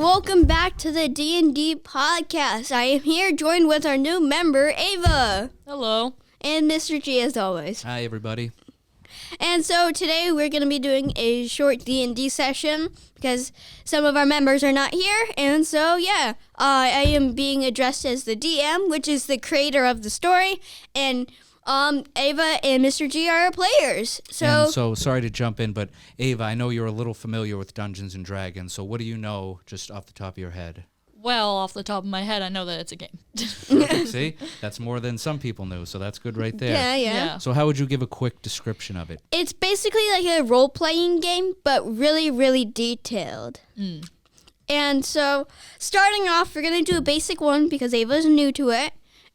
welcome back to the D&D podcast. I am here joined with our new member, Ava. Hello. And Mr. G, as always. Hi, everybody. And so today we're going to be doing a short D&D session because some of our members are not here. And so, I am being addressed as the DM, which is the creator of the story. And Ava and Mr. G are our players. So sorry to jump in, but Ava, I know you're a little familiar with Dungeons & Dragons, so what do you know just off the top of your head? Well, off the top of my head, I know that it's a game. Perfect. See? That's more than some people knew, so that's good right there. Yeah. So how would you give a quick description of it? It's basically like a role-playing game, but really, really detailed. And so, starting off, we're going to do a basic one because Ava's new to it.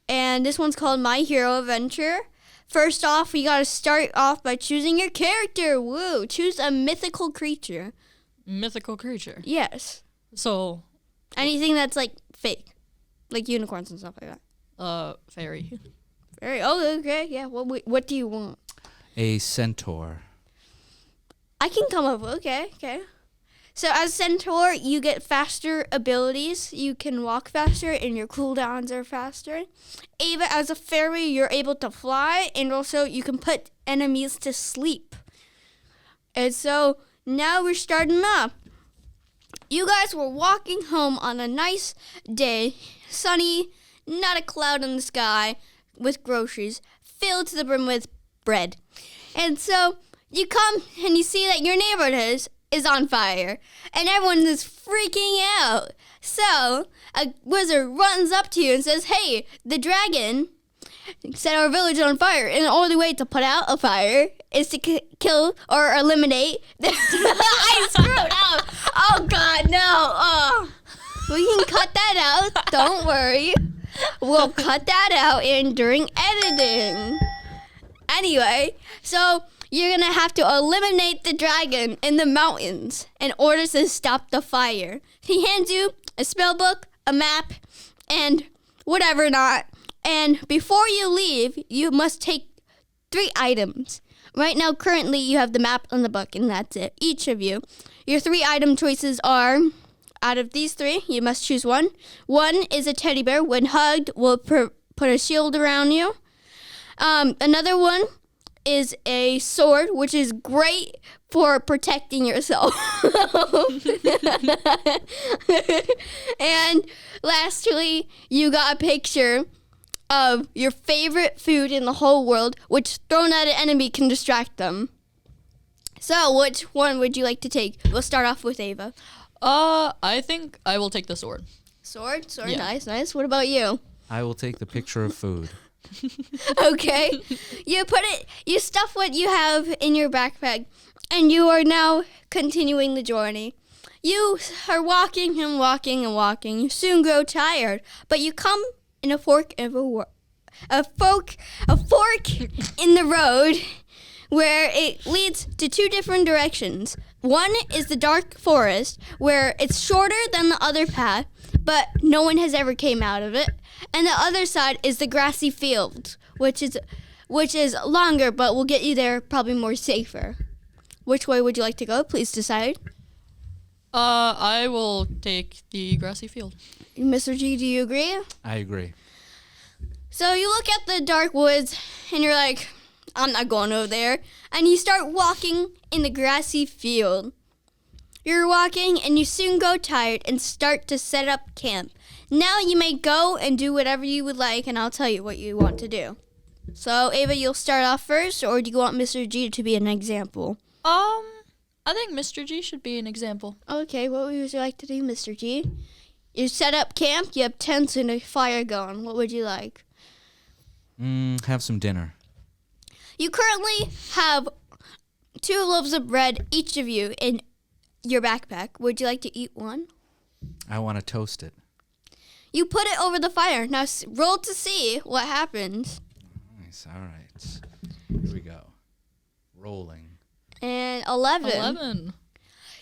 And this one's called My Hero Adventure. First off, we got to start off by choosing your character. Woo! Choose a mythical creature. Mythical creature? Yes. So... anything that's, like, fake. Like unicorns and stuff like that. Fairy. Fairy? Oh, okay. Yeah. What do you want? A centaur. I can come up with... Okay. So as Centaur, you get faster abilities. You can walk faster, and your cooldowns are faster. Ava, as a fairy, you're able to fly, and also you can put enemies to sleep. And so now we're starting up. You guys were walking home on a nice day, sunny, not a cloud in the sky, with groceries, filled to the brim with bread. And so you come and you see that your neighborhood is on fire, and everyone is freaking out. So a wizard runs up to you and says, "Hey, the dragon set our village on fire, and the only way to put out a fire is to kill or eliminate." I screwed up. Oh God, no. Oh, we can cut that out. Don't worry. We'll cut that out during editing. Anyway, so you're going to have to eliminate the dragon in the mountains in order to stop the fire. He hands you a spell book, a map, and whatever not. And before you leave, you must take 3 items. Right now, currently, you have the map and the book, and that's it. Each of you. Your 3 item choices are, out of these 3, you must choose one. One is a teddy bear. When hugged, will put a shield around you. Another one is a sword, which is great for protecting yourself. And lastly, you got a picture of your favorite food in the whole world, which thrown at an enemy can distract them. So, which one would you like to take? We'll start off with Ava. I think I will take the sword. Sword? Yeah. Nice. What about you? I will take the picture of food. Okay. You stuff what you have in your backpack, and you are now continuing the journey. You are walking and walking and walking. You soon grow tired, but you come in a fork in the road where it leads to 2 different directions. One is the dark forest, where it's shorter than the other path, but no one has ever came out of it. And the other side is the grassy field, which is longer, but will get you there probably more safer. Which way would you like to go? Please decide. I will take the grassy field. Mr. G, do you agree? I agree. So you look at the dark woods, and you're like, I'm not going over there. And you start walking in the grassy field. You're walking, and you soon go tired and start to set up camp. Now you may go and do whatever you would like, and I'll tell you what you want to do. So, Ava, you'll start off first, or do you want Mr. G to be an example? I think Mr. G should be an example. Okay, what would you like to do, Mr. G? You set up camp, you have tents and a fire going. What would you like? Have some dinner. You currently have 2 loaves of bread, each of you, in your backpack. Would you like to eat one? I want to toast it. You put it over the fire. Now roll to see what happens. Nice. All right. Here we go. Rolling. And 11. 11.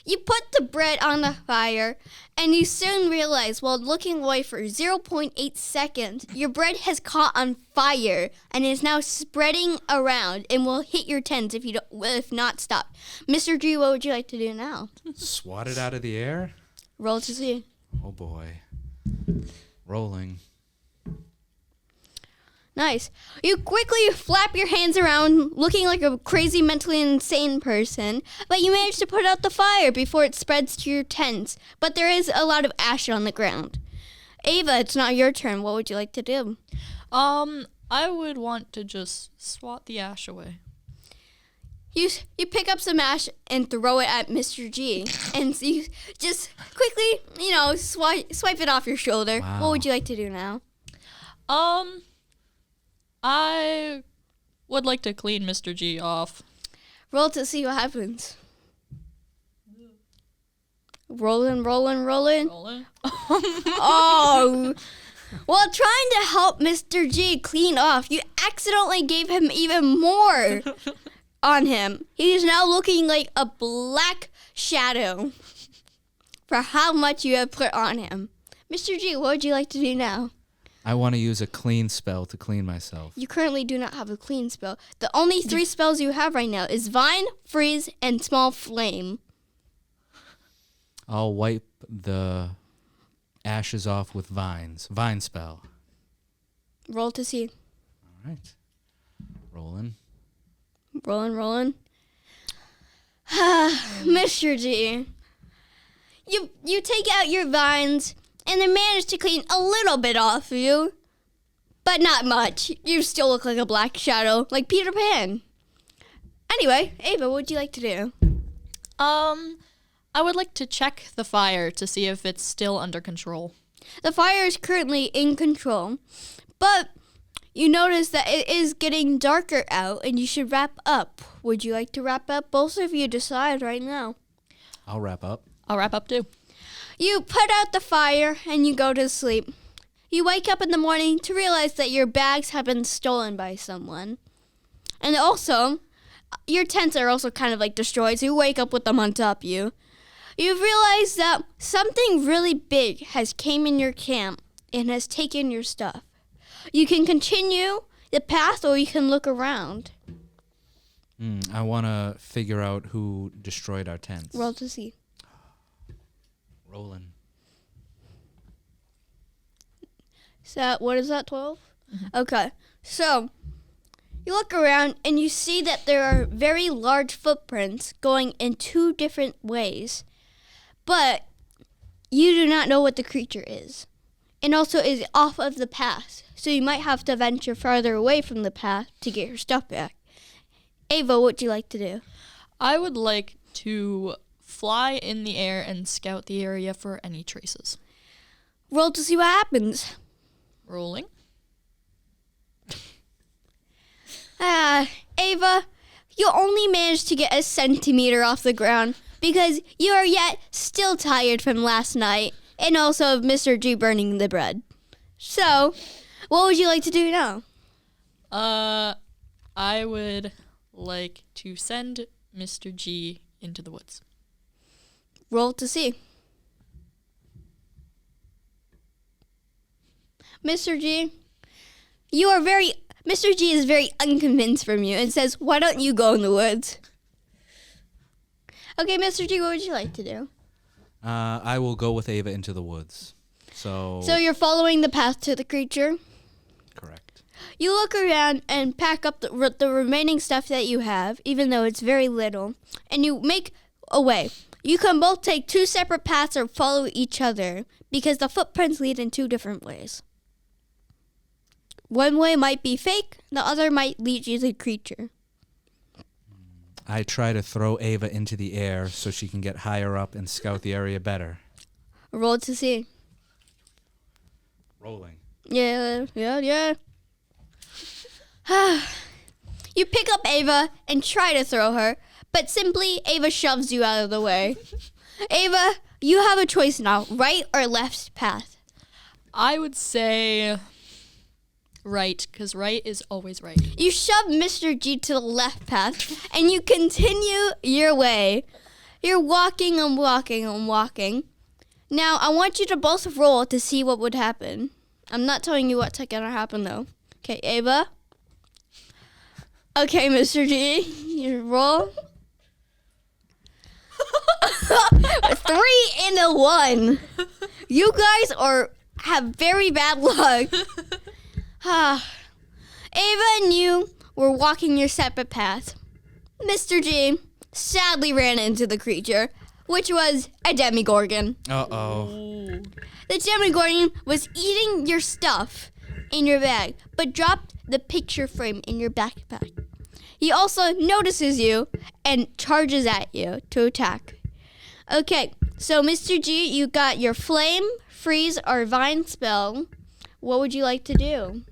You put the bread on the fire, and you soon realize, while looking away for 0.8 seconds, your bread has caught on fire and is now spreading around and will hit your tents if not stopped. Mr. G, what would you like to do now? Swat it out of the air? Roll to see. Oh boy. Rolling. Nice. You quickly flap your hands around, looking like a crazy, mentally insane person, but you manage to put out the fire before it spreads to your tents. But there is a lot of ash on the ground. Ava, it's not your turn. What would you like to do? I would want to just swat the ash away. You pick up some ash and throw it at Mr. G, and you just quickly, swipe it off your shoulder. Wow. What would you like to do now? I would like to clean Mr. G off. Roll to see what happens. Rolling. Rolling. Oh. While trying to help Mr. G clean off, you accidentally gave him even more on him. He is now looking like a black shadow for how much you have put on him. Mr. G, what would you like to do now? I want to use a clean spell to clean myself. You currently do not have a clean spell. The only 3 spells you have right now is Vine, Freeze, and Small Flame. I'll wipe the ashes off with vines. Vine spell. Roll to see. All right. Rolling. Rolling. Mr. G. You take out your vines and they manage to clean a little bit off of you, but not much. You still look like a black shadow, like Peter Pan. Anyway, Ava, what would you like to do? I would like to check the fire to see if it's still under control. The fire is currently in control, but you notice that it is getting darker out and you should wrap up. Would you like to wrap up? Both of you decide right now. I'll wrap up. I'll wrap up too. You put out the fire and you go to sleep. You wake up in the morning to realize that your bags have been stolen by someone. And also, your tents are also kind of like destroyed, so you wake up with them on top of you. You've realized that something really big has came in your camp and has taken your stuff. You can continue the path or you can look around. I want to figure out who destroyed our tents. Roll to see. Rolling. So, what is that, 12? Mm-hmm. Okay, so you look around and you see that there are very large footprints going in 2 different ways. But you do not know what the creature is. And also is off of the path. So you might have to venture farther away from the path to get your stuff back. Ava, what would you like to do? I would like to fly in the air and scout the area for any traces. Roll to see what happens. Rolling. Ava, you only managed to get a centimeter off the ground because you are yet still tired from last night and also of Mr. G burning the bread. So, what would you like to do now? I would like to send Mr. G into the woods. Roll to see. Mr. G, Mr. G is very unconvinced from you and says, why don't you go in the woods? Okay, Mr. G, what would you like to do? I will go with Ava into the woods. So you're following the path to the creature? Correct. You look around and pack up the remaining stuff that you have, even though it's very little, and you make a way. You can both take 2 separate paths or follow each other because the footprints lead in 2 different ways. One way might be fake, the other might lead you to the creature. I try to throw Ava into the air so she can get higher up and scout the area better. Roll to see. Rolling. Yeah. You pick up Ava and try to throw her, but simply Ava shoves you out of the way. Ava, you have a choice now, right or left path. I would say right, because right is always right. You shove Mr. G to the left path, and you continue your way. You're walking and walking and walking. Now, I want you to both roll to see what would happen. I'm not telling you what's going to happen, though. Okay, Ava? Okay, Mr. G, you roll. 3 and a 1. You guys have very bad luck. Ava and you were walking your separate paths. Mr. G sadly ran into the creature, which was a demigorgon. Uh-oh. The demigorgon was eating your stuff in your bag, but dropped the picture frame in your backpack. He also notices you and charges at you to attack. Okay, so Mr. G, you got your flame, freeze, or vine spell. What would you like to do?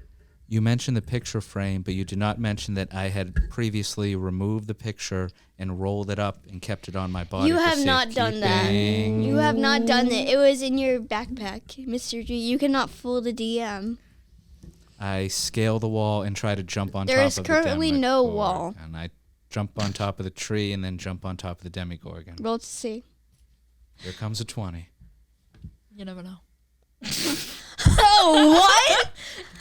You mentioned the picture frame, but you did not mention that I had previously removed the picture and rolled it up and kept it on my body. You have not done that. You have not done it. It was in your backpack, Mr. G. You cannot fool the DM. I scale the wall and try to jump on There top is of the currently no Demigorgon, wall. and I jump on top of the tree and then jump on top of the Demigorgon. Roll to see. Here comes a 20. You never know. Oh, what?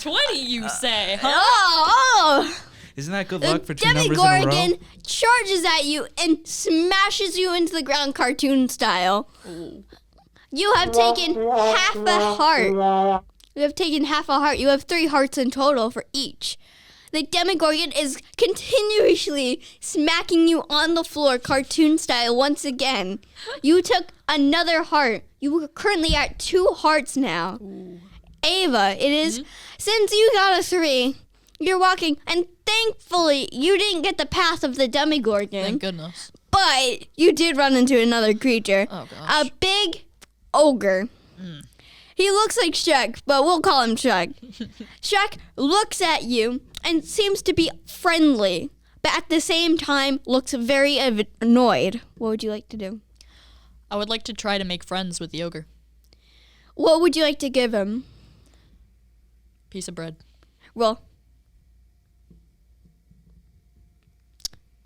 20, you say, huh? Oh! Isn't that good The luck for 2 numbers in a row? Demigorgon charges at you and smashes you into the ground cartoon style. Ooh. You have taken half a heart. You have taken half a heart. You have 3 hearts in total for each. The Demigorgon is continuously smacking you on the floor cartoon style once again. You took another heart. You are currently at 2 hearts now. Ooh. Ava, it is, since you got a 3, you're walking, and thankfully you didn't get the path of the Demigorgon. Thank goodness. But you did run into another creature. Oh, gosh. A big ogre. He looks like Shrek, but we'll call him Shrek. Shrek looks at you and seems to be friendly, but at the same time looks very annoyed. What would you like to do? I would like to try to make friends with the ogre. What would you like to give him? Piece of bread. Roll.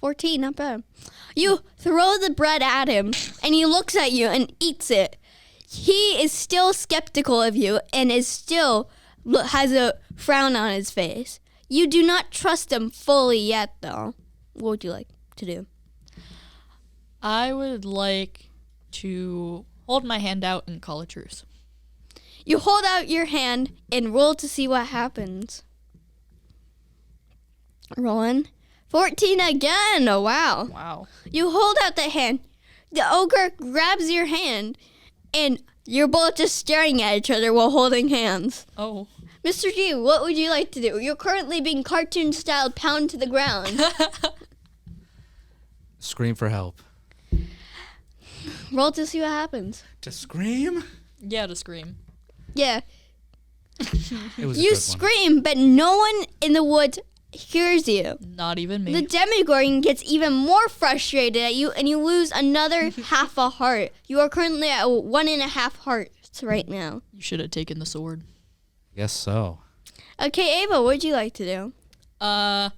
14, not bad. You throw the bread at him, and he looks at you and eats it. He is still skeptical of you and is still has a frown on his face. You do not trust him fully yet, though. What would you like to do? I would like to hold my hand out and call a truce. You hold out your hand and roll to see what happens. Rolling. 14 again. Oh, wow. Wow. You hold out the hand. The ogre grabs your hand, and you're both just staring at each other while holding hands. Oh. Mr. G, what would you like to do? You're currently being cartoon-styled pound to the ground. Scream for help. Roll to see what happens. To scream? Yeah, to scream. Yeah. It was a You good one. scream, but no one in the woods hears you. Not even me. The Demigorgon gets even more frustrated at you, and you lose another half a heart. You are currently at 1.5 hearts right now. You should have taken the sword. Yes, so. Okay, Ava, what would you like to do? I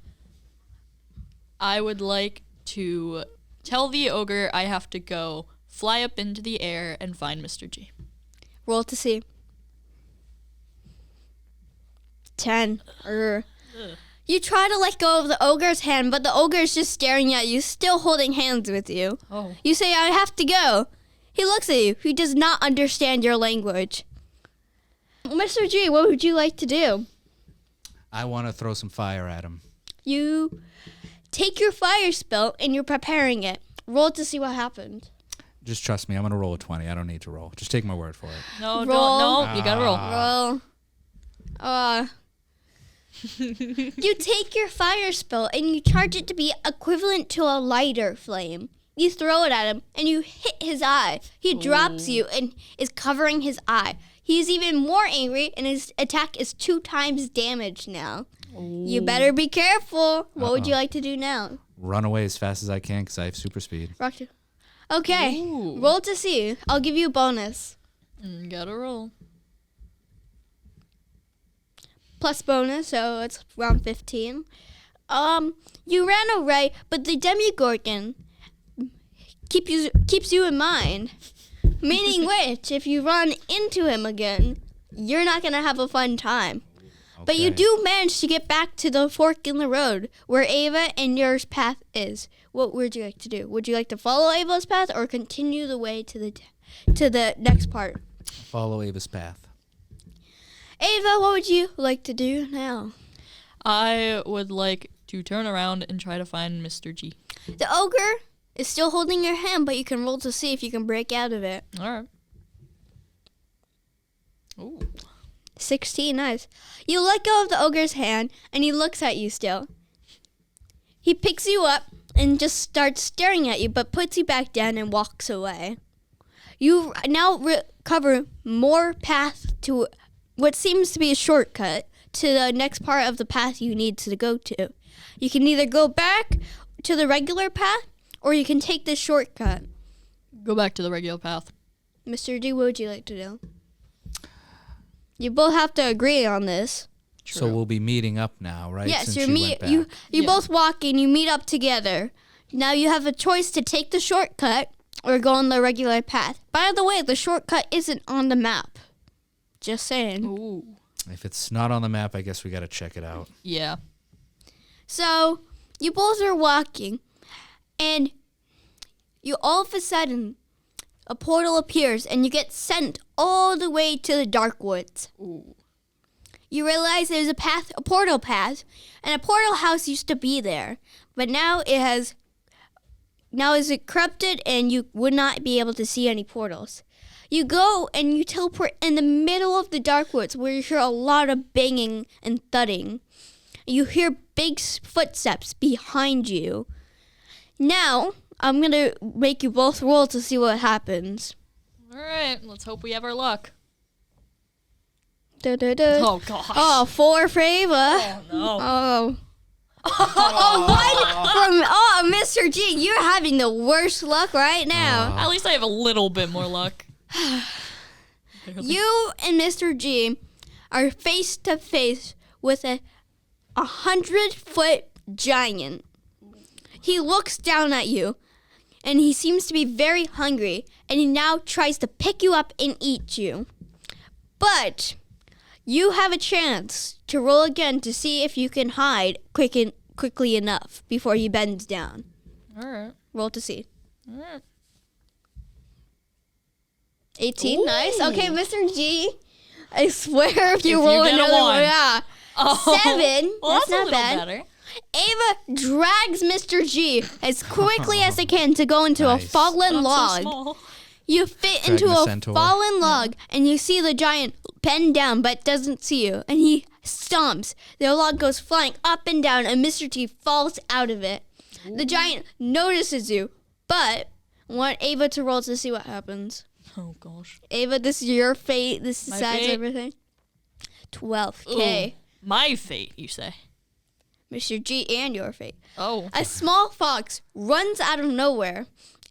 would like to tell the ogre I have to go fly up into the air and find Mr. G. Roll to see. 10. You try to let go of the ogre's hand, but the ogre is just staring at you, still holding hands with you. Oh. You say, I have to go. He looks at you. He does not understand your language. Mr. G, what would you like to do? I want to throw some fire at him. You take your fire spell and you're preparing it. Roll to see what happens. Just trust me, I'm going to roll a 20. I don't need to roll. Just take my word for it. No, Roll. no, you gotta roll. Roll. You take your fire spell and you charge it to be equivalent to a lighter flame. You throw it at him and you hit his eye. He drops you and is covering his eye. He is even more angry and his attack is 2 times damage now. You better be careful. What would you like to do now? Run away as fast as I can because I have super speed. Rock to- Okay, Ooh. roll to see. I'll give you a bonus. Gotta roll. Plus bonus, so it's around 15. You ran away, but the Demigorgon keeps you in mind. Meaning which, if you run into him again, you're not gonna have a fun time. But you Okay. do manage to get back to the fork in the road where Ava and yours path is. What would you like to do? Would you like to follow Ava's path or continue the way to the next part? Follow Ava's path. Ava, what would you like to do now? I would like to turn around and try to find Mr. G. The ogre is still holding your hand, but you can roll to see if you can break out of it. All right. Ooh. 16, nice. You let go of the ogre's hand, and he looks at you still. He picks you up and just starts staring at you, but puts you back down and walks away. You now recover more path to what seems to be a shortcut to the next part of the path you need to go to. You can either go back to the regular path, or you can take this shortcut. Go back to the regular path. Mr. D, what would you like to do? You both have to agree on this. True. So we'll be meeting up now, right? Yes, Since you went back. you Yeah. both walk and you meet up together. Now you have a choice to take the shortcut or go on the regular path. By the way, the shortcut isn't on the map. Just saying. Ooh. If it's not on the map, I guess we got to check it out. Yeah. So you both are walking, and you all of a sudden a portal appears, and you get sent all the way to the dark woods. Ooh. You realize there's a portal path, and a portal house used to be there, but now is it corrupted, and you would not be able to see any portals. You go and you teleport in the middle of the dark woods, where you hear a lot of banging and thudding. You hear big footsteps behind you. Now, I'm going to make you both roll to see what happens. All right. Let's hope we have our luck. Da-da-da. Oh, gosh. Oh, 4 for Ava. Oh, no. Oh. Oh, Mr. G, you're having the worst luck right now. At least I have a little bit more luck. You and Mr. G are face to face with a 100-foot giant. He looks down at you, and he seems to be very hungry, and he now tries to pick you up and eat you. But you have a chance to roll again to see if you can hide quickly enough before he bends down. All right. Roll to see. All right. 18, Ooh. nice. Okay, Mr. G, I swear if you If roll you get a another one. one, yeah. Oh. 7, Well, that's that's not a little bad. better. Ava drags Mr. G as quickly as they can to go into Nice. a fallen But I'm log. so small. You fit Dragging into the a centaur. fallen log, and you see the giant bend down but doesn't see you, and he stomps. The log goes flying up and down, and Mr. T falls out of it. The giant notices you, but I want Ava to roll to see what happens. Oh, gosh. Ava, this is your fate. This My decides fate? everything. 12. Okay. Ooh. My fate, you say? Mr. G and your fate. Oh. A small fox runs out of nowhere,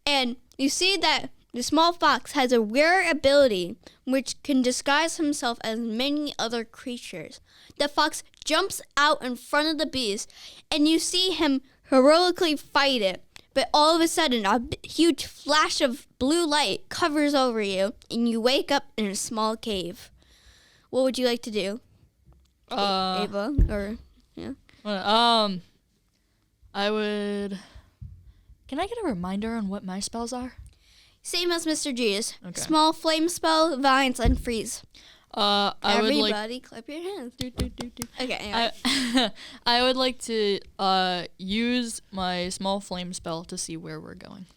and you see that the small fox has a rare ability which can disguise himself as many other creatures. The fox jumps out in front of the beast, and you see him heroically fight it. But all of a sudden, a huge flash of blue light covers over you, and you wake up in a small cave. What would you like to do, Ava? Or yeah. Well, I would... Can I get a reminder on what my spells are? Same as Mr. G's. Okay. Small flame spell, vines, and freeze. I would like... Everybody clap your hands. Okay, anyway. I would like to use my small flame spell to see where we're going.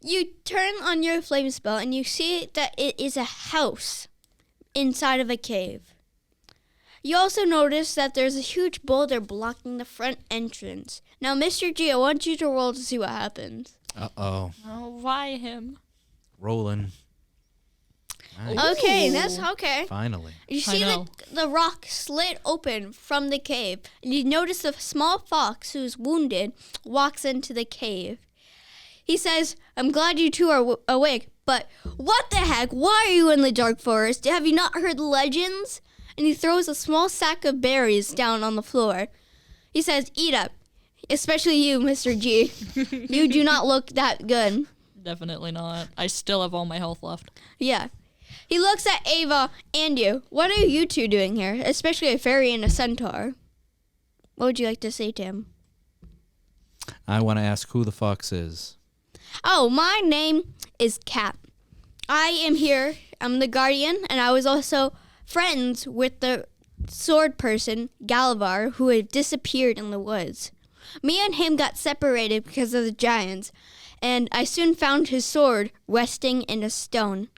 You turn on your flame spell and you see that it is a house inside of a cave. You also notice that there's a huge boulder blocking the front entrance. Now, Mr. G, I want you to roll to see what happens. Uh-oh. Oh, why him? Rolling. Nice. Okay, Ooh. that's okay. Finally. You I see know. the rock slit open from the cave, and you notice a small fox who's wounded walks into the cave. He says, I'm glad you two are awake, but what the heck? Why are you in the dark forest? Have you not heard legends? And he throws a small sack of berries down on the floor. He says, eat up, especially you, Mr. G. You do not look that good. Definitely not. I still have all my health left. Yeah. He looks at Ava and you. What are you two doing here? Especially a fairy and a centaur. What would you like to say to him? I want to ask who the fox is. Oh, my name is Cat. I am here I'm the guardian, and I was also friends with the sword person, Galavar, who had disappeared in the woods. Me and him got separated because of the giants, and I soon found his sword resting in a stone.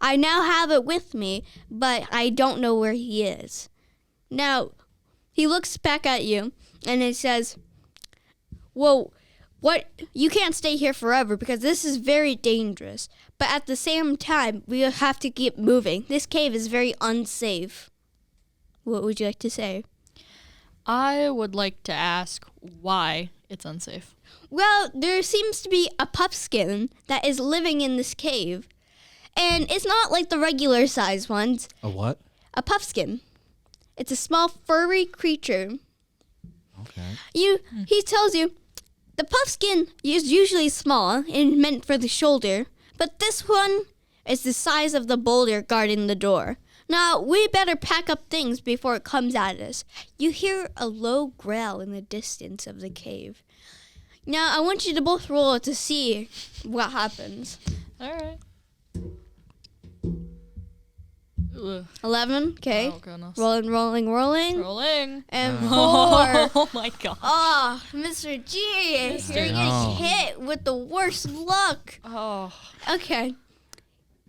I now have it with me, but I don't know where he is. Now, he looks back at you, and he says, "Whoa, what? You can't stay here forever because this is very dangerous. But at the same time, we have to keep moving. This cave is very unsafe." What would you like to say? I would like to ask why it's unsafe. Well, there seems to be a puffskin that is living in this cave. And it's not like the regular size ones. A what? A puffskin. It's a small furry creature. Okay. He tells you, the puffskin is usually small and meant for the shoulder, but this one is the size of the boulder guarding the door. Now, we better pack up things before it comes at us. You hear a low growl in the distance of the cave. Now, I want you to both roll to see what happens. All right. Ugh. 11, okay. Oh, goodness. Rolling. Rolling. And 4. Oh, my God. Oh, Mr. G, you're getting No. hit with the worst luck. Oh. Okay.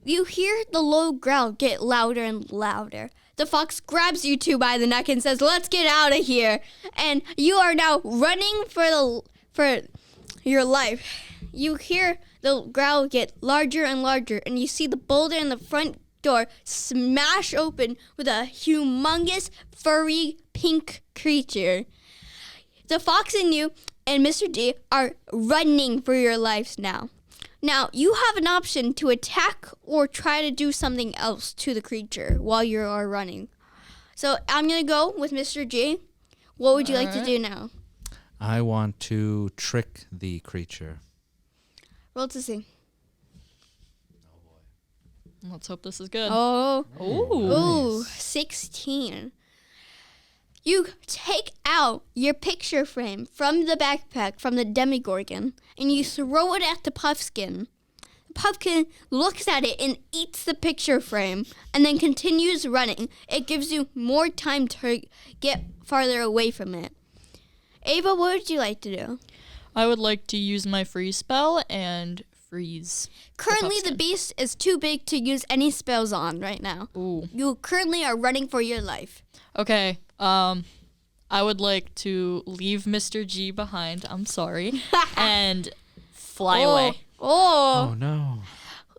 You hear the low growl get louder and louder. The fox grabs you two by the neck and says, "Let's get out of here." And you are now running for your life. You hear the growl get larger and larger, and you see the boulder in the front door smash open with a humongous, furry, pink creature. The fox and you and Mr. D are running for your lives now. Now, you have an option to attack or try to do something else to the creature while you are running. So I'm going to go with Mr. G. What would you like to do now? I want to trick the creature. Roll to see. Let's hope this is good. Oh. Ooh. Ooh, 16. You take out your picture frame from the backpack from the Demigorgon, and you throw it at the Puffskin. The Puffskin looks at it and eats the picture frame, and then continues running. It gives you more time to get farther away from it. Ava, what would you like to do? I would like to use my freeze spell and freeze. Currently, the Puffskin. beast is too big to use any spells on right now. Ooh. You currently are running for your life. Okay. I would like to leave Mr. G behind. I'm sorry. And fly away. Oh. Oh, no.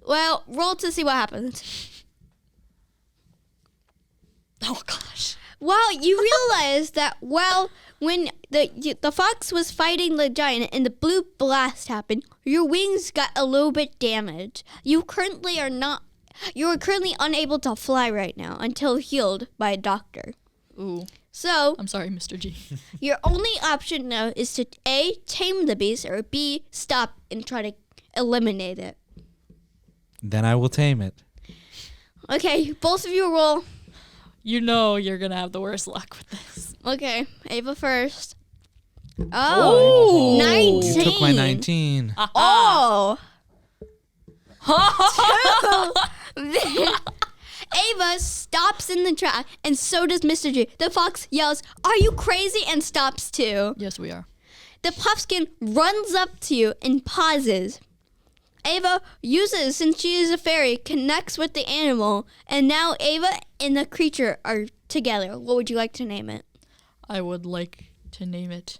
Well, roll to see what happens. Oh, gosh. Well, you realize that when the fox was fighting the giant and the blue blast happened, your wings got a little bit damaged. You are currently unable to fly right now until healed by a doctor. Ooh. So, I'm sorry, Mr. G. your only option now is to A, tame the beast, or B, stop and try to eliminate it. Then I will tame it. Okay, both of you roll. You know you're going to have the worst luck with this. Okay, Ava first. Oh, Ooh. 19. You took my 19. Oh. Ava stops in the track, and so does Mr. G. The fox yells, "Are you crazy?" and stops too. Yes, we are. The Puffskin runs up to you and pauses. Ava uses, since she is a fairy, connects with the animal, and now Ava and the creature are together. What would you like to name it? I would like to name it.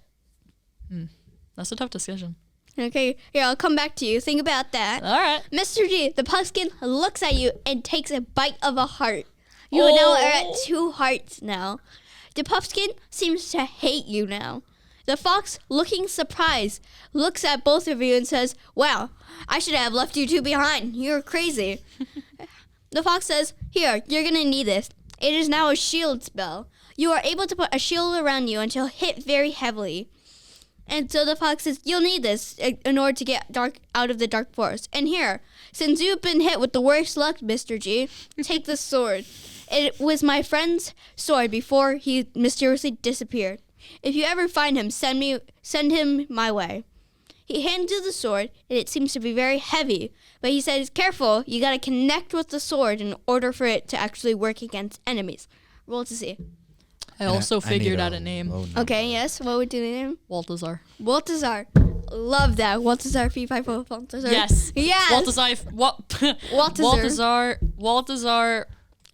That's a tough decision. Okay, here, I'll come back to you. Think about that. All right. Mr. G, the Puffskin looks at you and takes a bite of a heart. You now are at 2 hearts now. The Puffskin seems to hate you now. The fox, looking surprised, looks at both of you and says, "Wow, I should have left you two behind. You're crazy." The fox says, "Here, you're going to need this. It is now a shield spell. You are able to put a shield around you until hit very heavily." And so the fox says, "You'll need this in order to get out of the dark forest. And here, since you've been hit with the worst luck, Mr. G, take this sword. It was my friend's sword before he mysteriously disappeared. If you ever find him, send him my way. He hands you the sword, and it seems to be very heavy. But he says, careful, you gotta connect with the sword in order for it to actually work against enemies. Roll to see. I also I need figured out a name. low number. Okay, yes, what would you name? Baltazar. Baltazar. Love that. Baltazar, Fee-Fi-Fo, Baltazar. Yes. Yes. Baltazar.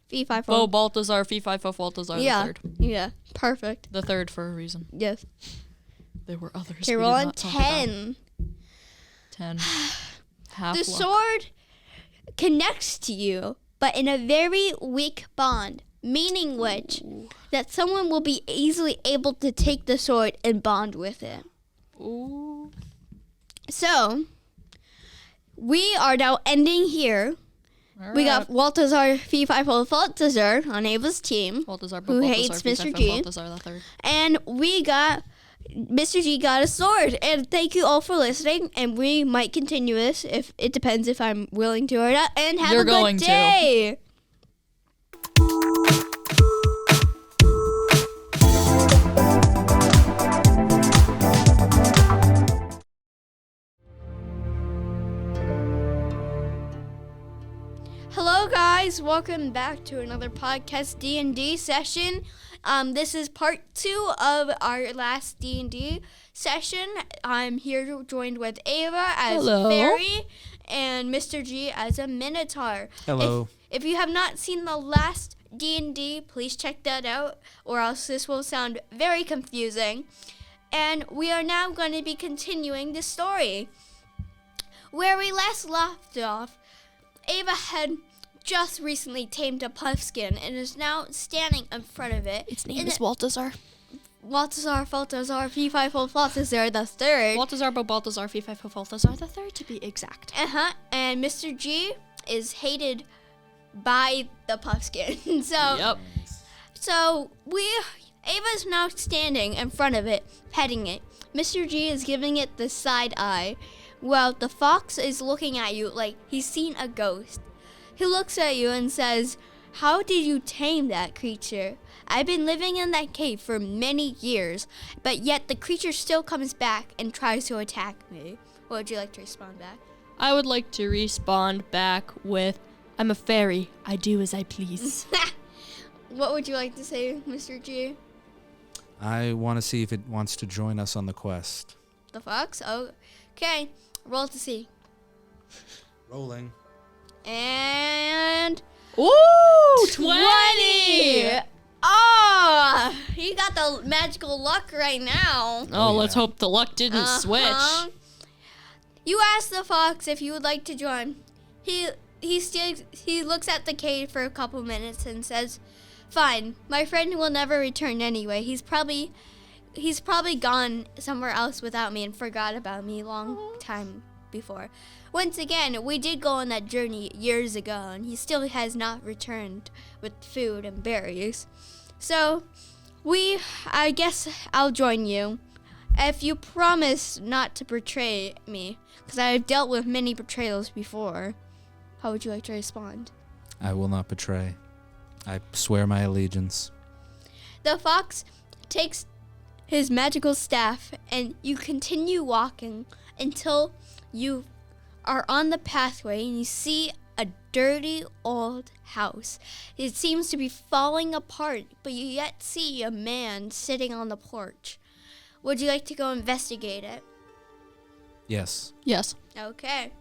Fee-Fi-Fo. Bo Baltazar. Fee-Fi-Fo Baltazar the Yeah. third. Yeah, perfect. The third for a reason. Yes. There were others. Okay, we roll did on not talk about. 10. 10. Half The luck. sword connects to you, but in a very weak bond, meaning which that someone will be easily able to take the sword and bond with it. Ooh. So, we are now ending here. We got Baltazar Fee-Fi-Fo Baltazar on Ava's team, Baltazar, who hates Mr. G. Baltazar the third. and we got Mr. G got a sword. And thank you all for listening. And we might continue this if it depends if I'm willing to or not. And have You're a good going to. day. Hello guys, welcome back to another podcast D&D session. This is part 2 of our last D&D session. I'm here joined with Ava as Hello. Fairy and Mr. G as a Minotaur. Hello. If you have not seen the last D&D, please check that out, or else this will sound very confusing. And we are now going to be continuing the story. Where we last left off, Ava had just recently tamed a puffskin and is now standing in front of it. Its name is Baltazar. Baltazar, Fee-Fi-Fo Baltazar the third. Baltazar, Bo Baltazar, Fee-Fi-Fo Baltazar the third to be exact. And Mr. G is hated by the puffskin. So Ava's now standing in front of it, petting it. Mr. G is giving it the side eye. Well, the fox is looking at you like he's seen a ghost. He looks at you and says, "How did you tame that creature? I've been living in that cave for many years, but yet the creature still comes back and tries to attack me." What would you like to respond back? I would like to respond back with, I'm a fairy. I do as I please. What would you like to say, Mr. G? I want to see if it wants to join us on the quest. The fox? Oh, okay. Roll to see. Rolling. And Ooh, 20! Oh, you got the magical luck right now. Oh, yeah. let's hope the luck didn't switch. You ask the fox if you would like to join. He looks at the cave for a couple minutes and says, "Fine, my friend will never return anyway. He's probably gone somewhere else without me and forgot about me long time before. Once again, we did go on that journey years ago, and he still has not returned with food and berries. So, I guess I'll join you. If you promise not to betray me, because I've dealt with many betrayals before." How would you like to respond? I will not betray. I swear my allegiance. The fox takes his magical staff, and you continue walking until you are on the pathway and you see a dirty old house. It seems to be falling apart, but you yet see a man sitting on the porch. Would you like to go investigate it? Yes. Yes. Okay.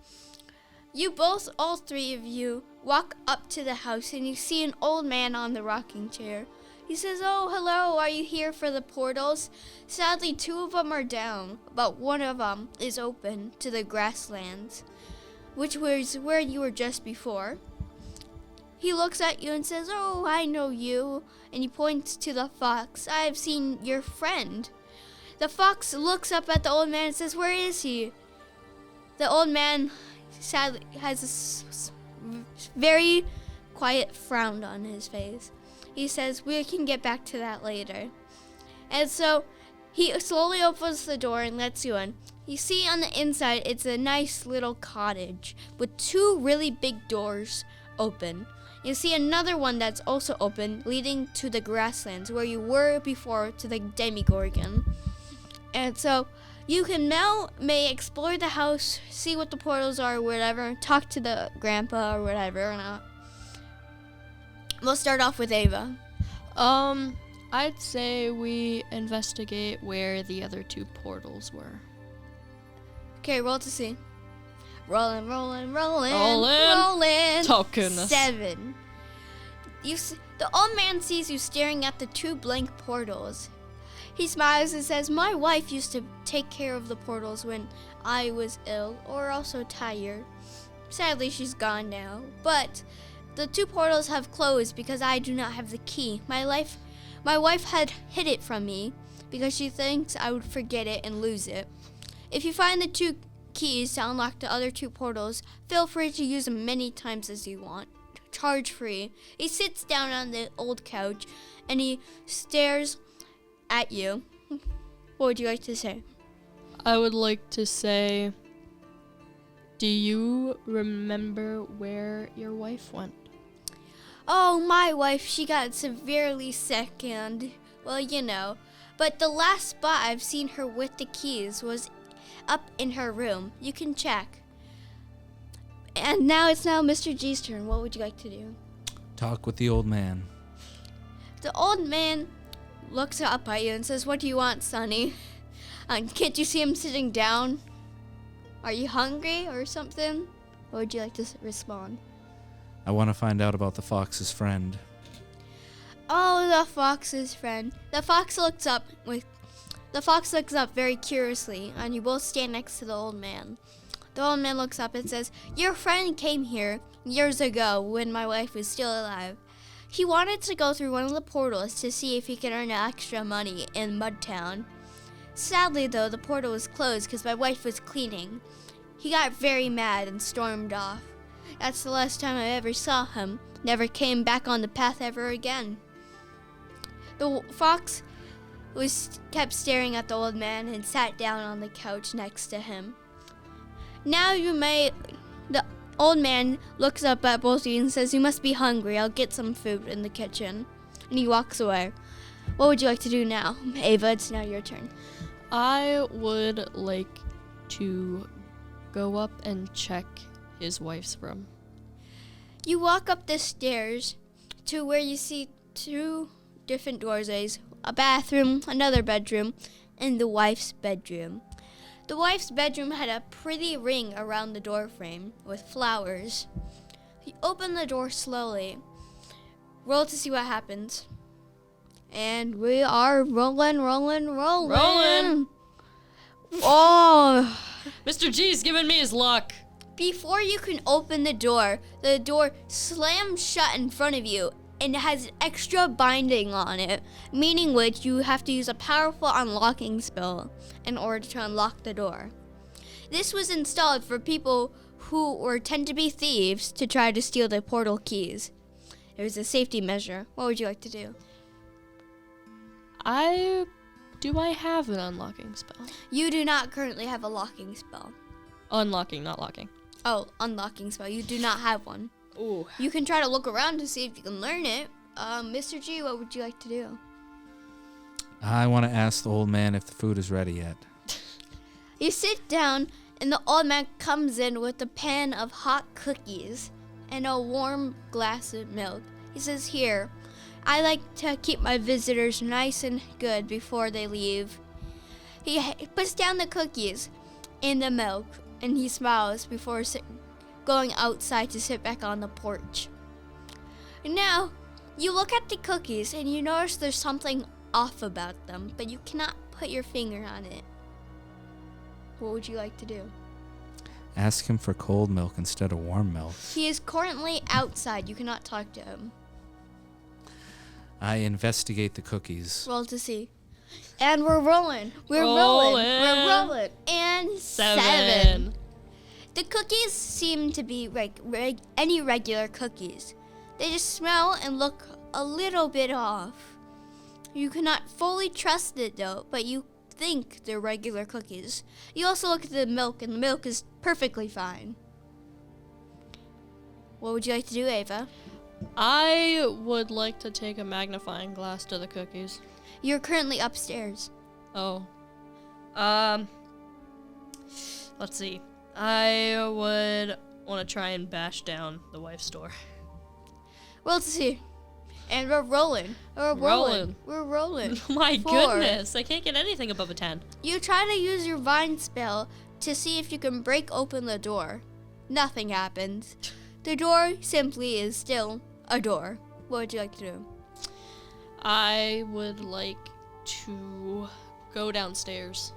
All three of you, walk up to the house and you see an old man on the rocking chair. He says, "Oh, hello, are you here for the portals?" Sadly, 2 of them are down, but one of them is open to the grasslands, which was where you were just before. He looks at you and says, "Oh, I know you," and he points to the fox. "I have seen your friend." The fox looks up at the old man and says, "Where is he?" The old man sadly has a very quiet frown on his face. He says, "We can get back to that later." And so he slowly opens the door and lets you in. You see on the inside, it's a nice little cottage with 2 really big doors open. You see another one that's also open, leading to the grasslands where you were before, to the Demigorgon. And so You can now may explore the house, see what the portals are, or whatever. Talk to the grandpa or whatever. We'll start off with Ava. I'd say we investigate where the other 2 portals were. Okay, roll to see. Rolling. Oh, goodness. 7. The old man sees you staring at the 2 blank portals. He smiles and says, "My wife used to take care of the portals when I was ill or also tired. Sadly, she's gone now. But the 2 portals have closed because I do not have the key. My wife had hid it from me because she thinks I would forget it and lose it. If you find the 2 keys to unlock the other 2 portals, feel free to use them many times as you want. Charge free." He sits down on the old couch and he stares at you. What would you like to say? I would like to say, do you remember where your wife went? Oh, my wife, she got severely sick and, well, But the last spot I've seen her with the keys was up in her room. You can check. And now it's Mr. G's turn. What would you like to do? Talk with the old man. The old man looks up at you and says, "What do you want, Sonny? Can't you see him sitting down? Are you hungry or something?" What would you like to respond? I want to find out about the fox's friend. Oh, the fox's friend. The fox looks up very curiously, and you both stand next to the old man. The old man looks up and says, "Your friend came here years ago when my wife was still alive. He wanted to go through one of the portals to see if he could earn extra money in Mudtown. Sadly, though, the portal was closed because my wife was cleaning. He got very mad and stormed off. That's the last time I ever saw him. Never came back on the path ever again." The fox kept staring at the old man and sat down on the couch next to him. The old man looks up at both of you and says, "You must be hungry. I'll get some food in the kitchen." And he walks away. What would you like to do now? Ava, it's now your turn. I would like to go up and check his wife's room. You walk up the stairs to where you see 2 different doorways, a bathroom, another bedroom, and the wife's bedroom. The wife's bedroom had a pretty ring around the door frame with flowers. You open the door slowly. Roll to see what happens. And we are rolling. Oh! Mr. G's giving me his luck. Before you can open the door slams shut in front of you and it has extra binding on it, meaning which you have to use a powerful unlocking spell in order to unlock the door. This was installed for people who tend to be thieves to try to steal the portal keys. It was a safety measure. What would you like to do? Do I have an unlocking spell? You do not currently have a locking spell. Unlocking, not locking. Oh, unlocking spell. You do not have one. Ooh. You can try to look around to see if you can learn it. Mr. G, what would you like to do? I want to ask the old man if the food is ready yet. You sit down, and the old man comes in with a pan of hot cookies and a warm glass of milk. He says, "Here, I like to keep my visitors nice and good before they leave." He puts down the cookies and the milk, and he smiles before going outside to sit back on the porch. Now, you look at the cookies, and you notice there's something off about them, but you cannot put your finger on it. What would you like to do? Ask him for cold milk instead of warm milk. He is currently outside. You cannot talk to him. I investigate the cookies. Roll to see. And we're rolling. We're rolling. And 7. The cookies seem to be any regular cookies. They just smell and look a little bit off. You cannot fully trust it though, but you think they're regular cookies. You also look at the milk, and the milk is perfectly fine. What would you like to do, Ava? I would like to take a magnifying glass to the cookies. You're currently upstairs. Oh. Let's see. I would want to try and bash down the wife's door. Well, let's see. And we're rolling. We're rolling. We're rolling. My 4. goodness, I can't get anything above a 10. You try to use your vine spell to see if you can break open the door. Nothing happens. The door simply is still a door. What would you like to do? I would like to go downstairs.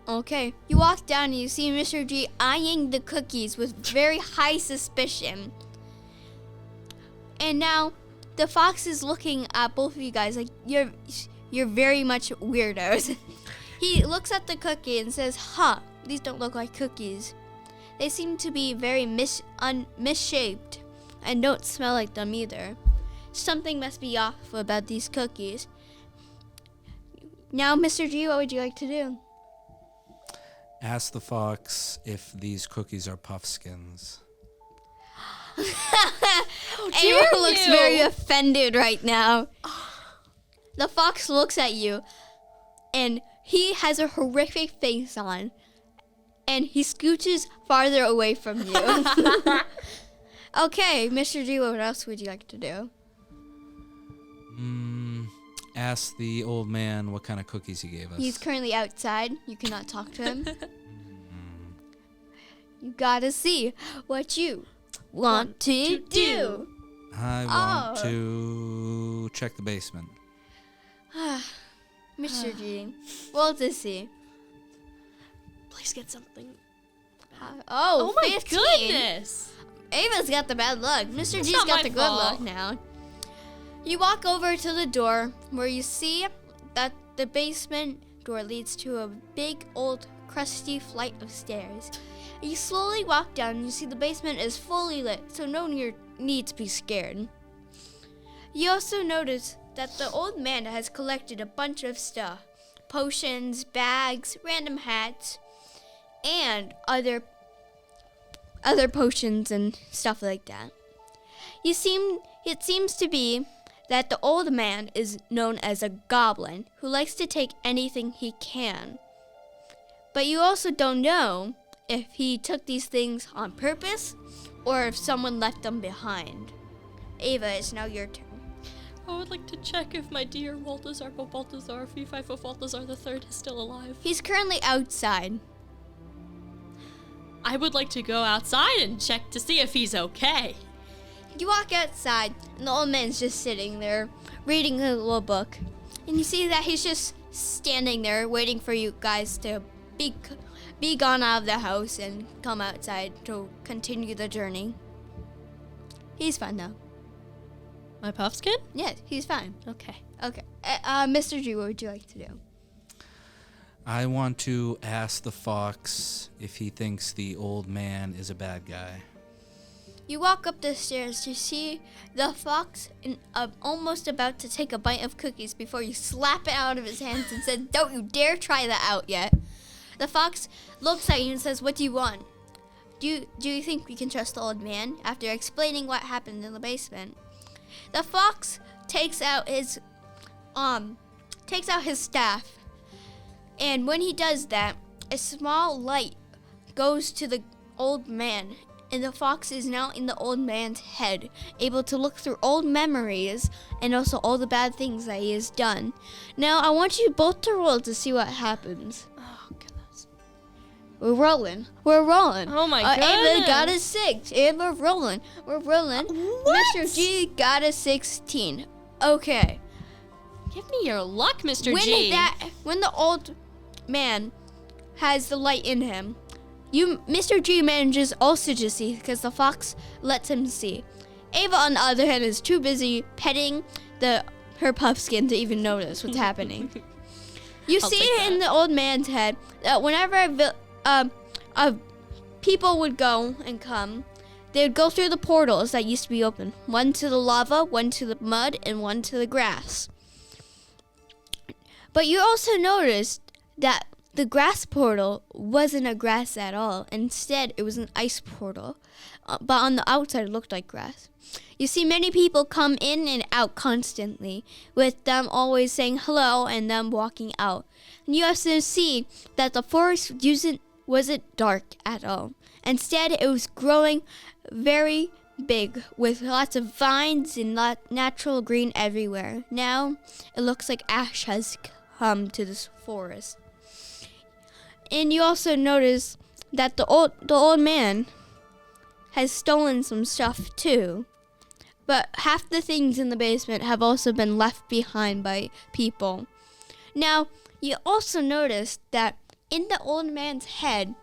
Okay. You walk down and you see Mr. G eyeing the cookies with very high suspicion. And now the fox is looking at both of you guys like you're very much weirdos. He looks at the cookie and says, "Huh, these don't look like cookies. They seem to be very misshaped and don't smell like them either. Something must be off about these cookies." Now, Mr. G, what would you like to do? Ask the fox if these cookies are puffskins. Everyone looks very offended right now. The fox looks at you, and he has a horrific face on, and he scooches farther away from you. Okay, Mr. G, what else would you like to do? Ask the old man what kind of cookies he gave us. He's currently outside. You cannot talk to him. You gotta see what you want to do. I want to check the basement. Mr. G, well, let's see. Please get something. Oh, my 15. goodness. Ava's got the bad luck. Mr. It's G's not got my the good fault. luck now. You walk over to the door where you see that the basement door leads to a big, old, crusty flight of stairs. You slowly walk down and you see the basement is fully lit, so no need to be scared. You also notice that the old man has collected a bunch of stuff. Potions, bags, random hats, and other potions and stuff like that. It seems to be that the old man is known as a goblin who likes to take anything he can. But you also don't know if he took these things on purpose or if someone left them behind. Ava, it's now your turn. I would like to check if my dear Balthazar Fee Fi Fo Balthazar III is still alive. He's currently outside. I would like to go outside and check to see if he's okay. You walk outside, and the old man's just sitting there, reading a little book. And you see that he's just standing there, waiting for you guys to be gone out of the house and come outside to continue the journey. He's fine, though. My puffskin? Yes, he's fine. Okay. Okay. Mr. G, what would you like to do? I want to ask the fox if he thinks the old man is a bad guy. You walk up the stairs to see the fox almost about to take a bite of cookies before you slap it out of his hands and said, "Don't you dare try that out yet." The fox looks at you and says, "What do you want?" Do you think we can trust the old man? After explaining what happened in the basement, the fox takes out his staff, and when he does that, a small light goes to the old man. And the fox is now in the old man's head, able to look through old memories and also all the bad things that he has done. Now, I want you both to roll to see what happens. Oh, goodness. We're rolling. We're rolling. Oh, my Ava goodness. got a 6. Ava, rolling. We're rolling. What? Mr. G got a 16. Okay. Give me your luck, Mr. G. When the old man has the light in him, Mr. G manages also to see because the fox lets him see. Ava, on the other hand, is too busy petting her puffskin to even notice what's happening. You I'll see take it in the old man's head that whenever people would go and come, they would go through the portals that used to be open. One to the lava, one to the mud, and one to the grass. But you also noticed that the grass portal wasn't a grass at all. Instead, it was an ice portal. But on the outside, it looked like grass. You see many people come in and out constantly, with them always saying hello and them walking out. And you also see that the forest wasn't dark at all. Instead, it was growing very big with lots of vines and natural green everywhere. Now, it looks like ash has come to this forest. And you also notice that the old man has stolen some stuff too. But half the things in the basement have also been left behind by people. Now, you also notice that in the old man's head,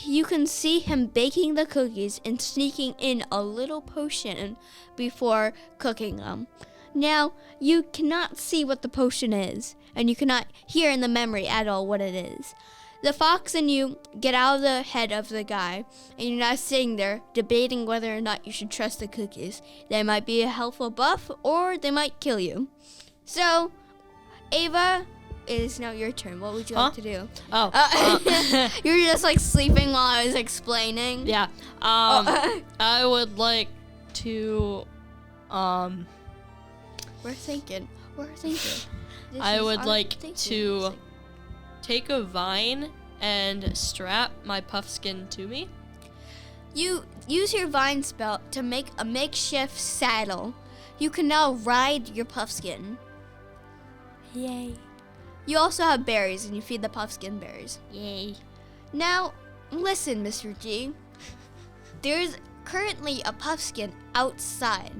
you can see him baking the cookies and sneaking in a little potion before cooking them. Now, you cannot see what the potion is, and you cannot hear in the memory at all what it is. The fox and you get out of the head of the guy, and you're now sitting there debating whether or not you should trust the cookies. They might be a helpful buff, or they might kill you. So, Ava, it is now your turn. What would you like to do? You were just like sleeping while I was explaining. Yeah. I would like to. We're thinking. I would like to take a vine and strap my puffskin to me. You use your vine spell to make a makeshift saddle. You can now ride your puffskin. Yay. You also have berries, and you feed the puffskin berries. Yay. Now, listen, Mr. G. There's currently a puffskin outside.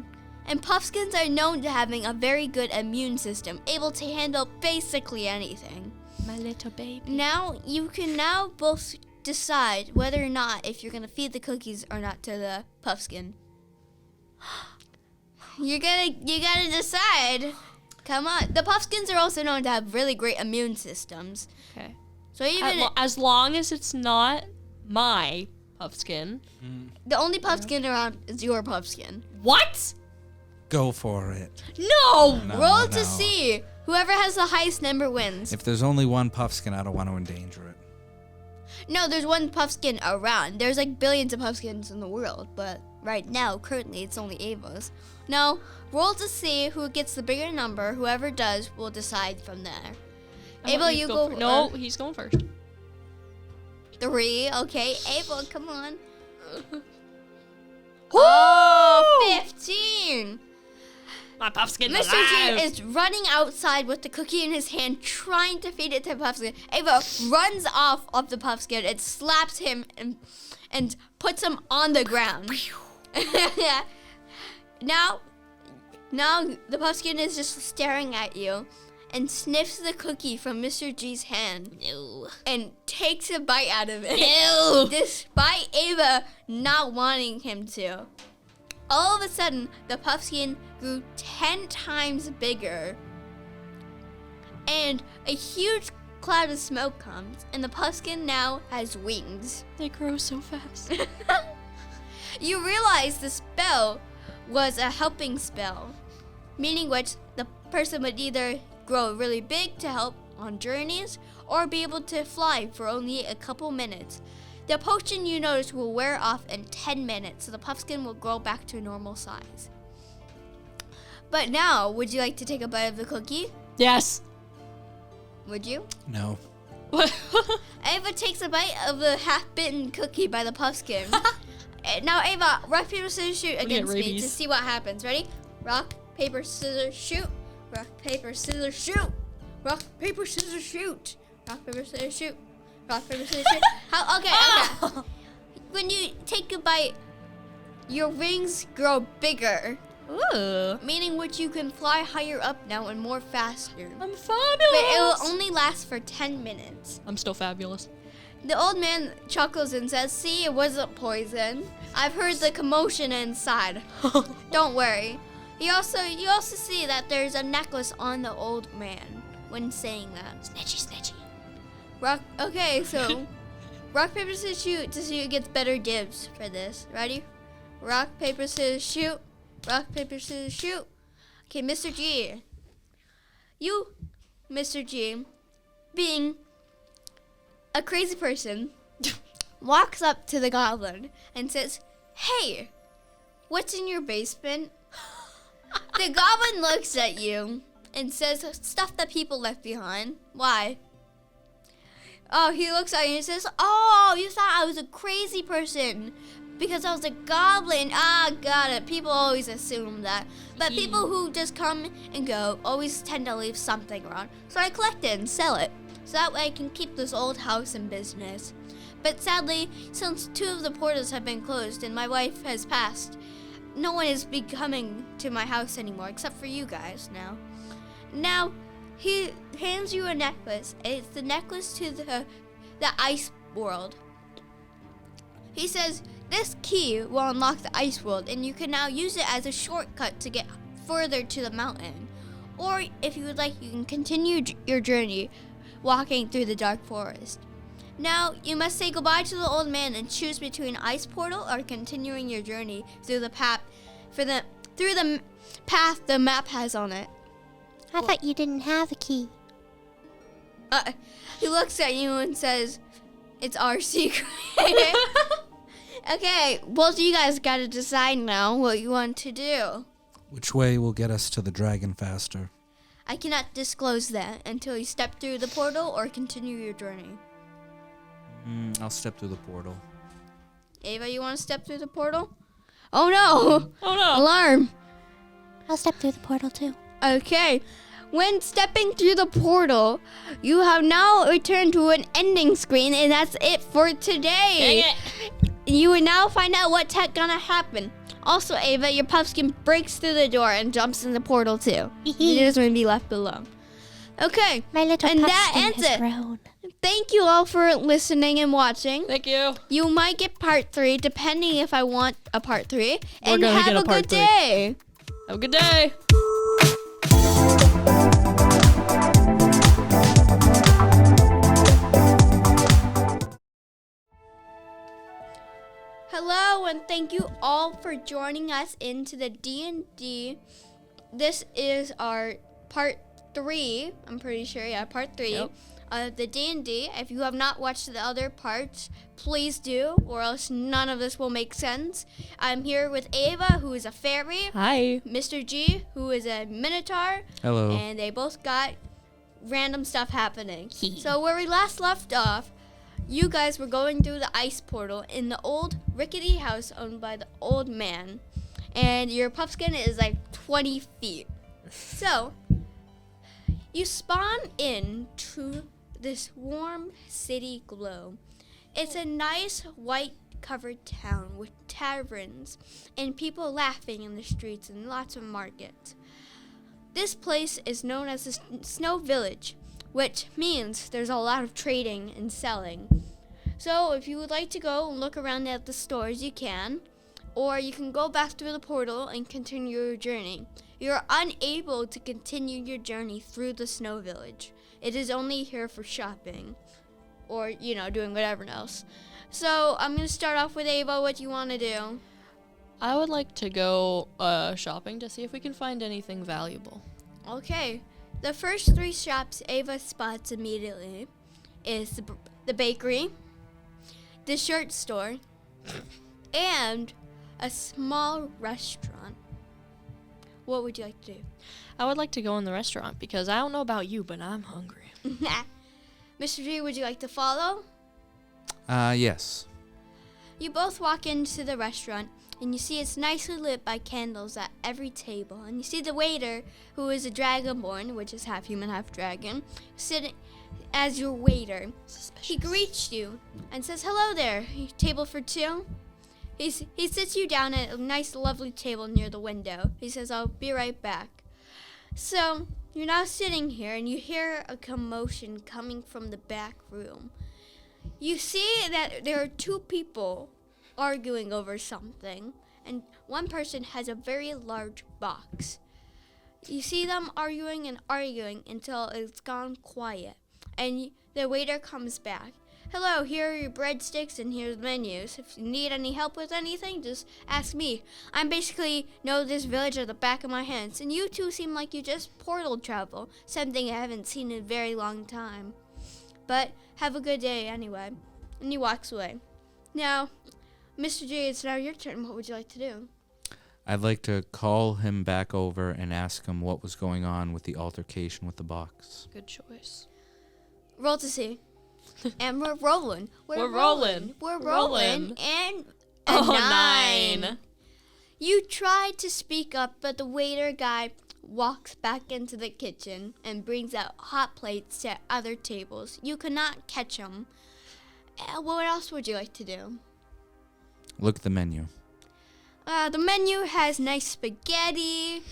And puffskins are known to having a very good immune system, able to handle basically anything. My little baby. Now, you can now both decide whether or not if you're going to feed the cookies or not to the puffskin. You gotta decide. Come on. The puffskins are also known to have really great immune systems. Okay. So even as long as it's not my puffskin. the only puffskin around is your puffskin. What? Go for it. No! No, Roll no. to see. Whoever has the highest number wins. If there's only one puffskin, I don't want to endanger it. No, there's one puffskin around. There's like billions of puffskins in the world, but right now, currently, it's only Ava's. Now, roll to see who gets the bigger number. Whoever does will decide from there. Ava, you go. No, he's going first. 3. Okay, Ava, come on. Woo! Oh, 15. My puffskin Mr. G is running outside with the cookie in his hand, trying to feed it to Puffskin. Ava runs off of the Puffskin and slaps him and puts him on the ground. Now the Puffskin is just staring at you and sniffs the cookie from Mr. G's hand. Ew. And takes a bite out of it. Ew. Despite Ava not wanting him to. All of a sudden, the puffskin grew 10 times bigger. And a huge cloud of smoke comes, and the puffskin now has wings. They grow so fast. You realize the spell was a helping spell, meaning which the person would either grow really big to help on journeys or be able to fly for only a couple minutes. The potion, you notice, will wear off in 10 minutes, so the puffskin will grow back to normal size. But now, would you like to take a bite of the cookie? Yes. Would you? No. Ava takes a bite of the half-bitten cookie by the puffskin. Now, Ava, rock, paper, scissors, shoot against me to see what happens. Ready? Rock, paper, scissors, shoot. Rock, paper, scissors, shoot. Rock, paper, scissors, shoot. Rock, paper, scissors, shoot. Rock, paper, scissors, shoot. Okay. When you take a bite, your wings grow bigger. Ooh. Meaning which you can fly higher up now and more faster. I'm fabulous. But it will only last for 10 minutes. I'm still fabulous. The old man chuckles and says, "See, it wasn't poison. I've heard the commotion inside. Don't worry." You also see that there's a necklace on the old man when saying that. Snitchy, snitchy. Okay, so rock, paper, scissors, shoot to see who gets better dibs for this. Ready? Rock, paper, scissors, shoot. Rock, paper, scissors, shoot. Okay, Mr. G. You, Mr. G, being a crazy person walks up to the goblin and says, "Hey, what's in your basement?" The goblin looks at you and says, "Stuff that people left behind." Why? Oh, he looks at you and says, "Oh, you thought I was a crazy person because I was a goblin." Ah, got it. People always assume that. But people who just come and go always tend to leave something around. So I collect it and sell it. So that way I can keep this old house in business. But sadly, since 2 of the portals have been closed and my wife has passed, no one is coming to my house anymore except for you guys now. Now, he hands you a necklace. It's the necklace to the ice world. He says, "This key will unlock the ice world, and you can now use it as a shortcut to get further to the mountain. Or, if you would like, you can continue your journey walking through the dark forest. Now, you must say goodbye to the old man and choose between ice portal or continuing your journey through the path the map has on it." I thought you didn't have a key. He looks at you and says, "It's our secret." Okay, both of you guys got to decide now what you want to do. Which way will get us to the dragon faster? I cannot disclose that until you step through the portal or continue your journey. I'll step through the portal. Ava, you want to step through the portal? Oh no! Oh no! Alarm! I'll step through the portal too. Okay. When stepping through the portal, you have now returned to an ending screen, and that's it for today. Dang it! You will now find out what's gonna happen. Also, Ava, your pumpkin breaks through the door and jumps in the portal too. He doesn't want to be left alone. Okay. My little And that pumpkin ends has it. grown. Thank you all for listening and watching. Thank you. You might get part 3, depending if I want a part 3. We're And gonna have get a a part good 3. day. Have a good day. Hello, and thank you all for joining us into the D&D. This is our part 3. I'm pretty sure, part 3 Yep. of the D&D. If you have not watched the other parts, please do, or else none of this will make sense. I'm here with Ava, who is a fairy, Hi. Mr. G, who is a minotaur, Hello. and they both got random stuff happening. So where we last left off, you guys were going through the ice portal in the old rickety house owned by the old man, and your pumpkin is like 20 feet. So you spawn into this warm city glow. It's a nice white covered town with taverns and people laughing in the streets and lots of markets. This place is known as the Snow Village, which means there's a lot of trading and selling. So if you would like to go and look around at the stores, you can, or you can go back through the portal and continue your journey. You're unable to continue your journey through the Snow Village. It is only here for shopping or, doing whatever else. So I'm going to start off with Ava. What do you want to do? I would like to go shopping to see if we can find anything valuable. Okay. The first 3 shops Ava spots immediately is the bakery, the shirt store, and a small restaurant. What would you like to do? I would like to go in the restaurant because I don't know about you, but I'm hungry. Mr. G, would you like to follow? Yes. You both walk into the restaurant, and you see it's nicely lit by candles at every table. And you see the waiter, who is a dragonborn, which is half human, half dragon, sitting as your waiter. He greets you and says, "Hello there, table for 2?" He sits you down at a nice, lovely table near the window. He says, "I'll be right back." So you're now sitting here, and you hear a commotion coming from the back room. You see that there are 2 people arguing over something, and one person has a very large box. You see them arguing and arguing until it's gone quiet, and the waiter comes back. "Hello, here are your breadsticks and here's the menus. If you need any help with anything, just ask me. I basically know this village at the back of my hands, and you 2 seem like you just portal travel, something I haven't seen in a very long time." but have a good day anyway. And he walks away. Now, Mr. J, it's now your turn. What would you like to do? I'd like to call him back over and ask him what was going on with the altercation with the box. Good choice. Roll to see. And we're rolling. We're rolling. We're Rolling. rolling. And a 9. You tried to speak up, but the waiter guy walks back into the kitchen and brings out hot plates to other tables. You could not catch him. What else would you like to do? Look at the menu. The menu has nice spaghetti,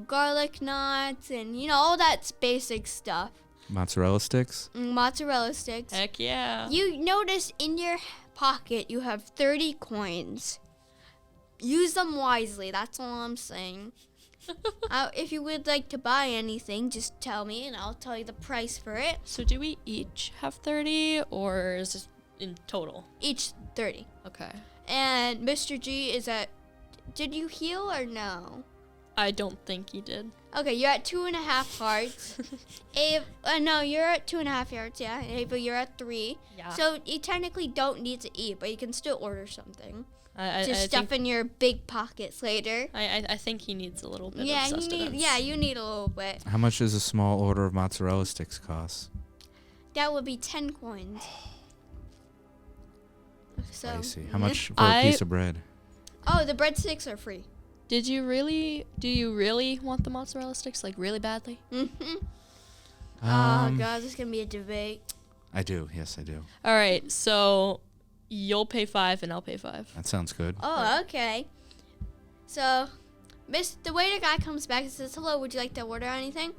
garlic knots, and, all that basic stuff. Mozzarella sticks? Mozzarella sticks. Heck yeah. You notice in your pocket you have 30 coins. Use them wisely, that's all I'm saying. If you would like to buy anything, just tell me and I'll tell you the price for it. So do we each have 30 or is this in total? Each 30. Okay. And Mr. G is at... Did you heal or no? I don't think he did. Okay, you're at 2.5 hearts. No, you're at 2.5 hearts, yeah. Ava, you're at 3. Yeah. So you technically don't need to eat, but you can still order something. I Just stuff in your big pockets later. I think he needs a little bit of Yeah, sustenance. you need a little bit. How much does a small order of mozzarella sticks cost? That would be 10 coins. So, I see. How much for a piece of bread? Oh, the breadsticks are free. Do you really want the mozzarella sticks, like, really badly? Mm-hmm. Oh, God, this is going to be a debate. I do. Yes, I do. All right, so you'll pay 5 and I'll pay 5. That sounds good. Oh, okay. So, the waiter guy comes back and says, hello, would you like to order anything?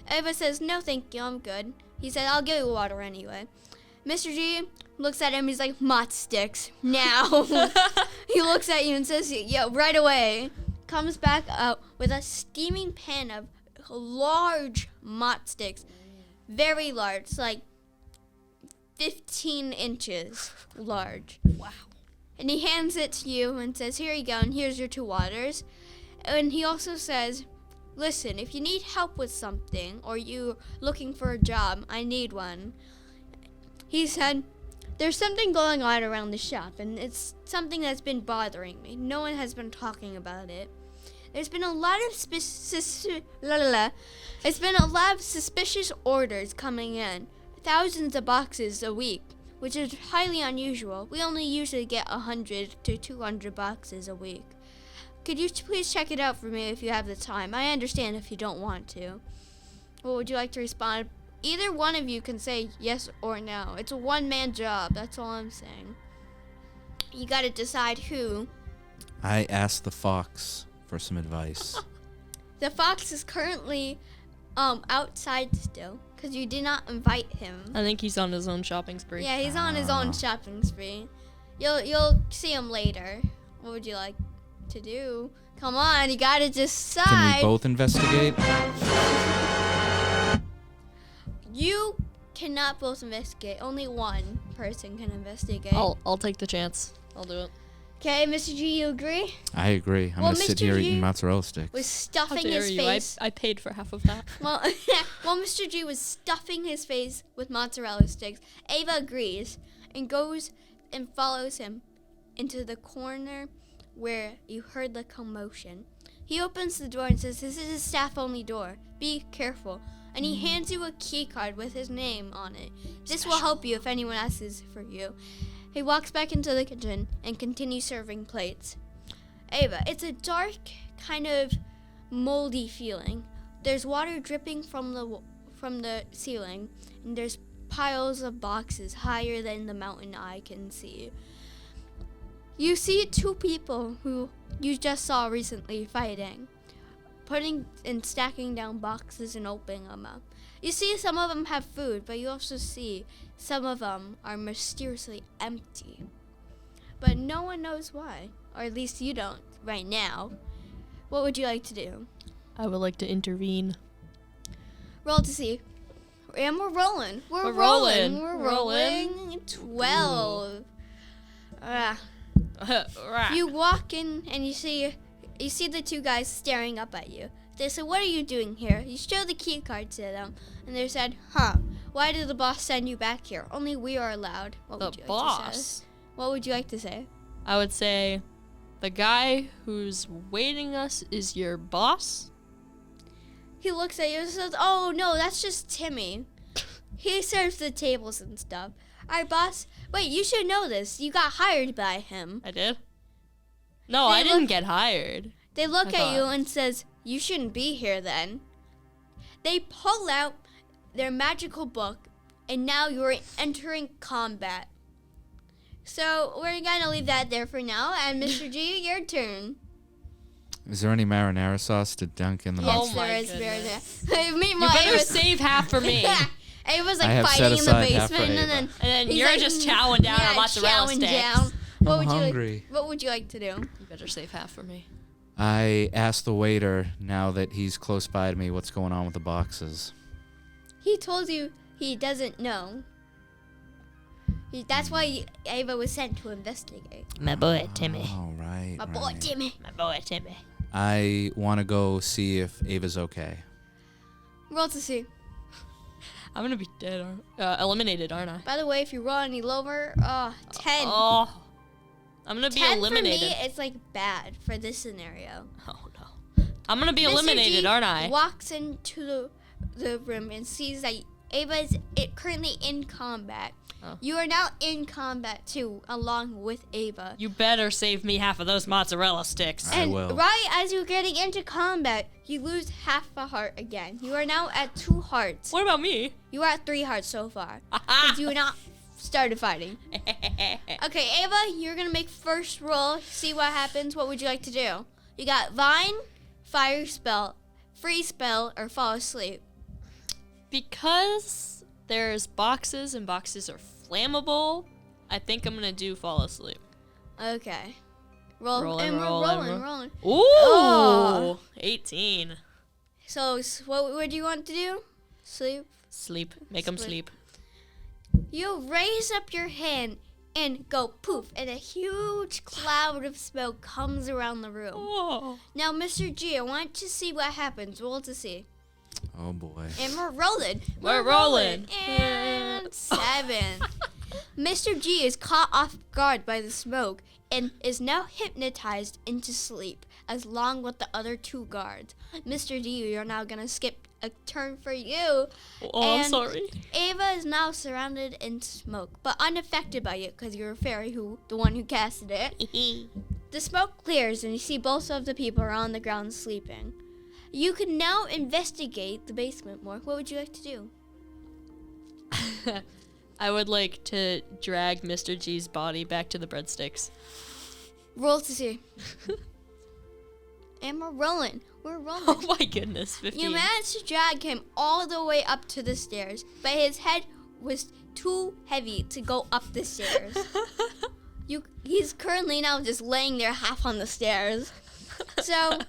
Ava says, no, thank you, I'm good. He said, I'll give you water anyway. Mr. G looks at him, he's like, mott sticks, now. He looks at you and says, yeah, right away. Comes back out with a steaming pan of large mott sticks. Very large, like 15 inches large. Wow. And he hands it to you and says, here you go, and here's your 2 waters. And he also says, listen, if you need help with something or you're looking for a job, I need one. He said, there's something going on around the shop, and it's something that's been bothering me. No one has been talking about it. There's been a lot of suspicious orders coming in, thousands of boxes a week, which is highly unusual. We only usually get 100 to 200 boxes a week. Could you please check it out for me if you have the time? I understand if you don't want to. What would you like to respond? Either one of you can say yes or no. It's a one-man job. That's all I'm saying. You got to decide who. I asked the fox for some advice. The fox is currently outside still because you did not invite him. I think he's on his own shopping spree. Yeah, he's on his own shopping spree. You'll see him later. What would you like to do? Come on, you got to decide. Can we both investigate? You cannot both investigate. Only one person can investigate. I'll take the chance. I'll do it. Okay, Mr. G, you agree? I agree. I'm Well, going to sit Mr. here G eating mozzarella sticks. Was How stuffing dare his you? face. I paid for half of that. Well, Mr. G was stuffing his face with mozzarella sticks. Ava agrees and goes and follows him into the corner where you heard the commotion. He opens the door and says, this is a staff-only door. Be careful. And he hands you a key card with his name on it. This will help you if anyone asks for you. He walks back into the kitchen and continues serving plates. Ava, it's a dark, kind of moldy feeling. There's water dripping from the ceiling, and there's piles of boxes higher than the mountain eye can see. You see 2 people who you just saw recently fighting, putting and stacking down boxes and opening them up. You see some of them have food, but you also see some of them are mysteriously empty. But no one knows why, or at least you don't right now. What would you like to do? I would like to intervene. Roll to see. And we're rolling. We're rolling. rolling. 12. You walk in and you see the 2 guys staring up at you. They said, what are you doing here? You show the key card to them. And they said, Why did the boss send you back here? Only we are allowed. What The would you like to boss. say? What would you like to say? I would say the guy who's waiting us is your boss. He looks at you and says, "Oh no, that's just Timmy. He serves the tables and stuff. Our boss. Wait, you should know this. You got hired by him." I did? No, They I didn't look- get hired. They look I at you thought- and says, "You shouldn't be here then." They pull out their magical book, and now you're entering combat. So we're gonna leave that there for now. And Mr. G, your turn. Is there any marinara sauce to dunk in the Yes, mustard? Oh my there is very goodness. there. You Meanwhile, better save half for me. It was I like have set fighting in the aside half for basement, and Ava. then And then he's you're like, just chowing down on mozzarella chowing sticks. down. What I'm would you hungry. What would you like to do? You better save half for me. I asked the waiter, now that he's close by to me, what's going on with the boxes. He told you he doesn't know. That's why Ava was sent to investigate. My boy, Timmy. Oh, right. My boy right. Timmy. My boy, Timmy. I want to go see if Ava's okay. Roll to see. I'm gonna be dead, eliminated, aren't I? By the way, if you roll any lower, 10. Oh. I'm gonna be 10 eliminated. for me, it's like bad for this scenario. Oh no. I'm gonna be Mr. eliminated, G aren't I? walks into the room and sees that Ava is currently in combat. Oh. You are now in combat too, along with Ava. You better save me half of those mozzarella sticks. I And will. right as you're getting into combat, you lose half a heart again. You are now at 2 hearts. What about me? You are at 3 hearts so far. Because you have not started fighting. Okay, Ava, you're gonna make first roll, see what happens. What would you like to do? You got Vine, Fire Spell, Freeze Spell, or Fall Asleep. Because there's boxes and boxes are flammable, I think I'm gonna do fall asleep. Okay. Roll, Rolling, and we're rolling, rolling. Ooh, Oh. 18. So, what would you want to do? Sleep? Sleep. Make them Sleep. sleep. You raise up your hand and go poof, and a huge cloud of smoke comes around the room. Oh. Now, Mr. G, I want to see what happens. Roll to see. Oh, boy. And we're rolling. We're rolling. And 7. Mr. G is caught off guard by the smoke and is now hypnotized into sleep, along with the other 2 guards. Mr. D, you're now going to skip a turn for you. Oh, I'm And sorry. Ava is now surrounded in smoke, but unaffected by it because you're a fairy, the one who casted it. The smoke clears and you see both of the people are on the ground sleeping. You can now investigate the basement more. What would you like to do? I would like to drag Mr. G's body back to the breadsticks. Roll to see. And we're rolling. We're rolling. Oh my goodness, 15. You managed to drag him all the way up to the stairs, but his head was too heavy to go up the stairs. He's currently now just laying there half on the stairs. So,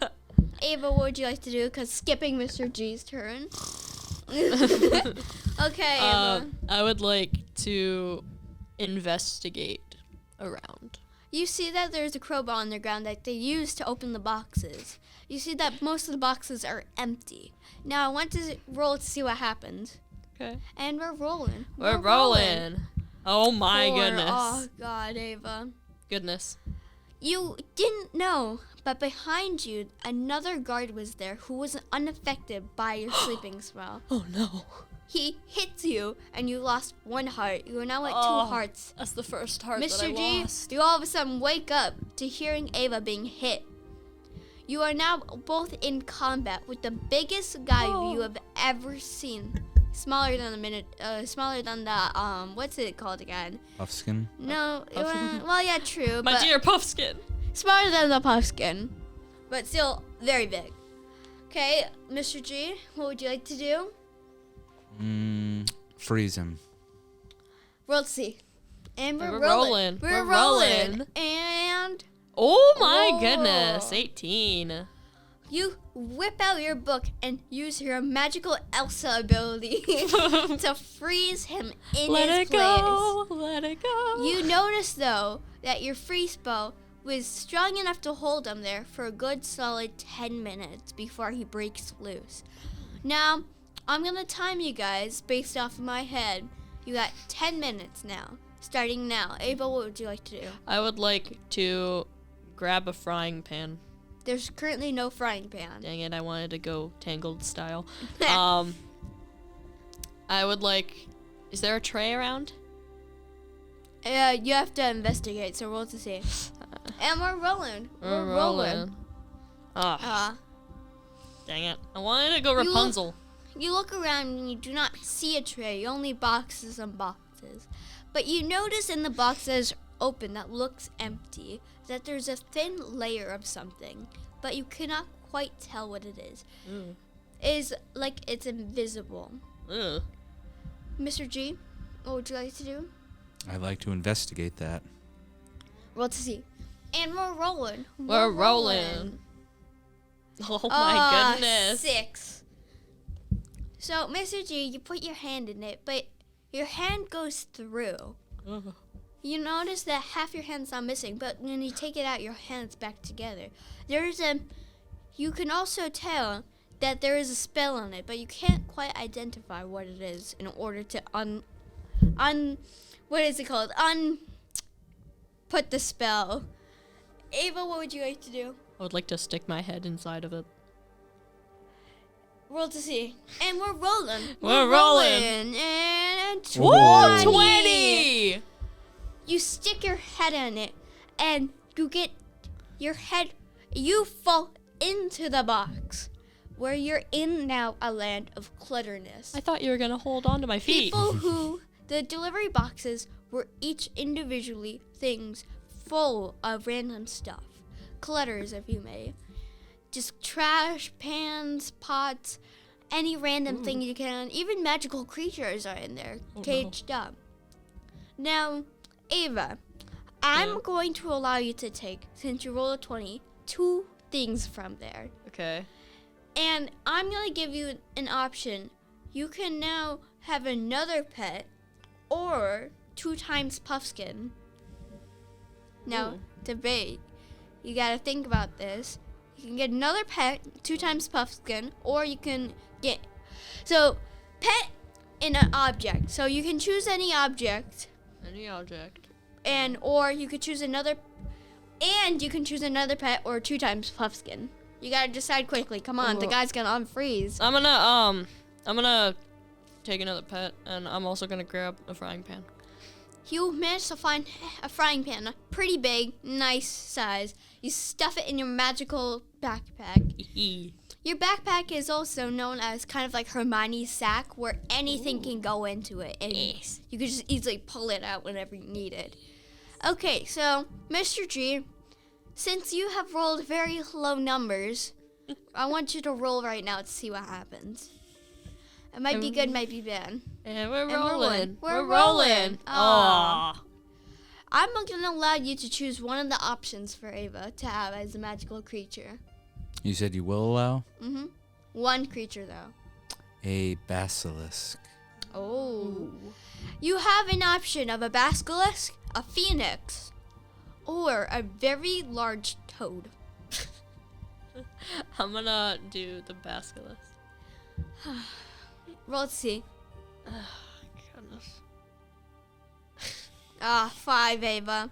Ava, what would you like to do? Because skipping Mr. G's turn. Okay, Ava. I would like to investigate around. You see that there's a crowbar on the ground that they use to open the boxes. You see that most of the boxes are empty. Now I want to roll to see what happens. Okay. And we're rolling. We're rolling. Oh my 4. goodness. Oh God, Ava. Goodness. You didn't know, but behind you, another guard was there who was unaffected by your sleeping spell. Oh no. He hits you, and you lost 1 heart. You are now at 2 Oh, hearts. That's the first heart that I Mr. G, lost. you all of a sudden wake up to hearing Ava being hit. You are now both in combat with the biggest guy you have ever seen. Smaller than the what's it called again? Puffskin? No, well, yeah, true, My but dear Puffskin. smaller than the puffskin, but still very big. Okay, Mr. G, what would you like to do? Freeze him. Roll to see. And And we're we're rolling. rolling. We're We're rolling. rolling. And Oh my Oh. goodness. 18. you whip out your book and use your magical Elsa ability to freeze him in Let his it place. go. Let it go. You notice, though, that your free spell was strong enough to hold him there for a good solid 10 minutes before he breaks loose. Now, I'm going to time you guys based off of my head. You got 10 minutes now. Starting now. Ava, what would you like to do? I would like to grab a frying pan. There's currently no frying pan. Dang it, I wanted to go Tangled style. I would like... Is there a tray around? You have to investigate, so roll to see. And we're rolling. We're rolling. Dang it. I wanted to go Rapunzel. You look around and you do not see a tray, only boxes and boxes. But you notice in the box that is open that looks empty that there's a thin layer of something, but you cannot quite tell what it is. It's like it's invisible. Ugh. Mr. G, what would you like to do? I'd like to investigate that. Roll to see. And we're rolling. We're rolling. Oh my goodness. 6. So, Mr. G, you put your hand in it, but your hand goes through. Ugh. You notice that half your hand's not missing, but when you take it out, your hand's back together. You can also tell that there is a spell on it, but you can't quite identify what it is in order to put the spell. Ava, what would you like to do? I would like to stick my head inside of it. Roll to see. And we're rolling. We're rolling. And 20! 20! You stick your head in it, and you fall into the box, where you're in now a land of clutterness. I thought you were going to hold on to my feet. The delivery boxes were each individually things full of random stuff. Clutters, if you may. Just trash, pans, pots, any random thing you can. Even magical creatures are in there, caged up. Now, Ava, I'm going to allow you to take, since you rolled a 20, 2 things from there. Okay. And I'm going to give you an option. You can now have another pet or 2 times Puffskin. Now, debate. You got to think about this. You can get another pet, 2 times Puffskin, or you can get... So, pet in an object. So you can choose any object. Any object. Or you could choose another... And you can choose another pet or 2 times Puffskin. You gotta decide quickly. Come on, the guy's gonna unfreeze. I'm gonna take another pet, and I'm also gonna grab a frying pan. You managed to find a frying pan, pretty big, nice size. You stuff it in your magical backpack. Your backpack is also known as kind of like Hermione's sack, where anything can go into it, and you can just easily pull it out whenever you need it. Okay, so Mr. G, since you have rolled very low numbers, I want you to roll right now to see what happens. It might be good, might be bad. And we're rolling. We're rolling. Aww. I'm going to allow you to choose one of the options for Ava to have as a magical creature. You said you will allow? Mm-hmm. One creature, though. A basilisk. Oh. You have an option of a basilisk, a phoenix, or a very large toad. I'm gonna do the basilisk. Roll to see. Goodness. 5, Ava.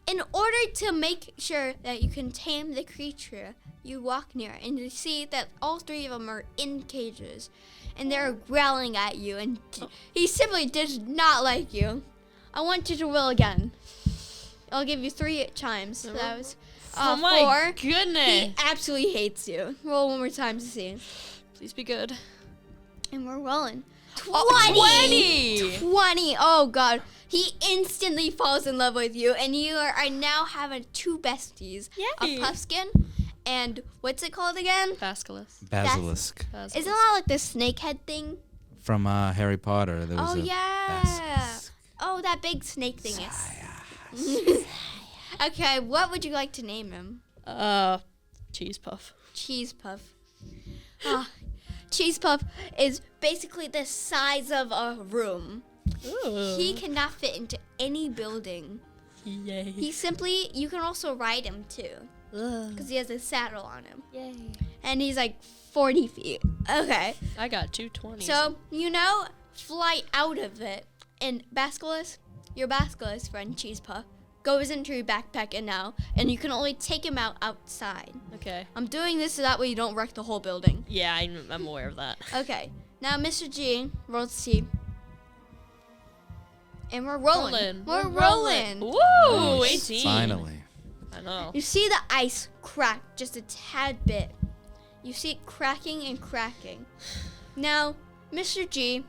In order to make sure that you can tame the creature, you walk near and you see that all 3 of them are in cages. And they're growling at you, and he simply does not like you. I want you to roll again. I'll give you 3 chimes. So that was oh my 4. goodness. He absolutely hates you. Roll one more time to see. Please be good. And we're rolling. 20! 20! Oh, God. He instantly falls in love with you, and you are now having 2 besties. Yay. A Puffskin and what's it called again? Basilisk. Basilisk. Isn't that like the snakehead thing? From Harry Potter. There was Oh, a yeah. basilisk. Oh, that big snake thing Okay, what would you like to name him? Cheese Puff. Cheese Puff. Cheese Puff is basically the size of a room. Ooh. He cannot fit into any building. Yay. You can also ride him too. because he has a saddle on him. Yay. And he's like 40 feet. Okay. I got 220. So, fly out of it. And your Basilisk friend, Cheese Puff, goes into your backpack and you can only take him out outside. Okay. I'm doing this so that way you don't wreck the whole building. Yeah, I'm aware of that. Okay. Now, Mr. G rolls C. And we're rolling. We're rolling. Woo! Nice. 18. Finally. I know. You see the ice crack just a tad bit. You see it cracking and cracking. Now, Mr. G,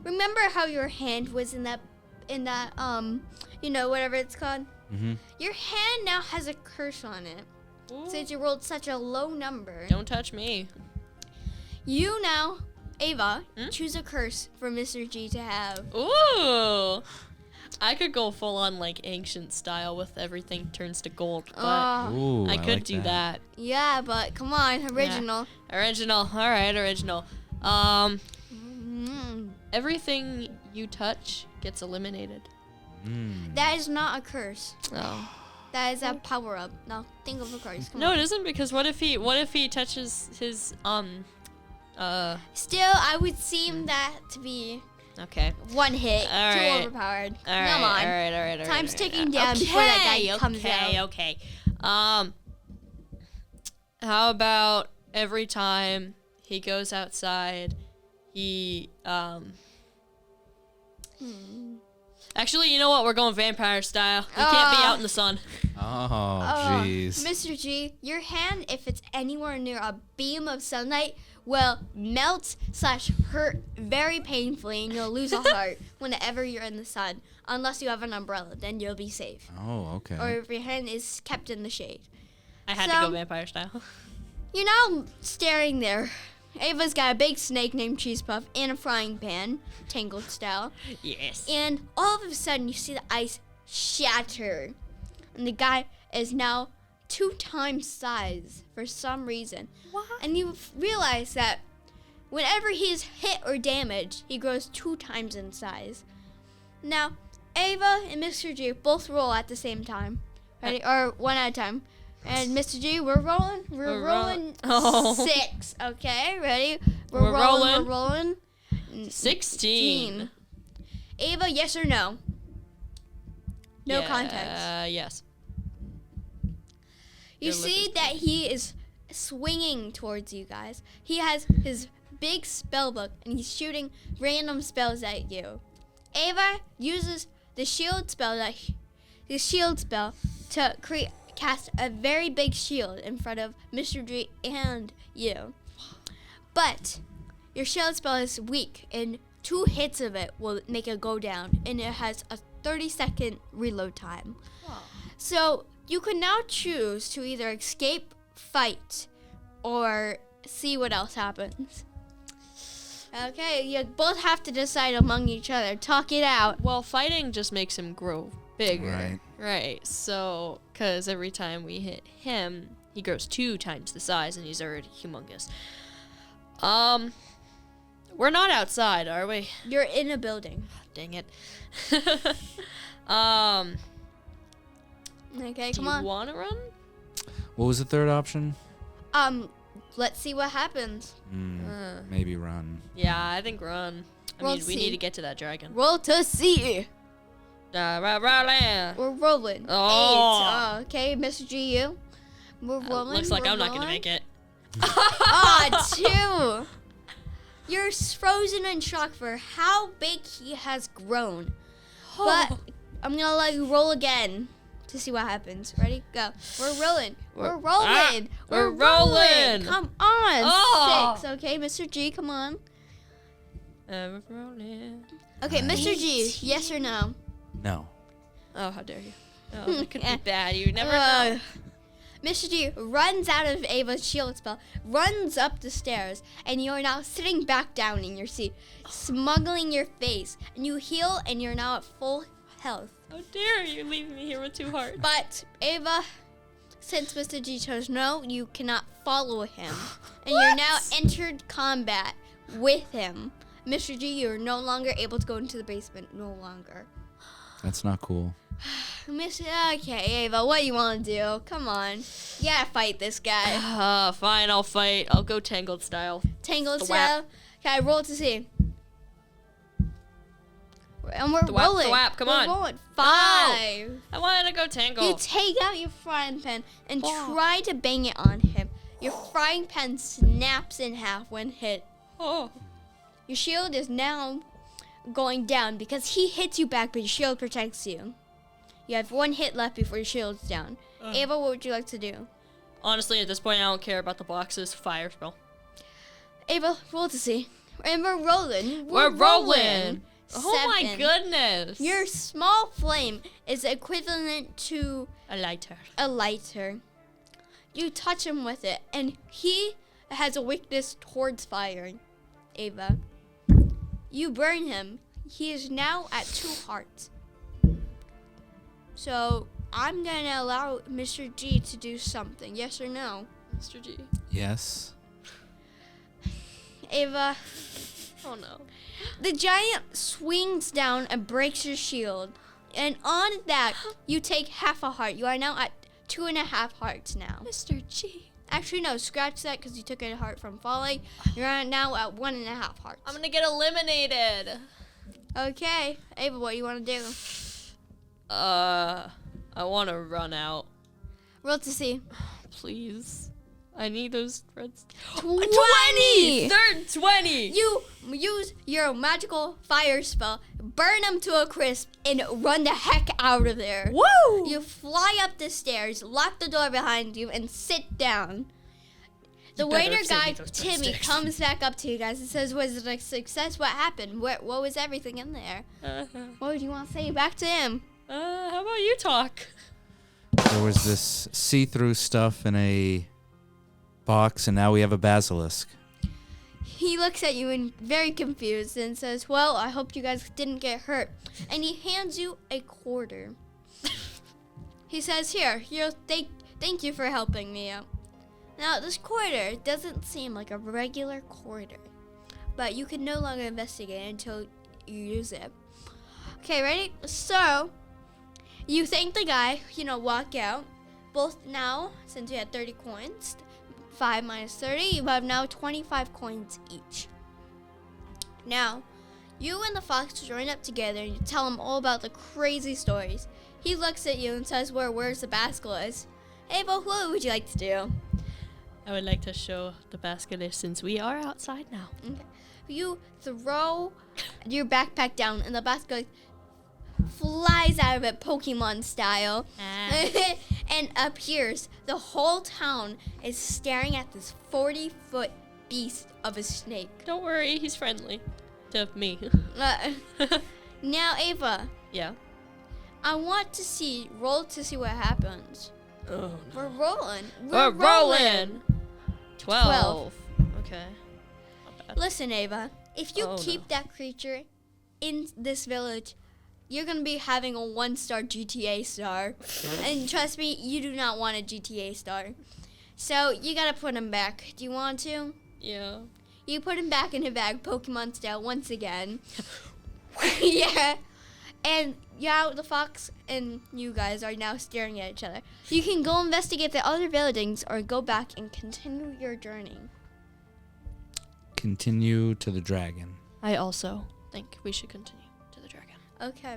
remember how your hand was in that whatever it's called? Mm-hmm. Your hand now has a curse on it. Ooh. Since you rolled such a low number. Don't touch me. You now, Ava, choose a curse for Mr. G to have. Ooh. I could go full on like ancient style with everything turns to gold, but Ooh, I could like do that. Yeah, but come on, original. Original. All right, original. Everything you touch gets eliminated. That is not a curse. Oh. That is a power up. Now think of a curse. Come No, on. it isn't, because what if he touches his Still, I would seem that to be okay. one hit. All Too right. overpowered. All right, Come on. all right. Time's ticking down before that guy comes out. Okay. How about every time he goes outside, he Actually, you know what? We're going vampire style. He can't be out in the sun. Oh, jeez. Mr. G, your hand, if it's anywhere near a beam of sunlight, will melt/hurt very painfully, and you'll lose a heart whenever you're in the sun. Unless you have an umbrella, then you'll be safe. Oh, okay. Or if your hand is kept in the shade. I had to go vampire style. You're now staring there. Ava's got a big snake named Cheese Puff in a frying pan, Tangled style. Yes. And all of a sudden, you see the ice shatter. And the guy is now 2 times size for some reason. What? And you realize that whenever he's hit or damaged, he grows 2 times in size. Now, Ava and Mr. G both roll at the same time. Ready? Or one at a time. And Mr. G, we're rolling. We're rolling 6. Okay, ready? We're rolling. We're rolling. 16. Ava, yes or no? No context. Yes. You Good see look. that he is swinging towards you guys. He has his big spell book and he's shooting random spells at you. Ava uses the shield spell to cast a very big shield in front of Mr. G and you. But your shield spell is weak and 2 hits of it will make it go down, and it has a 30-second reload time. So you can now choose to either escape, fight, or see what else happens. Okay, you both have to decide among each other. Talk it out. Well, fighting just makes him grow bigger. Right. Right. So, because every time we hit him, he grows 2 times the size, and he's already humongous. We're not outside, are we? You're in a building. Dang it. Okay, Do come you on. want to run? What was the third option? Let's see what happens. Maybe run. Yeah, I think run. I Roll mean, we C. need to get to that dragon. Roll to see. Rolling. We're rolling. Oh. 8. Okay, Mr. G, you. We're rolling. Looks like we're I'm not going to rolling. make it. 2. You're frozen in shock for how big he has grown. But I'm going to let you roll again to see what happens. Ready? Go. We're rolling. We're rolling. We're rolling. Come on. Oh. 6. Okay, Mr. G, come on. We're rolling. Okay, Mr. G, yes or no? No. Oh, how dare you. Oh, that could be bad. You never know. Mr. G runs out of Ava's shield spell, runs up the stairs, and you're now sitting back down in your seat, smuggling your face, and you heal, and you're now at full health. How dare you leave me here with 2 hearts? But, Ava, since Mr. G chose no, you cannot follow him, and you're now entered combat with him. Mr. G, you're no longer able to go into the basement, no longer. That's not cool. Okay, Ava, what you want to do? Come on. You gotta fight this guy. Fine, I'll fight. I'll go Tangled style. Tangled Thwap. style. Okay, roll to see. And we're Thwap, rolling. thwap, come We're on. rolling. 5. I wanted to go Tangled. You take out your frying pan and Oh. try to bang it on him. Your frying pan snaps in half when hit. Oh. Your shield is now going down because he hits you back, but your shield protects you. You have 1 hit left before your shield's down. Ava, what would you like to do? Honestly, at this point, I don't care about the boxes. Fire spell. Ava, roll to see. And we're rolling. We're rolling. Oh my 7. goodness. Your small flame is equivalent to a lighter. a lighter. You touch him with it, and he has a weakness towards fire. Ava, you burn him. He is now at 2 hearts. So I'm gonna allow Mr. G to do something. Yes or no? Mr. G. Yes. Ava, Oh no. the giant swings down and breaks your shield. And on that, you take half a heart. You are now at 2.5 hearts now. Mr. G. Actually, no, scratch that because you took a heart from falling. You're now at 1.5 hearts. I'm gonna get eliminated. Okay, Ava, what you want to do? I want to run out. Roll to see. Please. I need those reds. 20! Third 20! You use your magical fire spell, burn them to a crisp, and run the heck out of there. Woo! You fly up the stairs, lock the door behind you, and sit down. The You better waiter have saved guy, me those Timmy, breadsticks. comes back up to you guys and says, was it a success? What happened? What was everything in there? What would you want to say back to him? How about you talk? There was this see-through stuff in a box, and now we have a basilisk. He looks at you and very confused and says, well, I hope you guys didn't get hurt. And he hands you a quarter. He says, here, thank you for helping me out. Now, this quarter doesn't seem like a regular quarter, but you can no longer investigate until you use it. Okay, ready? So, you thank the guy, walk out. Both now, since you had 30 coins, 5 minus 30, you have now 25 coins each. Now, you and the fox join up together and you tell him all about the crazy stories. He looks at you and says, where's the basilisk? Hey, but what would you like to do? I would like to show the basilisk since we are outside now. Okay. You throw your backpack down and the basilisk flies out of it Pokemon style and appears. The whole town is staring at this 40-foot beast of a snake. Don't worry, he's friendly. To me. Now, Ava, Yeah. I want to roll to see what happens. Oh, We're rolling. We're rolling. 12. Okay. Not bad. Listen, Ava, if you Oh, keep no. that creature in this village, you're going to be having a 1-star GTA star. And trust me, you do not want a GTA star. So you got to put him back. Do you want to? Yeah. You put him back in a bag, Pokemon style, once again. Yeah. And the fox and you guys are now staring at each other. You can go investigate the other buildings or go back and continue your journey. Continue to the dragon. I also think we should continue to the dragon. Okay.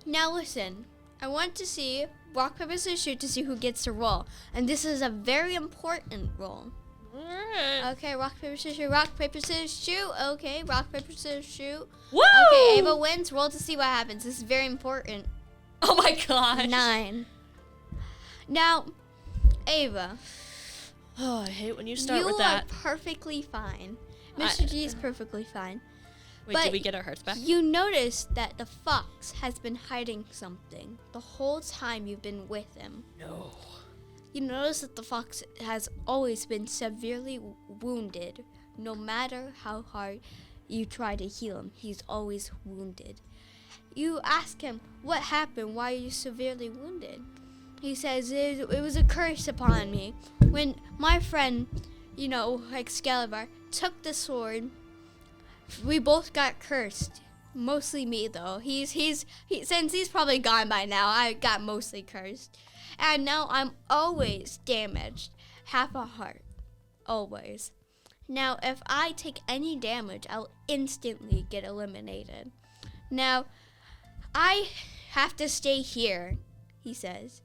Now listen. I want to see rock, paper, scissors, shoot to see who gets to roll. And this is a very important roll. Alright. Okay, rock, paper, scissors, shoot. Rock, paper, scissors, shoot. Okay, rock, paper, scissors, shoot. Woo! Okay, Ava wins. Roll to see what happens. This is very important. Oh my gosh. 9. Now, Ava, Oh, I hate when you start you with that. are perfectly fine. Mr. G is perfectly fine. Wait, but did we get our hearts back? You notice that the fox has been hiding something the whole time you've been with him. No. You notice that the fox has always been severely wounded. No matter how hard you try to heal him, he's always wounded. You ask him, what happened? Why are you severely wounded? He says, it was a curse upon me. When my friend, Excalibur, took the sword, we both got cursed. Mostly me though. Since he's probably gone by now, I got mostly cursed. And now I'm always damaged. Half a heart. Always. Now, if I take any damage, I'll instantly get eliminated. Now, I have to stay here, he says.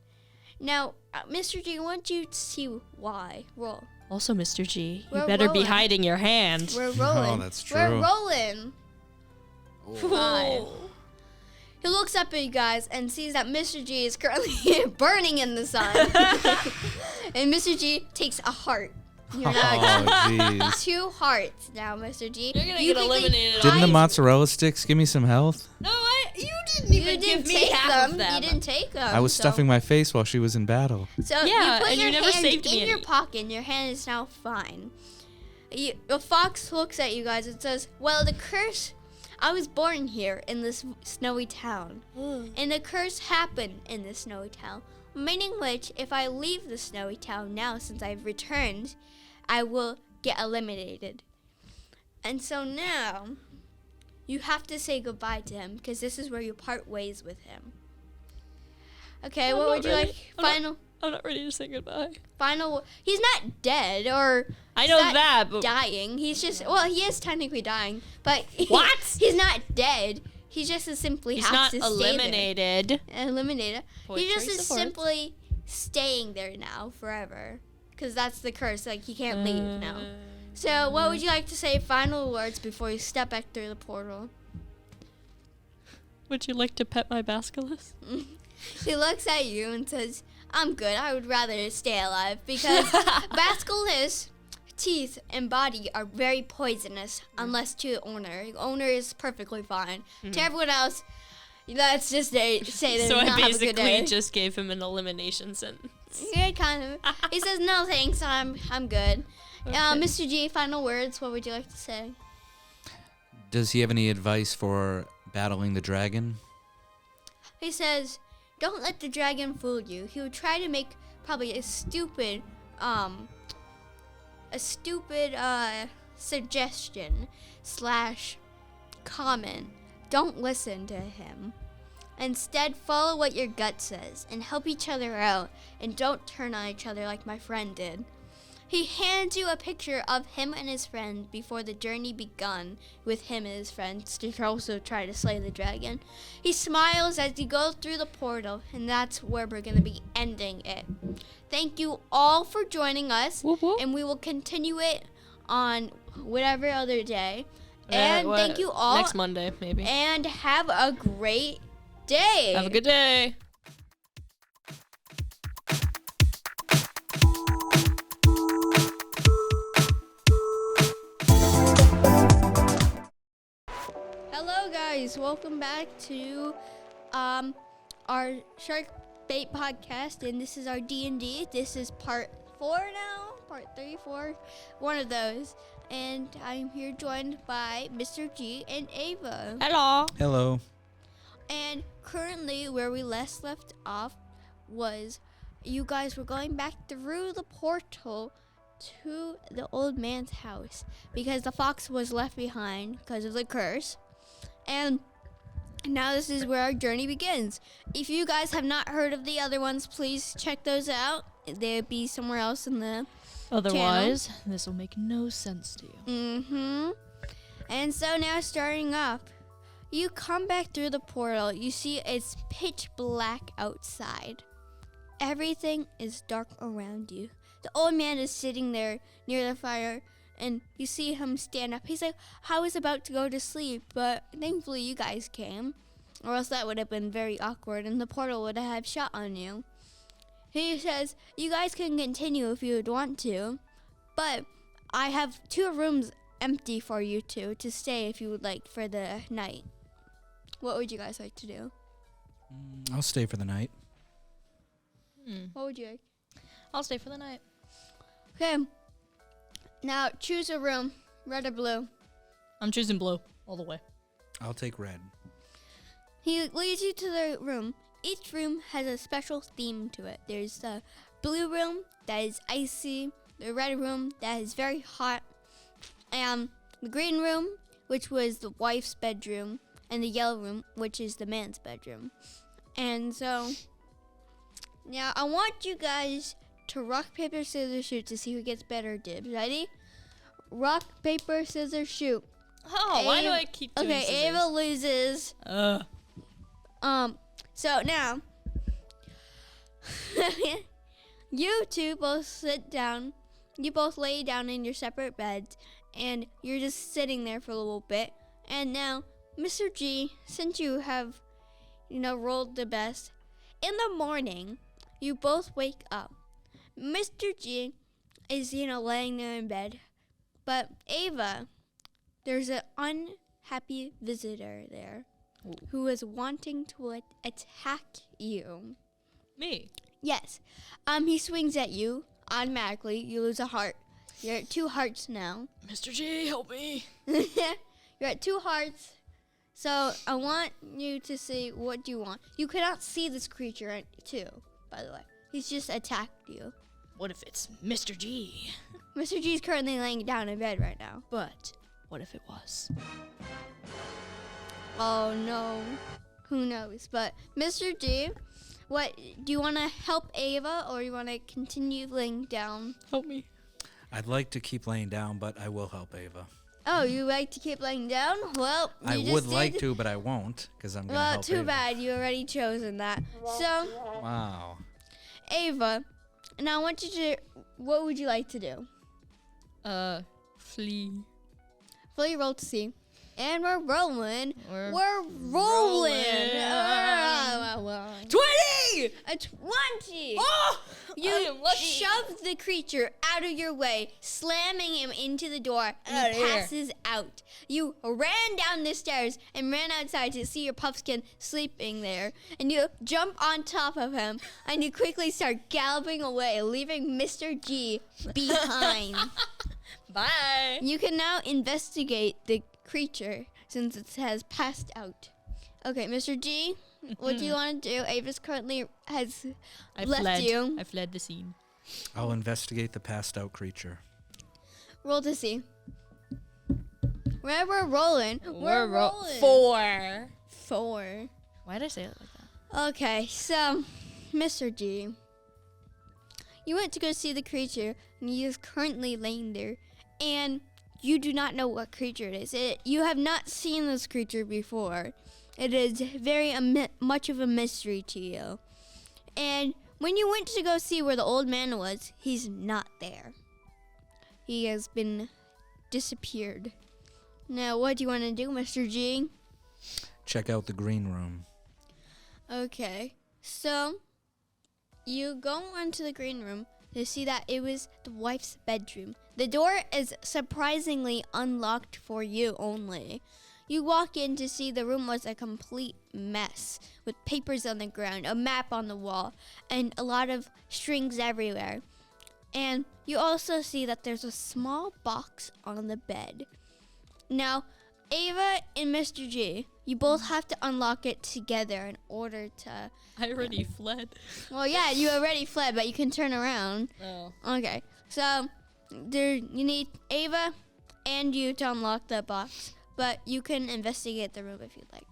Now, Mr. G, I want you to see why. Roll. Also, Mr. G, you We're better be rolling. hiding your hand. We're rolling. Oh, that's true. We're rolling. Five. He looks up at you guys and sees that Mr. G is currently burning in the sun. And Mr. G takes a heart. You're now Oh, jeez. 2 hearts now, Mr. G. You're gonna You get quickly eliminated. Didn't the hide- mozzarella sticks give me some health? No, you didn't You even didn't give me take half them. of them. You didn't take them. I was so- stuffing my face while she was in battle. So Yeah, you put and your you never hand saved me in your any. pocket, and your hand is now fine. The fox looks at you guys and says, "Well, the curse. I was born here in this snowy town, and the curse happened in this snowy town. Meaning which, if I leave the snowy town now, since I've returned, I will get eliminated. And so now, you have to say goodbye to him because this is where you part ways with him. Okay, I'm what not would you ready. like? I'm not ready to say goodbye. Final. He's not dead or I know not that, but dying. He's just he is technically dying, but What? He's not dead. He just is simply he's has not to stay eliminated. there. Eliminated. He just Poetry is support. simply staying there now forever, because that's the curse. Like he can't leave now. So what would you like to say? Final words before you step back through the portal. Would you like to pet my basilisk? He looks at you and says, "I'm good. I would rather stay alive because basilisk teeth and body are very poisonous unless to the owner. The owner is perfectly fine. To everyone else, let's just say they So did I not have a good basically day." just gave him an elimination sentence. Yeah, kind of. He says, "No, thanks. I'm good." Okay. Mr. G, final words. What would you like to say? Does he have any advice for battling the dragon? He says, "Don't let the dragon fool you. He would try to make probably a stupid suggestion / comment. Don't listen to him. Instead, follow what your gut says and help each other out, and don't turn on each other like my friend did." He hands you a picture of him and his friend before the journey begun with him and his friends to also try to slay the dragon. He smiles as you go through the portal, and that's where we're going to be ending it. Thank you all for joining us, Whoop, whoop. and we will continue it on whatever other day. And What- thank you all, Next Monday, maybe. and have a great day. Have a good day. Hello guys, welcome back to our Shark Bait podcast, and this is our D&D. This is part 4 now, part 3, 4, one of those. And I'm here joined by Mr. G and Ava. Hello. Hello. And currently where we last left off was you guys were going back through the portal to the old man's house because the fox was left behind because of the curse. And now this is where our journey begins. If you guys have not heard of the other ones, please check those out. They'll be somewhere else in the Otherwise, this will make no sense to you. Mm-hmm. And so now starting off, you come back through the portal. You see it's pitch black outside. Everything is dark around you. The old man is sitting there near the fire, and you see him stand up. He's like, "I was about to go to sleep, but thankfully you guys came, or else that would have been very awkward, and the portal would have shut on you." He says, "You guys can continue if you would want to, but I have 2 rooms empty for you two to stay if you would like for the night." What would you guys like to do? I'll stay for the night. What would you like? I'll stay for the night. Okay. Now choose a room, red or blue. I'm choosing blue all the way. I'll take red. He leads you to the room. Each room has a special theme to it. There's the blue room that is icy, the red room that is very hot, and the green room, which was the wife's bedroom, and the yellow room, which is the man's bedroom. And so now I want you guys to rock, paper, scissors, shoot to see who gets better dibs. Ready? Rock, paper, scissors, shoot. Oh, why do I keep doing Okay, scissors? Ava loses. So now you two both sit down. You both lay down in your separate beds, and you're just sitting there for a little bit. And now, Mr. G, since you have, rolled the best, in the morning, you both wake up. Mr. G is, laying there in bed, but Ava, there's an unhappy visitor there who is wanting to attack you. Me. Yes. He swings at you. Automatically, you lose a heart. You're at 2 hearts now. Mr. G, help me. You're at 2 hearts. So I want you to see what you want. You cannot see this creature too, by the way. He's just attacked you. What if it's Mr. G? Mr. G is currently laying down in bed right now. But what if it was? Oh no. Who knows? But Mr. G, what do you want to help Ava or you want to continue laying down? Help me. I'd like to keep laying down, but I will help Ava. Oh, you like to keep laying down? Well, I you would just like did. to, but I won't because I'm going to Well, help too Ava. bad. You already chosen that. So, Wow. Ava, now I want you to. What would you like to do? Flee. Fully roll to see. And we're rolling. We're rolling. 20! A 20. Oh! You I am lucky. shoved the creature out of your way, slamming him into the door, and Outta he here. passes out. You ran down the stairs and ran outside to see your puffskin sleeping there, and you jump on top of him, and you quickly start galloping away, leaving Mr. G behind. Bye. You can now investigate the creature since it has passed out. Okay, Mr. G, what do you want to do? Ava's currently has left fled. you. I fled the scene. I'll investigate the passed out creature. Roll to see. We're rolling. We're rolling. 4. 4. Why did I say it like that? Okay, so, Mr. G, you went to go see the creature, and he is currently laying there, and you do not know what creature it is. You have not seen this creature before. It is very much of a mystery to you. And when you went to go see where the old man was, he's not there. He has been disappeared. Now, what do you want to do, Mr. G? Check out the green room. Okay, so you go onto the green room to see that it was the wife's bedroom. The door is surprisingly unlocked for you only. You walk in to see the room was a complete mess with papers on the ground, a map on the wall, and a lot of strings everywhere. And you also see that there's a small box on the bed. Now, Ava and Mr. G, you both have to unlock it together in order to... I already fled. Well, yeah, you already fled, but you can turn around. Oh. Okay, so you need Ava and you to unlock the box, but you can investigate the room if you'd like.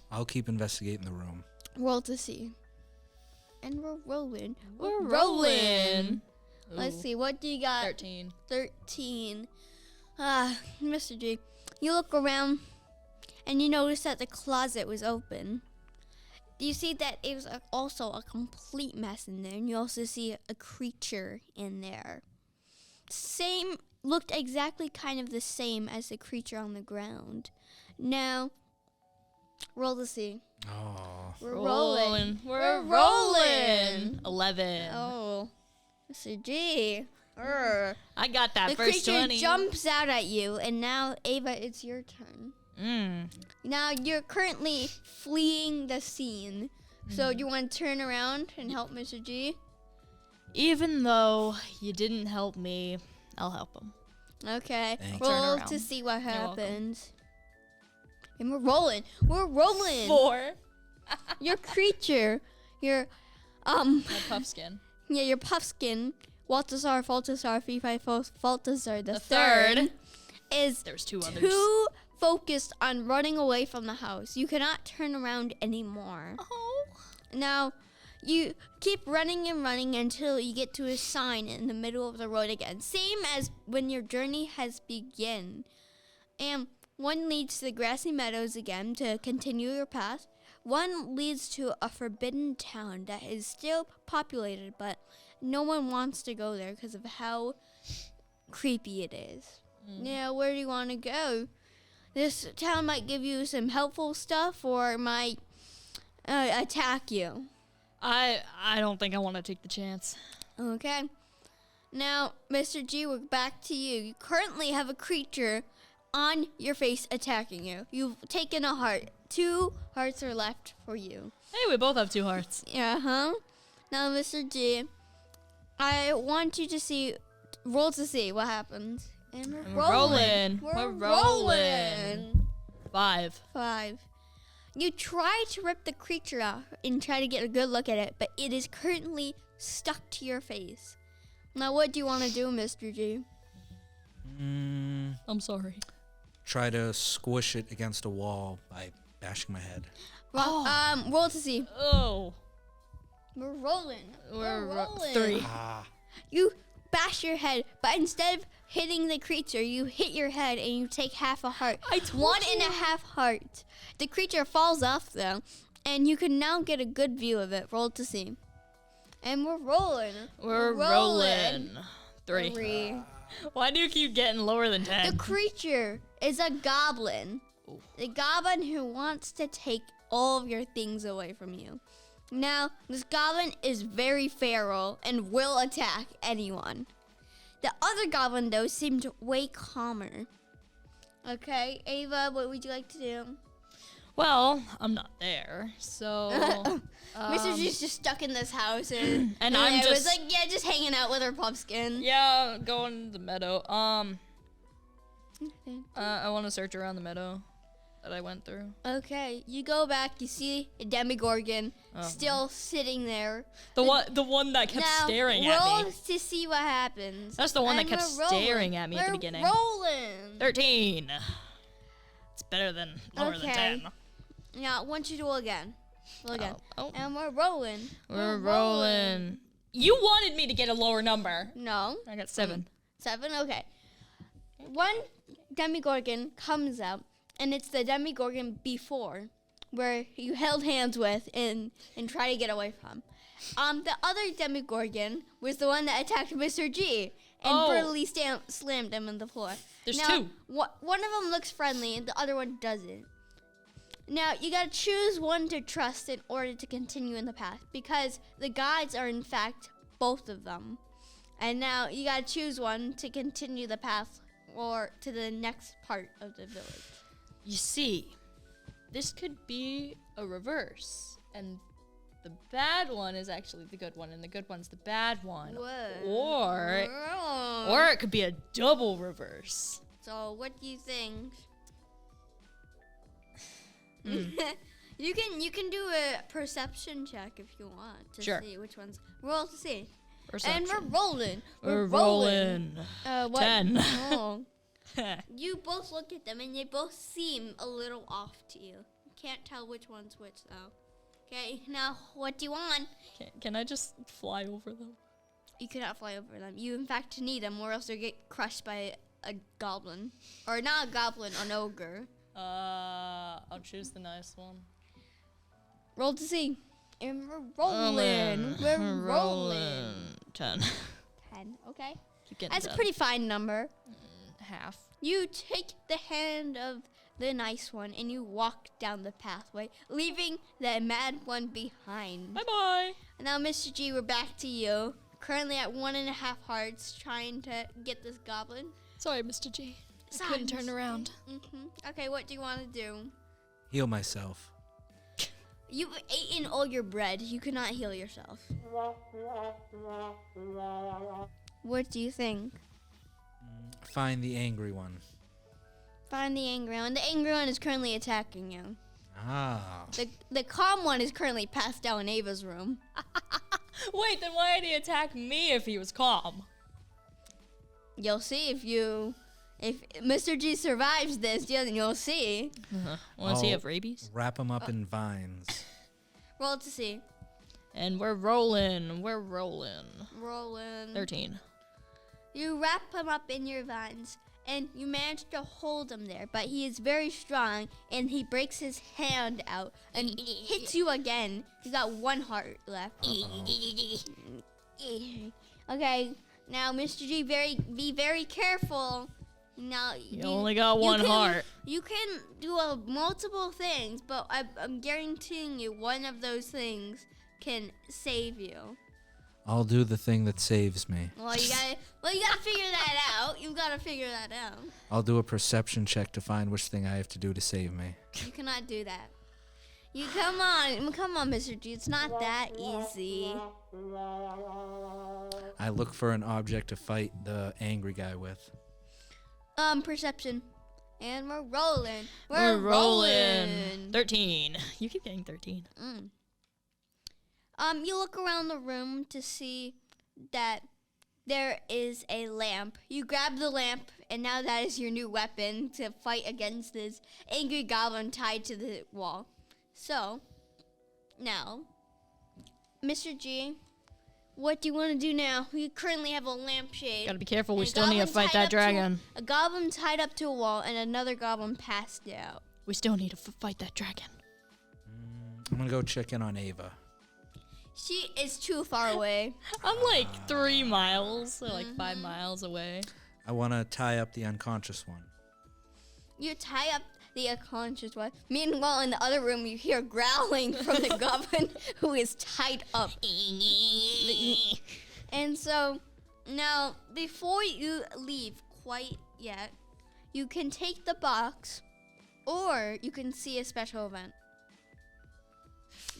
I'll keep investigating the room. Roll to see. And we're rolling. We're rolling. Let's Ooh. see, what do you got? 13. 13. Mr. G, you look around and you notice that the closet was open. You see that it was also a complete mess in there, and you also see a creature in there. Looked exactly kind of the same as the creature on the ground. Now, roll to see. Oh. We're rolling. We're rolling. 11. Oh, Mr. G. Urgh. I got that The first creature 20. jumps out at you, and now, Ava, it's your turn. Now, you're currently fleeing the scene. So, you want to turn around and help Mr. G? Even though you didn't help me, I'll help him. Okay. Thanks. Turn Roll around. to see what welcome. happens. And we're rolling. We're rolling. 4. Your creature, your, My puffskin. yeah, your puffskin, Faltasar, Fee-Fi, Faltasar the The third, third. is There's 2 others. 2 focused on running away from the house. You cannot turn around anymore. Oh. Now, you keep running and running until you get to a sign in the middle of the road again. Same as when your journey has begun. And one leads to the grassy meadows again to continue your path. One leads to a forbidden town that is still populated, but no one wants to go there because of how creepy it is. Now, where do you want to go? This town might give you some helpful stuff or might attack you. I don't think I want to take the chance. Okay. Now, Mr. G, we're back to you. You currently have a creature on your face attacking you. You've taken a heart. 2 hearts are left for you. Hey, we both have 2 hearts. Uh-huh. Now, Mr. G, I want you to roll to see what happens. And we're rolling. We're rolling. 5. 5. You try to rip the creature out and try to get a good look at it, but it is currently stuck to your face. Now, what do you want to do, Mr. G? I'm sorry. Try to squish it against a wall by bashing my head. Roll to see. Oh. We're rolling. We're rolling. 3. You bash your head, but instead of hitting the creature, you hit your head and you take half a heart. I told 1.5 heart. The creature falls off though, and you can now get a good view of it. Roll to see. And we're rolling. We're rolling. 3. 3. Why do you keep getting lower than 10? The creature is a goblin. The goblin who wants to take all of your things away from you. Now, this goblin is very feral and will attack anyone. The other goblin, though, seemed way calmer. Okay, Ava, what would you like to do? Well, I'm not there, so... Mr. G's just stuck in this house, and And I'm it was just- like, just hanging out with her pumpkin. Yeah, going to the meadow. I want to search around the meadow that I went through. Okay, you go back, you see a Demogorgon still sitting there. The one that kept Now, staring at roll me. to see what happens. That's the one that And kept we're rolling. staring at me at the We're beginning. rolling. 13. It's better than lower than Okay. 10. Now, I want you to roll again. Roll again. Oh. And we're rolling. We're rolling. You wanted me to get a lower number. No. I got 7. 7? Okay. One Demogorgon comes out, and it's the Demogorgon before, where you held hands with and try to get away from. The other Demogorgon was the one that attacked Mr. G and brutally slammed him on the floor. There's now, 2. One of them looks friendly, and the other one doesn't. Now, you gotta choose one to trust in order to continue in the path, because the guides are, in fact, both of them. And now, you gotta choose one to continue the path or to the next part of the village. You see, this could be a reverse. And the bad one is actually the good one, and the good one's the bad one. Whoa. Or it could be a double reverse. So, what do you think? You can do a perception check if you want to Sure. see which ones. Roll to see. Perception. And we're rolling. We're rolling. What? 10. Oh. You both look at them and they both seem a little off to you. You can't tell which one's which though. Okay, now what do you want? Can I just fly over them? You cannot fly over them. You in fact need them or else you'll get crushed by a goblin. Or not a goblin, an ogre. I'll choose the nice one. Roll to see. And we're rolling. We're rolling. 10. 10, okay. Keep getting That's a 10. pretty fine number. Half. You take the hand of the nice one and you walk down the pathway, leaving the mad one behind. Bye-bye. And now, Mr. G, we're back to you. Currently at 1.5 hearts, trying to get this goblin. Sorry, Mr. G. I couldn't turn around. Okay, what do you want to do? Heal myself. You've eaten all your bread. You cannot heal yourself. What do you think? Find the angry one. Find the angry one. The angry one is currently attacking you. Ah. The calm one is currently passed out in Ava's room. Wait, then why did he attack me if he was calm? You'll see if you If Mr. G survives this, you'll see. Want to see I'll have rabies? Wrap them up in vines. Roll to see. And we're rolling. We're rolling. Rolling. 13. You wrap him up in your vines, and you manage to hold him there. But he is very strong, and he breaks his hand out and hits you again. He's got 1 heart left. Okay, now Mr. G, be very careful. Now You only got 1 heart. You can do multiple things, but I'm guaranteeing you one of those things can save you. I'll do the thing that saves me. Well, you gotta figure that out. You've gotta figure that out. I'll do a perception check to find which thing I have to do to save me. You cannot do that. You come on, Mr. G. It's not that easy. I look for an object to fight the angry guy with. Perception, and we're rolling. We're rolling. 13. You keep getting 13. You look around the room to see that there is a lamp. You grab the lamp, and now that is your new weapon to fight against this angry goblin tied to the wall. So, now, Mr. G, what do you want to do now? We currently have a lampshade. Gotta be careful. We and a still need to goblin fight tied that up to- dragon. A goblin tied up to a wall, and another goblin passed out. We still need to fight that dragon. I'm gonna go check in on Ava. She is too far away. I'm like 3 miles, so like 5 miles away. I want to tie up the unconscious one. You tie up the unconscious one. Meanwhile, in the other room, you hear growling from the goblin who is tied up. And so, now, before you leave quite yet, you can take the box, or you can see a special event.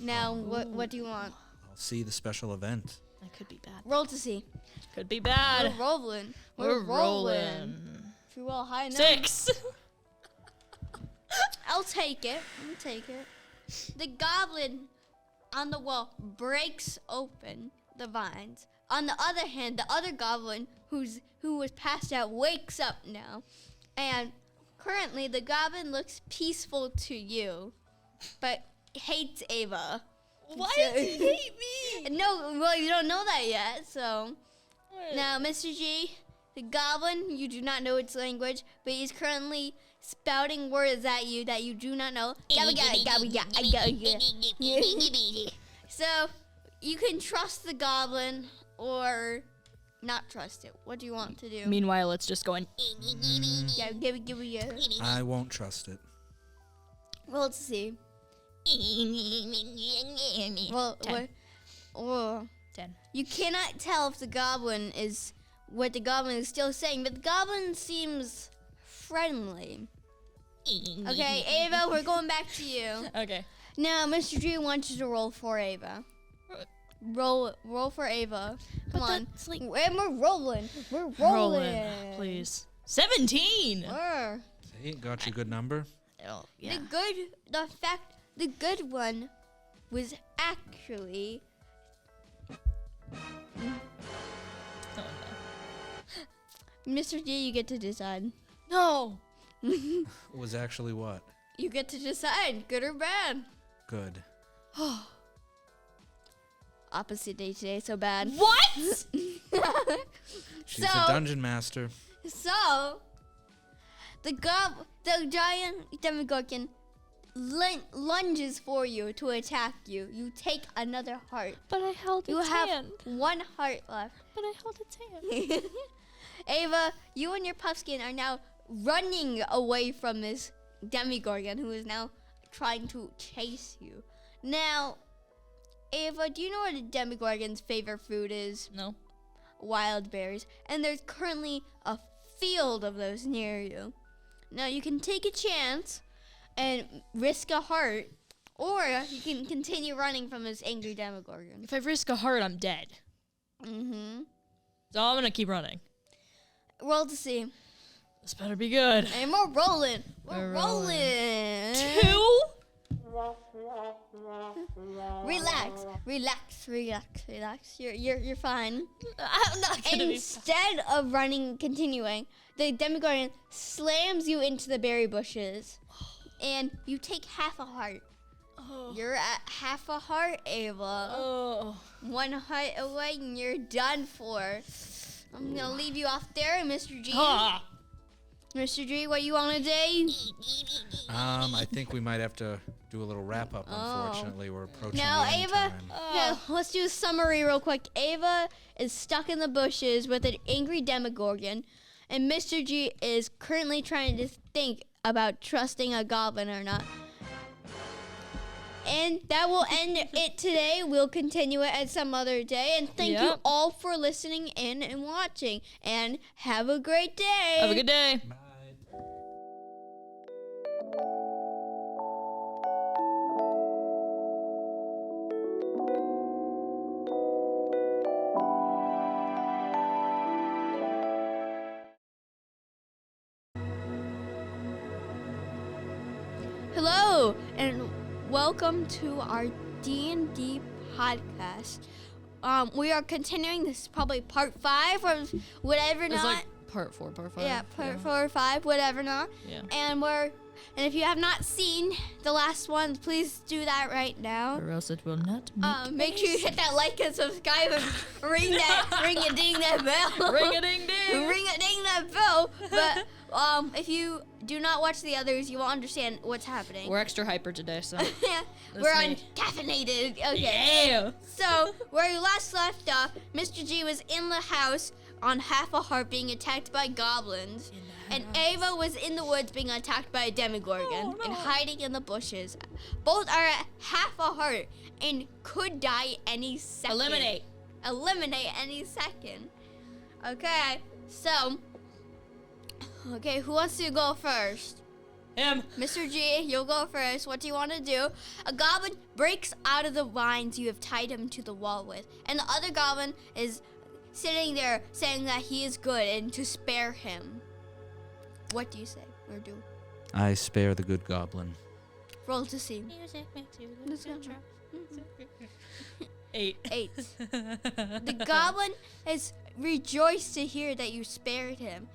Now, what do you want? I'll see the special event. That could be bad. Roll to see. Could be bad. We're rolling. We're rolling. If you roll high enough. 6. I'll take it. The goblin on the wall breaks open the vines. On the other hand, the other goblin who was passed out wakes up now. And currently the goblin looks peaceful to you, but hates Ava. Why does he hate me? No, well, you don't know that yet, so. Now, Mr. G, the goblin, you do not know its language, but he's currently spouting words at you that you do not know. So, you can trust the goblin or not trust it. What do you want to do? Meanwhile, it's just going. Yeah, give me a I won't trust it. roll to see. Well, 10. 10. you cannot tell if the goblin is what the goblin is still saying, but the goblin seems friendly. Okay, Ava, we're going back to you. Okay. Now, Mr. G wants you to roll for Ava. Roll for Ava. Come on. that's like- And we're rolling. We're rolling. Rolling, please. 17. We're- See, got you a good number. Oh, yeah. The good one was actually Oh, Mr. G. You get to decide. no. Was actually what? You get to decide, good or bad. Good. Opposite day today, so bad. What? She's So- a dungeon master. So, the giant Demogorgon lunges for you to attack you. You take another heart. But I held You its have hand. 1 heart left. But I held its hand. Ava, you and your Puffskin are now running away from this Demogorgon who is now trying to chase you. Now, Ava, do you know what a Demogorgon's favorite food is? No. Wild berries. And there's currently a field of those near you. Now, you can take a chance and risk a heart, or you can continue running from this angry Demogorgon. If I risk a heart, I'm dead. Mm-hmm. So I'm gonna keep running. Roll to see. This better be good. And we're rolling. We're We're rolling. rolling. 2. Relax, relax, relax, relax. You're fine. I'm not gonna be. Instead of running, continuing, the Demogorgon slams you into the berry bushes, and you take half a heart. Oh. You're at half a heart, Ava. Oh. One heart away, and you're done for. I'm gonna leave you off there, Mr. G. Ah. Mr. G, what you wanna do? I think we might have to do a little wrap up. Oh. Unfortunately, we're approaching Now, the end Ava, time. yeah, let's do a summary real quick. Ava is stuck in the bushes with an angry Demogorgon, and Mr. G is currently trying to think about trusting a goblin or not. And that will end it today. We'll continue it at some other day. And thank you Yep. all for listening in and watching. And have a great day. Have a good day. Hello, and welcome to our D&D podcast. We are continuing. This is probably part 5 or whatever It's not. like part 4, part 5. Yeah, part 4 or 5, whatever not. Yeah. And if you have not seen the last one, please do that right now. Or else it will not Make sure you hit that like and subscribe and ring a ding that bell. Ring a ding ding. Ring a ding that bell. But if you do not watch the others, you won't understand what's happening. We're extra hyper today, so. Yeah, That's we're me. uncaffeinated. Okay. Yeah. So where we last left off, Mr. G was in the house on half a heart being attacked by goblins. And Ava was in the woods being attacked by a Demogorgon and hiding in the bushes. Both are at half a heart and could die any second. Eliminate any second. Okay, so. Okay, who wants to go first? Him. Mr. G, you'll go first. What do you want to do? A goblin breaks out of the vines you have tied him to the wall with. And the other goblin is sitting there saying that he is good and to spare him. What do you say or do? I spare the good goblin. Roll to see. Music makes you Let's lose go. control. 8. 8. The goblin is rejoiced to hear that you spared him,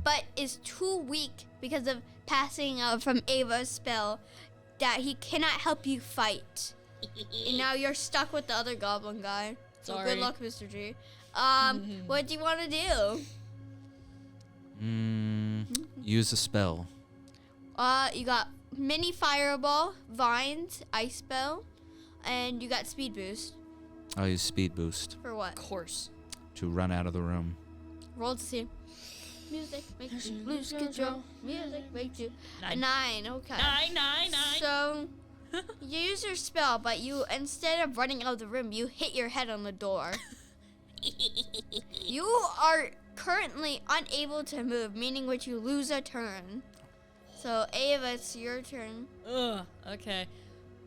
but is too weak because of passing out from Ava's spell that he cannot help you fight. And now you're stuck with the other goblin guy. So Sorry. good luck, Mr. G. What do you want to do? Use a spell. You got mini fireball, vines, ice spell, and you got speed boost. I'll use speed boost For what? Of course. to run out of the room. Roll to see. Music makes you lose control. Music makes you. 9. 9. Okay. 9. So you use your spell, but you instead of running out of the room, you hit your head on the door. You are currently unable to move, meaning which you lose a turn. So Ava, it's your turn. Ugh. Okay.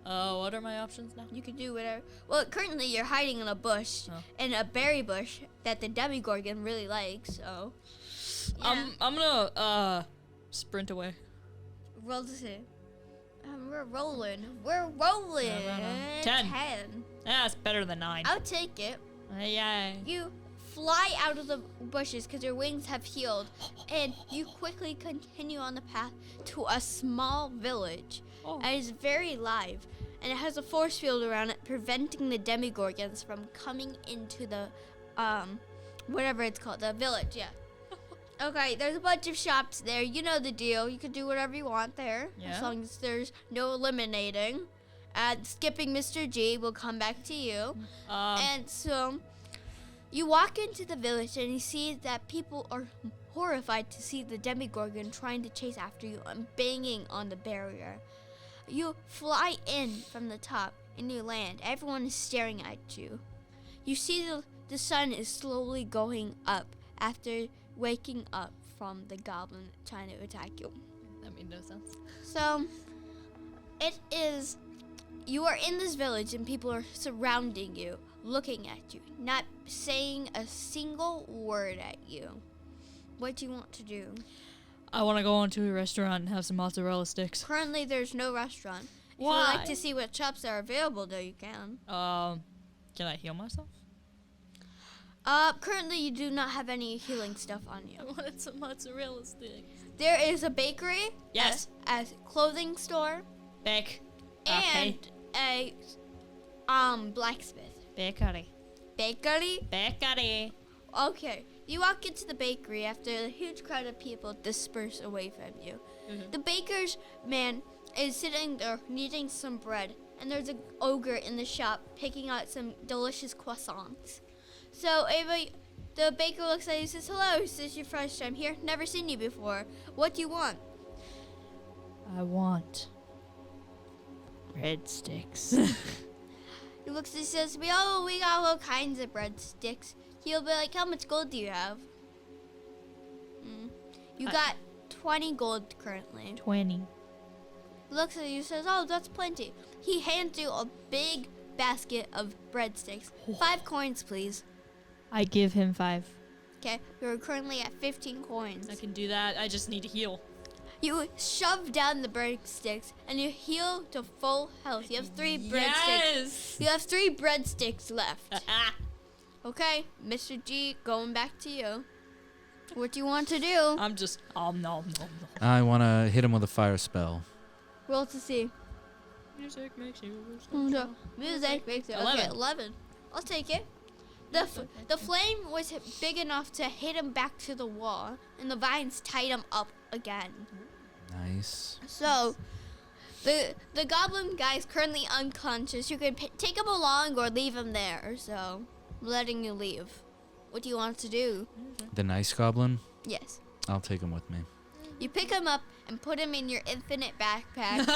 What are my options now? You can do whatever. Well, currently you're hiding in a bush, Oh. in a berry bush that the Demogorgon really likes. So yeah. I'm gonna sprint away. Roll to see. We're rolling. We're rolling. Yeah, 10. 10. That's better than 9. I'll take it. Yay. You fly out of the bushes because your wings have healed, and you quickly continue on the path to a small village. Oh. It is very live, and it has a force field around it, preventing the Demogorgons from coming into the, whatever it's called, the village, yeah. Okay, there's a bunch of shops there. You know the deal. You can do whatever you want there, Yeah. as long as there's no eliminating. Skipping Mr. G will come back to you. And so you walk into the village and you see that people are horrified to see the Demogorgon trying to chase after you and banging on the barrier. You fly in from the top and you land. Everyone is staring at you. You see the sun is slowly going up after waking up from the goblin trying to attack you. That made no sense. So, you are in this village and people are surrounding you, looking at you, not saying a single word at you. What do you want to do? I want to go into a restaurant and have some mozzarella sticks. Currently, there's no restaurant. If you'd like to see what shops are available, though, you can. Can I heal myself? Currently, you do not have any healing stuff on I you. wanted some mozzarella sticks. There is a bakery, Yes. a clothing store, Bake. and Okay. a blacksmith. Bakery. Bakery? Bakery. Okay. You walk into the bakery after a huge crowd of people disperse away from you. Mhm. The baker's man is sitting there kneading some bread, and there's an ogre in the shop picking out some delicious croissants. So Ava, the baker looks at you and says, "Hello, is this your first time here? Never seen you before. What do you want?" I want breadsticks. He looks and says, we got all kinds of breadsticks." He'll be like, "How much gold do you have?" You got 20 gold currently. 20. He looks at you and says, "Oh, that's plenty." He hands you a big basket of breadsticks. 5 coins, please. I give him 5. Okay, you're currently at 15 coins. I can do that. I just need to heal. You shove down the breadsticks and you heal to full health. You have 3 breadsticks. Yes. You have 3 breadsticks left. Okay, Mr. G, going back to you. What do you want to do? I'm just nom. I want to hit him with a fire spell. Roll to see. Music makes you. Music makes it. 11. Okay, 11. I'll take it. The flame was big enough to hit him back to the wall, and the vines tied him up again. Nice. So, the goblin guy is currently unconscious. You can take him along or leave him there. So, I'm letting you leave. What do you want to do? The nice goblin? Yes. I'll take him with me. You pick him up and put him in your infinite backpack,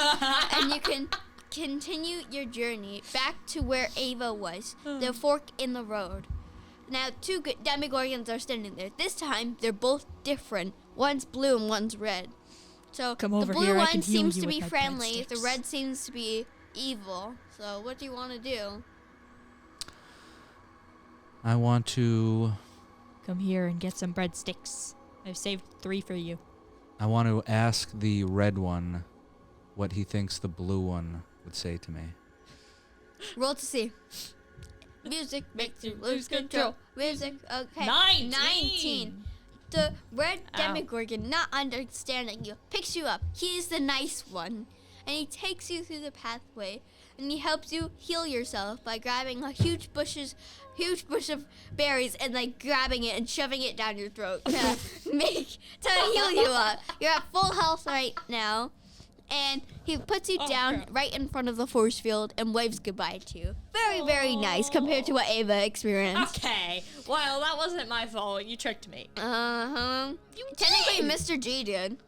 and you can continue your journey back to where Ava was, the fork in the road. Now, 2 demigorgons are standing there. This time, they're both different. One's blue and one's red. So, Come the over blue here, I one can heal seems you to with be my friendly. The breadsticks. red seems to be evil. So, what do you want to do? I want to Come here and get some breadsticks. I've saved 3 for you. ask the red one what he thinks the blue one would say to me. Roll to see. Music makes you lose control. Music, okay. 19. The red Ow. demigorgon, not understanding you, picks you up. He is the nice one. And he takes you through the pathway. And he helps you heal yourself by grabbing a huge bush of berries and like grabbing it and shoving it down your throat to heal you up. You're at full health right now. And he puts you down right in front of the force field and waves goodbye to you. Very, very nice compared to what Ava experienced. Okay. Well, that wasn't my fault. You tricked me. Uh-huh. Technically, Mr. G did.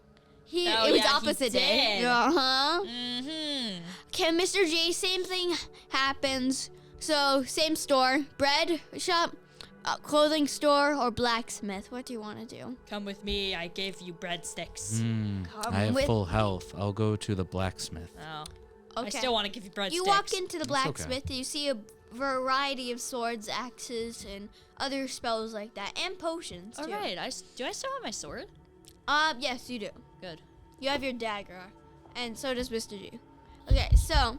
Oh, It was yeah, he opposite day. did. Uh-huh. Mm-hmm. Okay, Mr. G, same thing happens. So, same store. Bread shop, clothing store, or blacksmith. What do you want to do? Come with me. I gave you breadsticks. I have with full health. I'll go to the blacksmith. Oh. Okay. I still want to give you breadsticks. You walk into the okay. blacksmith, you see a variety of swords, axes, and other spells like that, and potions, All too. right. Do I still have my sword? Yes, you do. Good. You have your dagger, and so does Mr. G. Okay, so,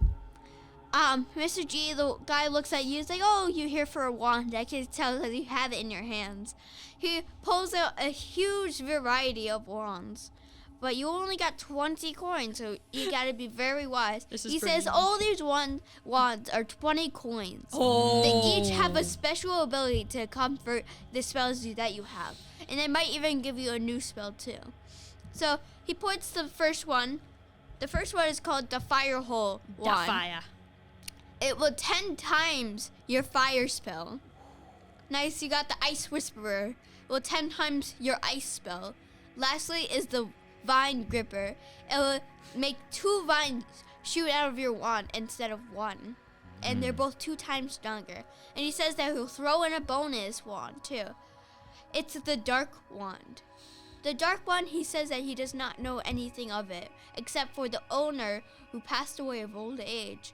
Mr. G, the guy looks at you, he's like, "Oh, you're here for a wand. I can tell that you have it in your hands." He pulls out a huge variety of wands, but you only got 20 coins, so you gotta be very wise. This is He pretty says all these wands are 20 coins. Oh. They each have a special ability to convert the spells that you have. And they might even give you a new spell too. So he puts the first one. The first one is called the Fire Hole wand. Fire. It will 10 times your fire spell. Nice, you got the Ice Whisperer. It will 10 times your ice spell. Lastly is the Vine Gripper. It will make 2 vines shoot out of your wand instead of 1. And they're both 2 times stronger. And he says that he'll throw in a bonus wand too. It's the Dark Wand. The Dark Wand, he says that he does not know anything of it, except for the owner who passed away of old age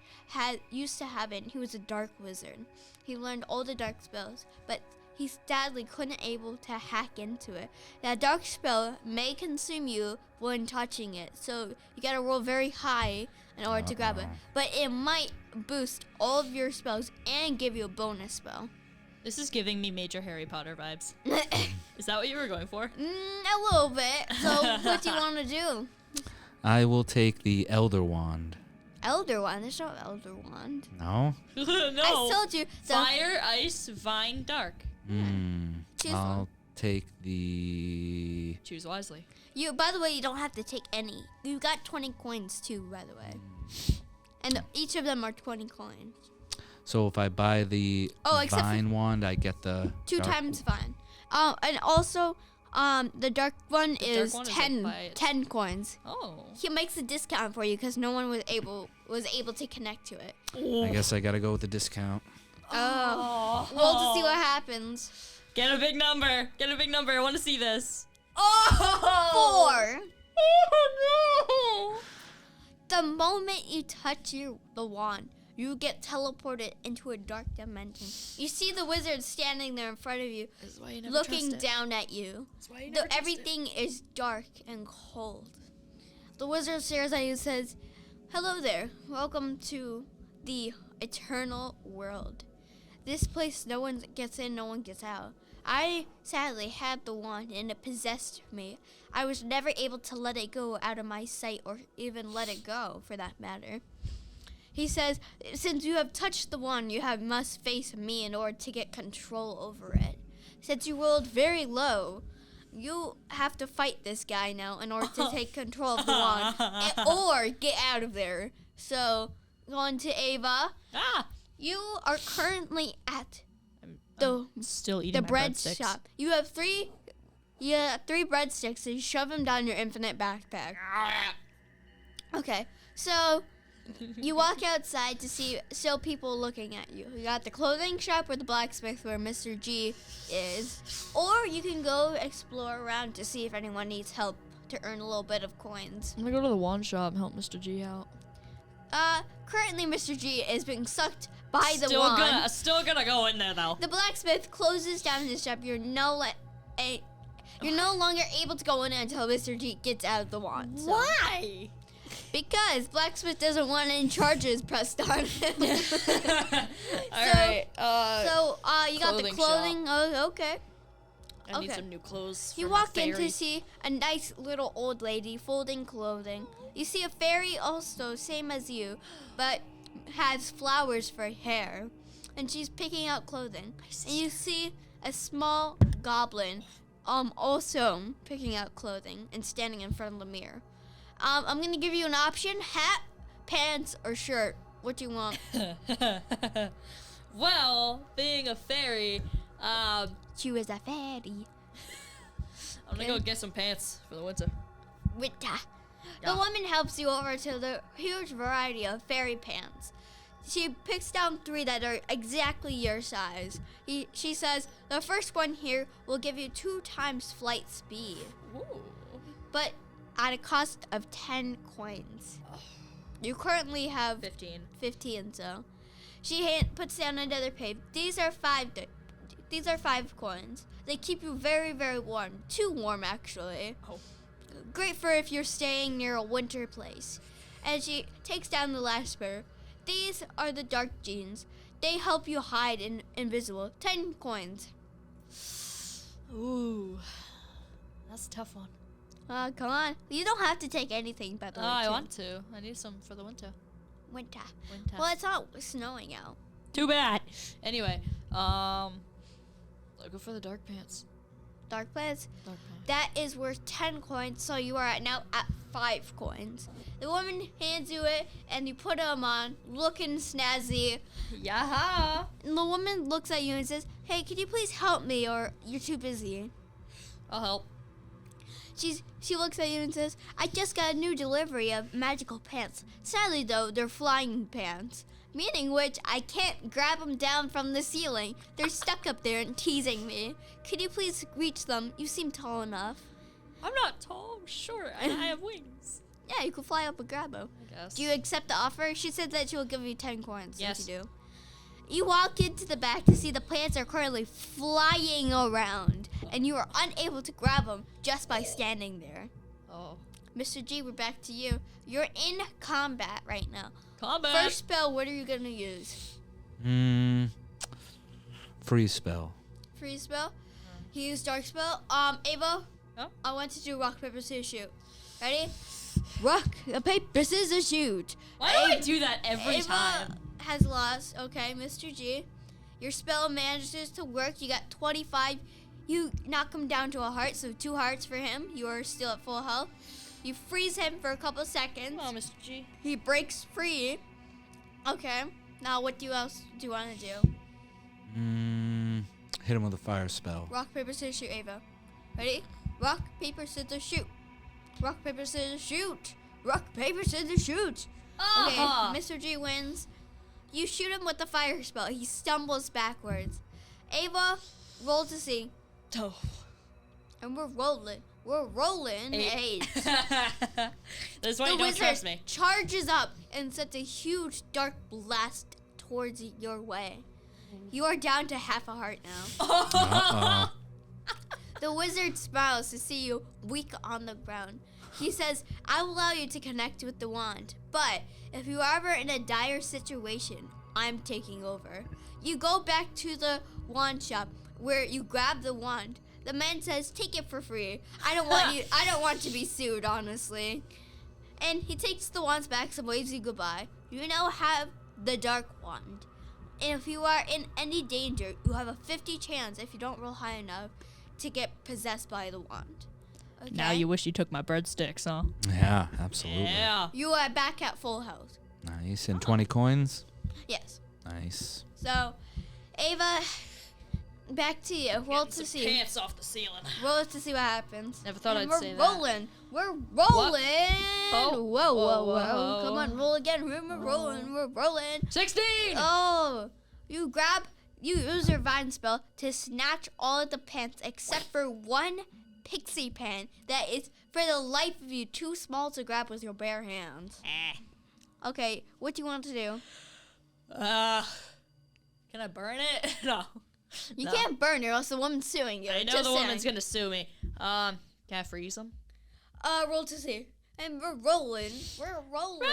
used to have it, and he was a dark wizard. He learned all the dark spells, but he sadly couldn't able to hack into it. That dark spell may consume you when touching it, so you gotta roll very high in order to grab it. But it might boost all of your spells and give you a bonus spell. This is giving me major Harry Potter vibes. Is that what you were going for? A little bit. So what do you want to do? I will take the Elder Wand. Elder Wand? There's no Elder Wand. No? No. I told you. So Fire, ice, vine, dark. choose I'll one. take the... Choose wisely. By the way, you don't have to take any. You got 20 coins too, by the way. And each of them are 20 coins. So if I buy the except for- Vine Wand, I get the... Two dark- times fine. And also, the dark one The is dark one is 10, like by its- 10 coins. Oh. He makes a discount for you because no one was able to connect to it. I guess I gotta go with the discount. Oh. Roll to see what happens. Get a big number. Get a big number. I want to see this. Oh! 4. Oh no! The moment you touch the wand, you get teleported into a dark dimension. You see the wizard standing there in front of you, This is why you never looking trust it. down at you. That's why you never trust it. Everything is dark and cold. The wizard stares at you and says, "Hello there. Welcome to the eternal world. This place, no one gets in, no one gets out. I sadly had the wand and it possessed me. I was never able to let it go out of my sight or even let it go, for that matter." He says, "Since you have touched the wand, you must face me in order to get control over it. Since you rolled very low, you have to fight this guy now in order to take control of the wand or get out of there." So, going to Ava, Ah! you are currently at I'm the still eating the my bread breadsticks. shop. You have three breadsticks and you shove them down your infinite backpack. Okay, so you walk outside to see still people looking at you. You got the clothing shop or the blacksmith where Mr. G is, or you can go explore around to see if anyone needs help to earn a little bit of coins. I'm gonna go to the wand shop and help Mr. G out. Currently Mr. G is being sucked by the wand. Still gonna go in there though. The blacksmith closes down his shop. You're no longer able to go in until Mr. G gets out of the wand. So. Why? Because blacksmith doesn't want any charges pressed on him. Alright, So you got the clothing clothing. Oh, okay. I need okay. some new clothes. You for my walk in fairy. to see a nice little old lady folding clothing. You see a fairy also, same as you, but has flowers for hair. And she's picking out clothing. And you see a small goblin also picking out clothing and standing in front of the mirror. I'm going to give you an option: hat, pants, or shirt. What do you want? Well, being a fairy, She was a fairy. I'm gonna go get some pants for the winter. Winter. Yeah. The woman helps you over to the huge variety of fairy pants. She picks down 3 that are exactly your size. She says, the first one here will give you 2 times flight speed, Ooh. but at a cost of 10 coins. You currently have 15, so. She puts down another page. These are 5 coins. They keep you very, very warm. Too warm, actually. Oh. Great for if you're staying near a winter place. And she takes down the last pair. These are the dark jeans. They help you hide invisible. 10 coins. Ooh. That's a tough one. Come on. You don't have to take anything, by the way. I too. want to. I need some for the winter. Winter. Winter. Well, it's not snowing out. Too bad. Anyway, I'll go for the dark pants. Dark pants. Dark pants. That is worth 10 coins, so you are now at 5 coins. The woman hands you it, and you put them on, looking snazzy. Yaha! And the woman looks at you and says, "Hey, could you please help me, or you're too busy?" I'll help. She looks at you and says, "I just got a new delivery of magical pants. Sadly, though, they're flying pants. Meaning which, I can't grab them down from the ceiling. They're stuck up there and teasing me. Could you please reach them? You seem tall enough." I'm not tall. I'm short. And I have wings. "Yeah, you can fly up and grab them." I guess. Do you accept the offer? She said that she will give you 10 coins Yes. if you do. You walk into the back to see the plants are currently flying around, and you are unable to grab them just by standing there. Oh. Mr. G, we're back to you. You're in combat right now. Combat. First spell, what are you gonna use? Freeze spell. Freeze spell. He used dark spell. Ava, Huh? I want to do rock, paper, scissors, shoot. Ready? Rock, paper, scissors, shoot. Why do I do that every Ava time? has lost. Okay, Mr. G. Your spell manages to work. You got 25. You knock him down to a heart, so 2 hearts for him. You are still at full health. You freeze him for a couple seconds. Come on, Mr. G. He breaks free. Okay. Now, what else do you want to do? Hit him with a fire spell. Rock, paper, scissors, shoot, Ava. Ready? Rock, paper, scissors, shoot. Rock, paper, scissors, shoot. Rock, paper, scissors, shoot. Okay, Mr. G wins. You shoot him with the fire spell. He stumbles backwards. Ava, roll to see. Oh. And we're rolling. We're rolling. 8. That's why The you don't trust wizard me. charges up and sets a huge dark blast towards your way. You are down to half a heart now. Uh-oh. The wizard smiles to see you weak on the ground. He says, I will allow you to connect with the wand, but if you are ever in a dire situation, I'm taking over. You go back to the wand shop where you grab the wand. The man says, take it for free. I don't want to be sued, honestly. And he takes the wands back and waves you goodbye. You now have the dark wand. And if you are in any danger, you have a 50 chance, if you don't roll high enough, to get possessed by the wand. Okay? Now you wish you took my breadsticks, huh? Yeah, absolutely. Yeah. You are back at full health. Nice. And 20 coins? Yes. Nice. So, Ava, back to you. Roll Getting to some see. pants off the ceiling. Roll to see what happens. Never thought And I'd say we're that. rolling. We're rolling. Oh. Whoa, whoa, whoa. Whoa. Come on, roll again. We're rolling. We're rolling. 16! Oh, you use your vine spell to snatch all of the pants except for one pixie pan that is, for the life of you, too small to grab with your bare hands. Okay, what do you want to do? Can I burn it? No. You No. can't burn it, or else the woman's suing you. I know Just the saying. woman's gonna sue me. Can I freeze them? Roll to see. And we're rolling. We're rolling.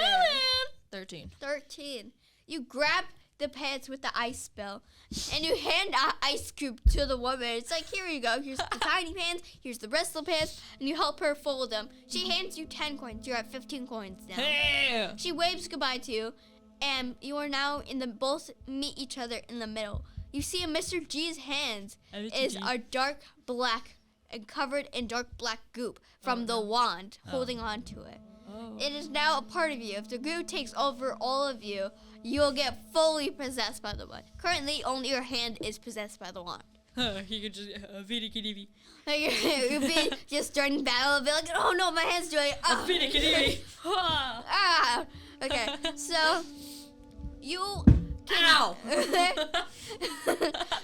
13. 13. You grab the pants with the ice spell, and you hand an ice cube to the woman. It's like, here you go. Here's the tiny pants. Here's the rest of the pants. And you help her fold them. She hands you 10 coins. You're at 15 coins now. Hey! She waves goodbye to you, and you are now both meet each other in the middle. You see Mr. G's hands are dark black and covered in dark black goop from the wand holding on to it. It is now a part of you. If the goo takes over all of you, you'll get fully possessed by the wand. Currently, only your hand is possessed by the wand. He could just Vidikidivy. You'll be just during battle, and be like, oh no, my hand's doing Vidikidivy. Okay, so you Ow!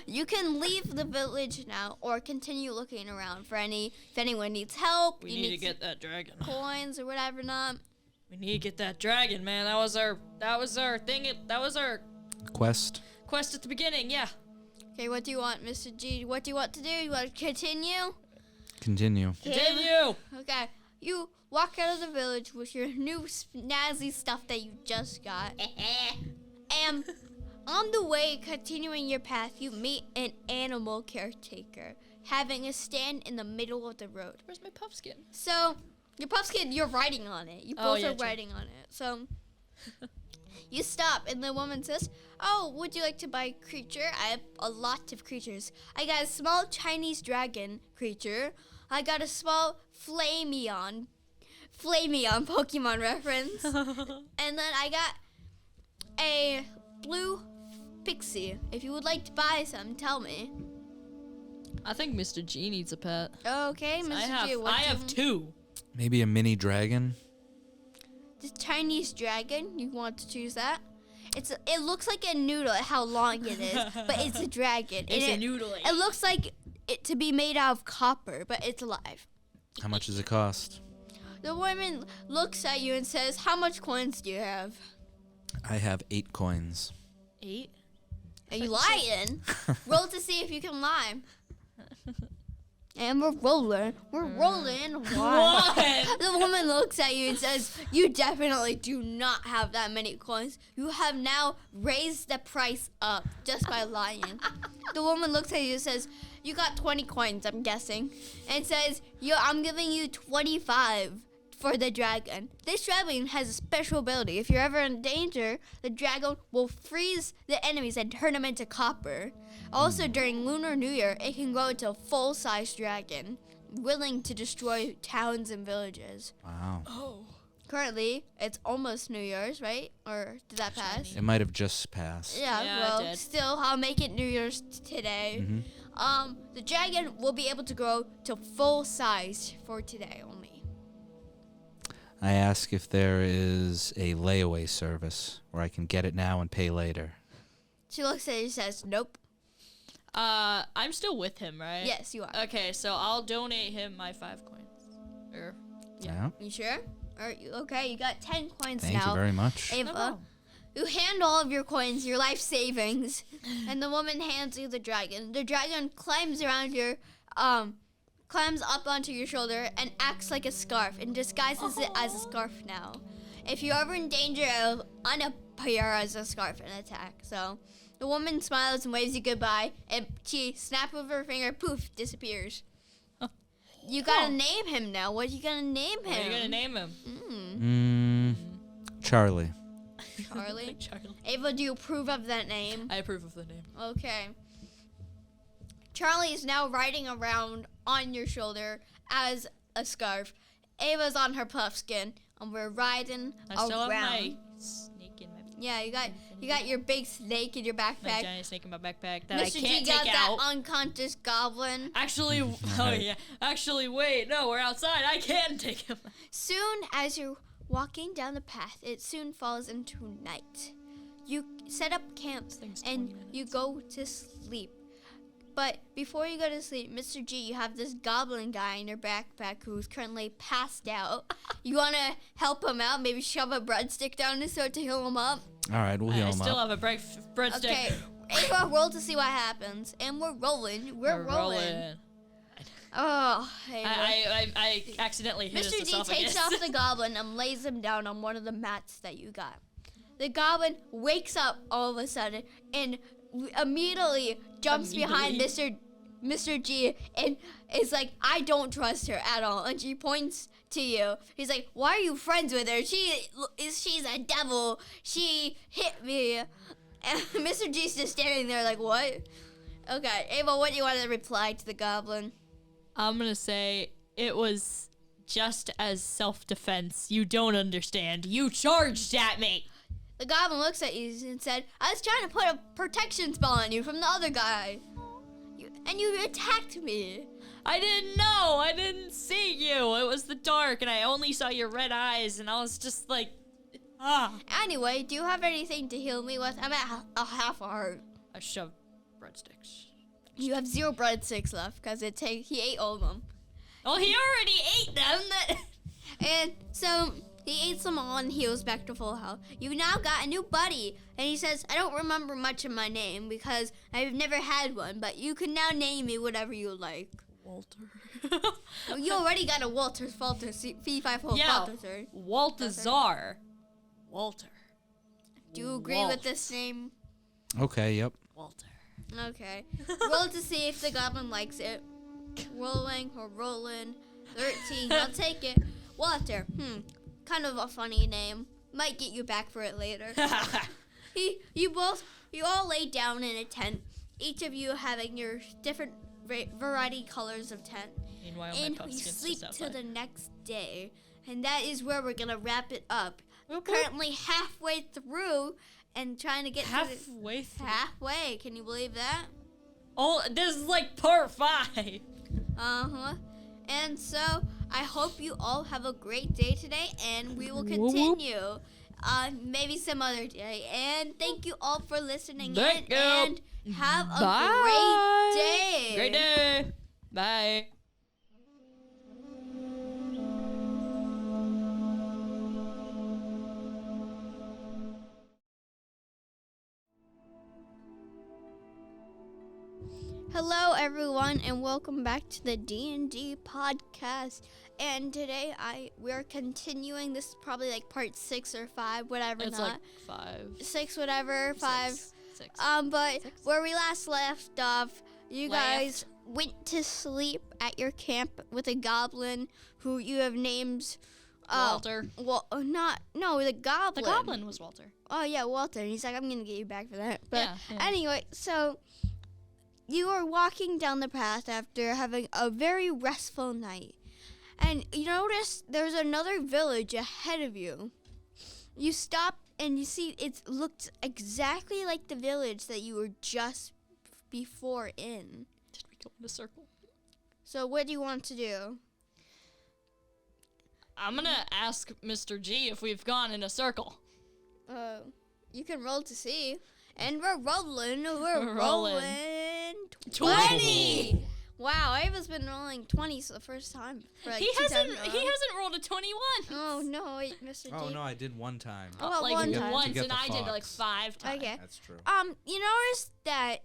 you can leave the village now, or continue looking around for if anyone needs help. We you need to get that dragon. coins or whatever. Not. We need to get that dragon, man. That was our thing. That was our Quest. quest at the beginning. Yeah. Okay, what do you want, Mr. G? What do you want to do? You want to continue? Continue. Continue. Okay. You walk out of the village with your new snazzy stuff that you just got. And on the way, continuing your path, you meet an animal caretaker having a stand in the middle of the road. Where's my puffskin? So, your puffskin, you're riding on it. You Oh, both yeah, are true. riding on it. So, you stop, and the woman says, oh, would you like to buy a creature? I have a lot of creatures. I got a small Chinese dragon creature. I got a small Flameon Pokemon reference. And then I got a blue pixie. If you would like to buy some, tell me. I think Mr. G needs a pet. Okay, Mr. G, what I do you have want? 2. Maybe a mini dragon. The Chinese dragon, you want to choose that? It looks like a noodle at how long it is, but it's a dragon. It's And a noodle. It looks like it to be made out of copper, but it's alive. How much does it cost? The woman looks at you and says, how much coins do you have? I have 8 coins. 8. Are you lying? Roll to see if you can lie. And we're rolling. We're rolling. What? The woman looks at you and says, you definitely do not have that many coins. You have now raised the price up just by lying. The woman looks at you and says, you got 20 coins, I'm guessing. And says, I'm giving you 25 for the dragon. This dragon has a special ability. If you're ever in danger, the dragon will freeze the enemies and turn them into copper. Also, during Lunar New Year, it can grow into a full-size dragon, willing to destroy towns and villages. Wow. Oh. Currently, it's almost New Year's, right? Or did that pass? It might have just passed. Yeah, Yeah, it well, did. still, I'll make it New Year's today. Mhm. The dragon will be able to grow to full size for today only. I ask if there is a layaway service where I can get it now and pay later. She looks at you and says, nope. I'm still with him, right? Yes, you are. Okay, so I'll donate him my 5 coins. Or Yeah. You sure? Okay, you got 10 coins Thank now. you very much. Ava, problem. you hand all of your coins, your life savings, and the woman hands you the dragon. The dragon climbs up onto your shoulder and acts like a scarf and disguises it as a scarf now. If you're ever in danger, it'll unappear as a scarf and attack. So the woman smiles and waves you goodbye, and she snaps with her finger, poof, disappears. You gotta name him now. What are you gonna name him? What are you gonna name him? Charlie. Charlie? Charlie. Ava, do you approve of that name? I approve of the name. Okay. Charlie is now riding around on your shoulder as a scarf. Ava's on her puffskin, and we're riding I still have around. my snake in my Yeah, you got your big snake in your my backpack. giant snake in my backpack that I Mr. can't G got take that out. unconscious goblin. Actually, oh yeah. Actually, wait, no, we're outside. I can take him. Soon as you're walking down the path, it soon falls into night. You set up camp thing's and 20 you go to sleep. But before you go to sleep, Mr. G, you have this goblin guy in your backpack who's currently passed out. You want to help him out? Maybe shove a breadstick down his throat to heal him up? All right, we'll heal I him still up. have a breadstick. Okay, Ava, roll to see what happens. And we're rolling. We're rolling. Oh, Ava. I accidentally hit his Mr. D esophagus. takes off the goblin and lays him down on one of the mats that you got. The goblin wakes up all of a sudden and immediately jumps behind Mr. G and is like, I don't trust her at all. And she points to you. He's like, why are you friends with her? She's a devil. She hit me. And Mr. G's just standing there like, what? Okay, Ava, what do you want to reply to the goblin? I'm gonna say it was just as self-defense. You don't understand. You charged at me. The goblin looks at you and said, I was trying to put a protection spell on you from the other guy. And you attacked me. I didn't know. I didn't see you. It was the dark, and I only saw your red eyes, and I was just like, ah. Anyway, do you have anything to heal me with? I'm at a half a heart. I shoved breadsticks. You have 0 breadsticks left because he ate all of them. Oh, he already ate them. And so he eats them all and heals back to full health. You now got a new buddy. And he says, I don't remember much of my name because I've never had one, but you can now name me whatever you like. Walter. You already got a Walter Falter, fee, fi, fo, Yeah, Falter, sir. Waltazar. Walter. Do you agree with this name? Okay, yep. Walter. Okay. Roll to see if the goblin likes it. Rolling or rolling. 13. I'll take it. Walter. Kind of a funny name. Might get you back for it later. You all lay down in a tent. Each of you having your different variety colors of tent. Meanwhile, And my you pumpkin's sleep just till outside. the next day. And that is where we're gonna wrap it up. Whoop, whoop. Currently halfway through and trying to get Halfway to through. halfway. Can you believe that? Oh, this is like part 5. Uh-huh. And so I hope you all have a great day today, and we will continue maybe some other day. And thank you all for listening Thank in, you. and have a Bye. great day. Great day. Bye. Hello, everyone, and welcome back to the D&D podcast. And today, we're continuing. This is probably like part 6 or 5, whatever. It's not like 5. 6, whatever, 5. 6. But 6? where we last left off, you guys went to sleep at your camp with a goblin who you have named Walter. Well, the goblin. The goblin was Walter. Oh yeah, Walter. And he's like, I'm gonna get you back for that. But Yeah. anyway, so you are walking down the path after having a very restful night, and you notice there's another village ahead of you. You stop and you see it looks exactly like the village that you were just before in. Did we go in a circle? So what do you want to do? I'm gonna ask Mr. G if we've gone in a circle. You can roll to see. And we're rolling. We're rolling. 20! Wow, Ava's been rolling 20s for the first time. For like He 2 hasn't times in a row. rolled a 21. Oh no, wait, Mr. Oh G. no, I did one time. Oh, like one time. once, To get and the I did like fox. 5 times. Okay. That's true. You notice that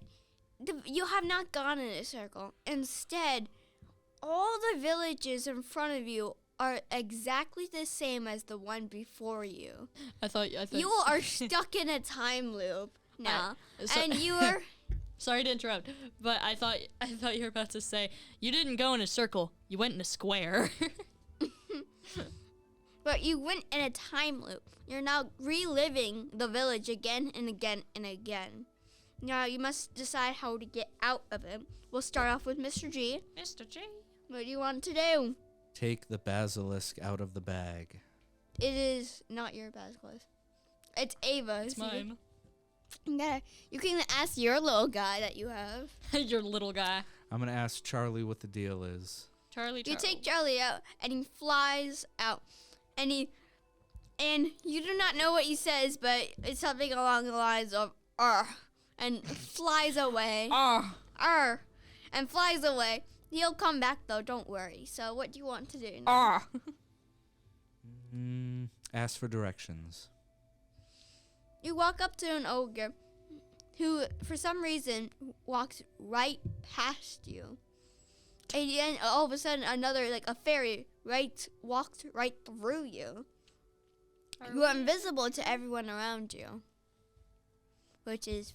you have not gone in a circle. Instead, all the villages in front of you are exactly the same as the one before you. I thought You are stuck in a time loop now, so- and you are. Sorry to interrupt, but I thought you were about to say you didn't go in a circle, you went in a square. But you went in a time loop. You're now reliving the village again and again and again. Now you must decide how to get out of it. We'll start off with Mr. G. Mr. G. What do you want to do? Take the basilisk out of the bag. It is not your basilisk. It's Ava's. It's mine. Yeah, you can ask your little guy that you have. Your little guy. I'm gonna ask Charlie what the deal is. Charlie. You take Charlie out, and he flies out, and you do not know what he says, but it's something along the lines of and flies away. And flies away. He'll come back though, don't worry. So what do you want to do now? Ask for directions. You walk up to an ogre who, for some reason, walks right past you. And then all of a sudden, another, like a fairy, walks right through you. You are invisible to everyone around you. Which is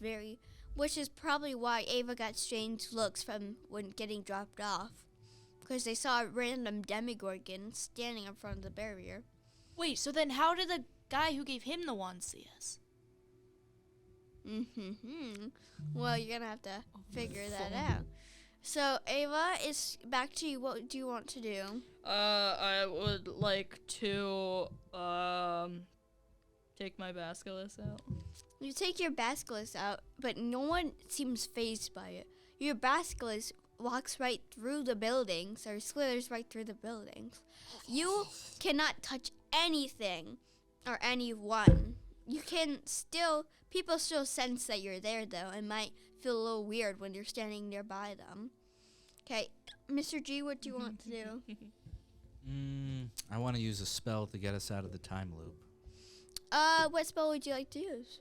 probably why Ava got strange looks from when getting dropped off. Because they saw a random demigorgon standing in front of the barrier. Wait, so then how did the guy who gave him the wand see us? Well, you're gonna have to figure that out. So, Ava, it's back to you. What do you want to do? I would like to take my basilisk out. You take your basilisk out, but no one seems fazed by it. Your basilisk walks right through the buildings, or slithers right through the buildings. You cannot touch anything or anyone. People still sense that you're there, though, and might feel a little weird when you're standing nearby them. Okay, Mr. G, what do you want to do? I want to use a spell to get us out of the time loop. What spell would you like to use?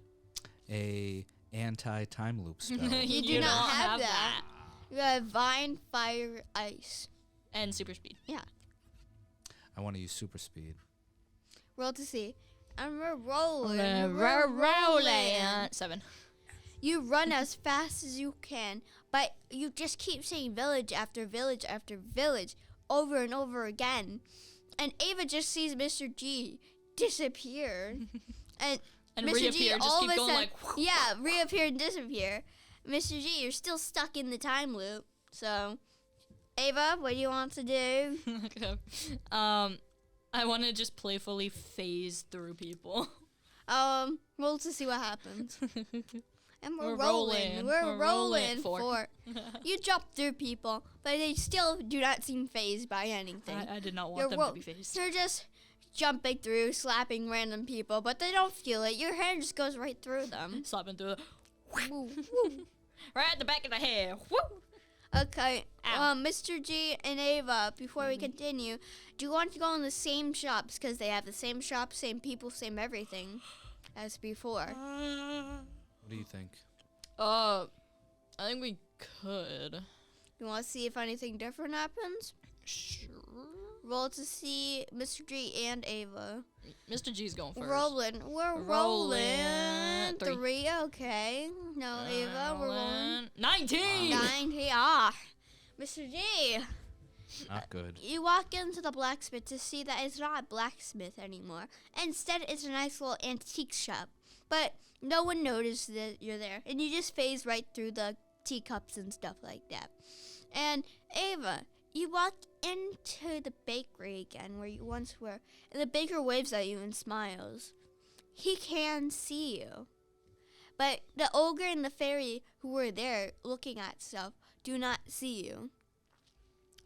A anti-time loop spell. You do not have that. You have Vine, Fire, Ice. And super speed. Yeah. I want to use super speed. Roll to see. And we're rolling. We're rolling. 7. You run as fast as you can, but you just keep saying village after village after village over and over again. And Ava just sees Mr. G disappear. and Mr. reappear, G just all keep of a going sudden, like, yeah, reappear and disappear. Mr. G, you're still stuck in the time loop. So, Ava, what do you want to do? I want to just playfully phase through people. Roll to see what happens. And we're We're rolling. rolling. We're We're rolling. rolling. 4. You jump through people, but they still do not seem phased by anything. I did not want them to be phased. You're just jumping through, slapping random people, but they don't feel it. Your hand just goes right through them. Slapping through the... Woo, woo. Right at the back of the head. Woo! Okay, Ow. Mr. G and Ava, before we continue, do you want to go in the same shops? Because they have the same shops, same people, same everything as before. What do you think? I think we could. You want to see if anything different happens? Sure. Roll to see Mr. G and Ava. Mr. G's going first. Rolling. We're rolling. Three. Three, okay. No, Ava, we're rolling. 19! 90. Ah. Mr. G, Not good. you walk into the blacksmith to see that it's not a blacksmith anymore. Instead, it's a nice little antique shop. But no one noticed that you're there. And you just phase right through the teacups and stuff like that. And Ava, you walk into the bakery again where you once were. And the baker waves at you and smiles. He can see you. But the ogre and the fairy who were there looking at stuff do not see you.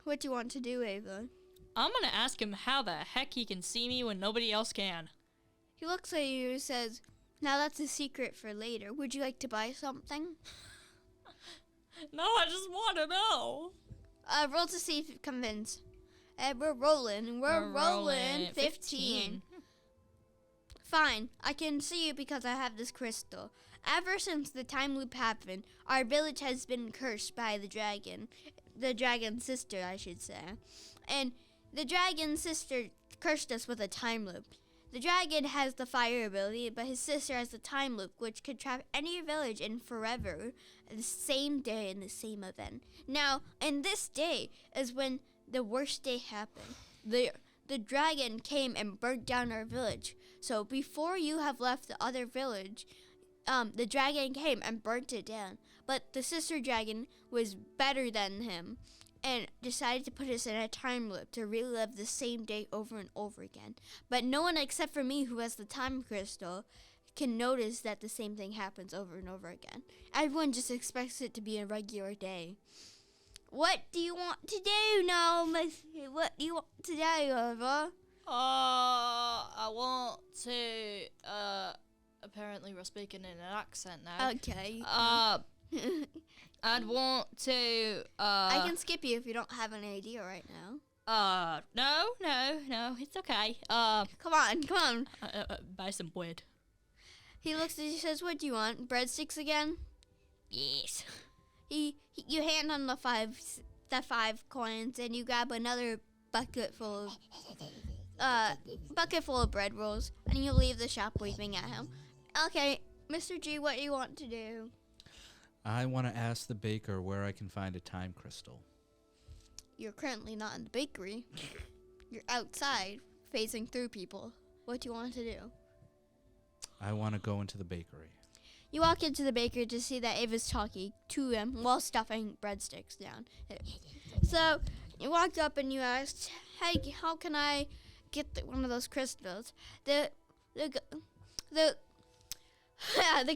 What do you want to do, Ava? I'm gonna ask him how the heck he can see me when nobody else can. He looks at you and says, now that's a secret for later. Would you like to buy something? No, I just want to know. Roll to see if you convince. We're rolling. We're rolling. 15. Fine. I can see you because I have this crystal. Ever since the time loop happened, our village has been cursed by the dragon. The dragon's sister, I should say. And the dragon's sister cursed us with a time loop. The dragon has the fire ability, but his sister has the time loop, which could trap any village in forever, the same day in the same event. Now, in this day is when the worst day happened. The dragon came and burnt down our village. So before you have left the other village, the dragon came and burnt it down. But the sister dragon was better than him and decided to put us in a time loop to relive the same day over and over again. But no one except for me who has the time crystal can notice that the same thing happens over and over again. Everyone just expects it to be a regular day. What do you want to do now, Miss? What do you want to do, Ava? I want to, apparently we're speaking in an accent now. Okay. I'd want to, I can skip you if you don't have an idea right now. No, it's okay. Come on. Buy some bread. He looks at you and says, what do you want? Breadsticks again? Yes. You hand him the five coins and you grab another bucket full of bread rolls and you leave the shop waving at him. Okay, Mr. G, what do you want to do? I want to ask the baker where I can find a time crystal. You're currently not in the bakery. You're outside, phasing through people. What do you want to do? I want to go into the bakery. You walk into the bakery to see that Ava's talking to him while stuffing breadsticks down. So you walked up and you asked, hey, how can I get one of those crystals? The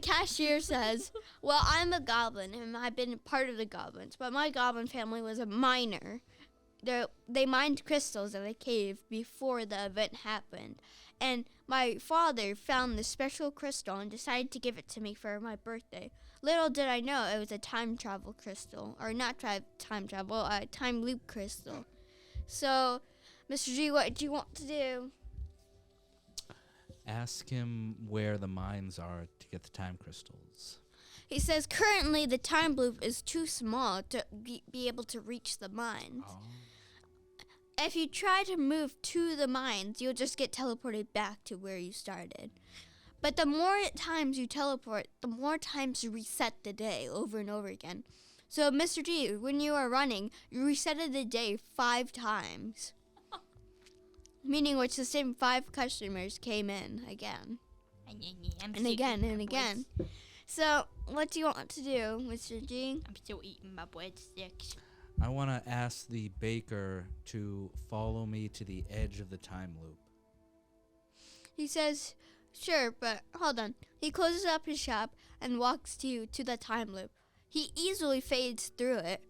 cashier says, well, I'm a goblin and I've been part of the goblins, but my goblin family was a miner. They mined crystals in a cave before the event happened. And my father found this special crystal and decided to give it to me for my birthday. Little did I know it was a time travel crystal. Or not time travel, a time loop crystal. So, Mr. G, what do you want to do? Ask him where the mines are to get the time crystals. He says currently the time loop is too small to be able to reach the mines. Oh. If you try to move to the mines, you'll just get teleported back to where you started. But the more times you teleport, the more times you reset the day over and over again. So, Mr. G, when you are running, you resetted the day 5 times. Meaning which the same 5 customers came in again. And again and again. So, what do you want to do, Mr. G? I'm still eating my breadsticks. I want to ask the baker to follow me to the edge of the time loop. He says, sure, but hold on. He closes up his shop and walks to the time loop. He easily fades through it,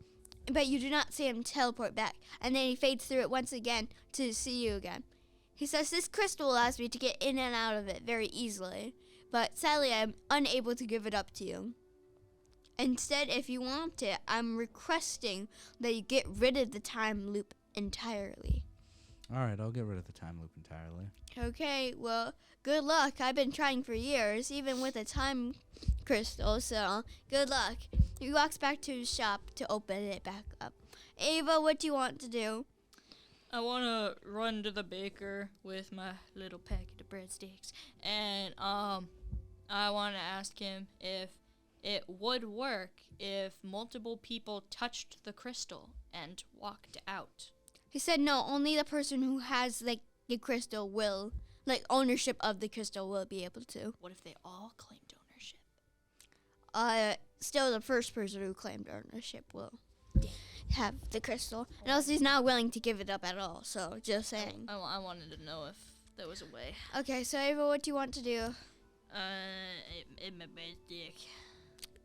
but you do not see him teleport back. And then he fades through it once again to see you again. He says, this crystal allows me to get in and out of it very easily, but sadly I'm unable to give it up to you. Instead, if you want it, I'm requesting that you get rid of the time loop entirely. All right, I'll get rid of the time loop entirely. Okay, well, good luck. I've been trying for years, even with a time crystal, so good luck. He walks back to his shop to open it back up. Ava, what do you want to do? I want to run to the baker with my little packet of breadsticks, and I want to ask him if it would work if multiple people touched the crystal and walked out. He said no, only the person who has, like, the crystal will, like, ownership of the crystal will be able to. What if they all claimed ownership? Still the first person who claimed ownership will have the crystal. And also he's not willing to give it up at all, so just saying. I wanted to know if there was a way. Okay, so Ava, what do you want to do? Eat my breadstick.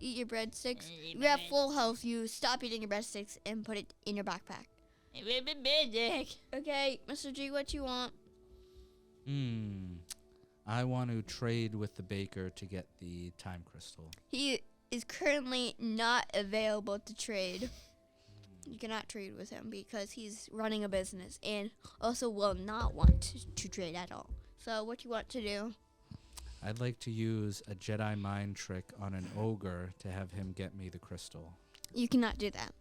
Eat your breadsticks? Eat You my have full health, you stop eating your breadsticks and put it in your backpack. Eat my breadstick. Okay, Mr. G, what you want? I want to trade with the baker to get the time crystal. He is currently not available to trade. You cannot trade with him because he's running a business and also will not want to trade at all. So what you want to do? I'd like to use a Jedi mind trick on an ogre to have him get me the crystal. You cannot do that.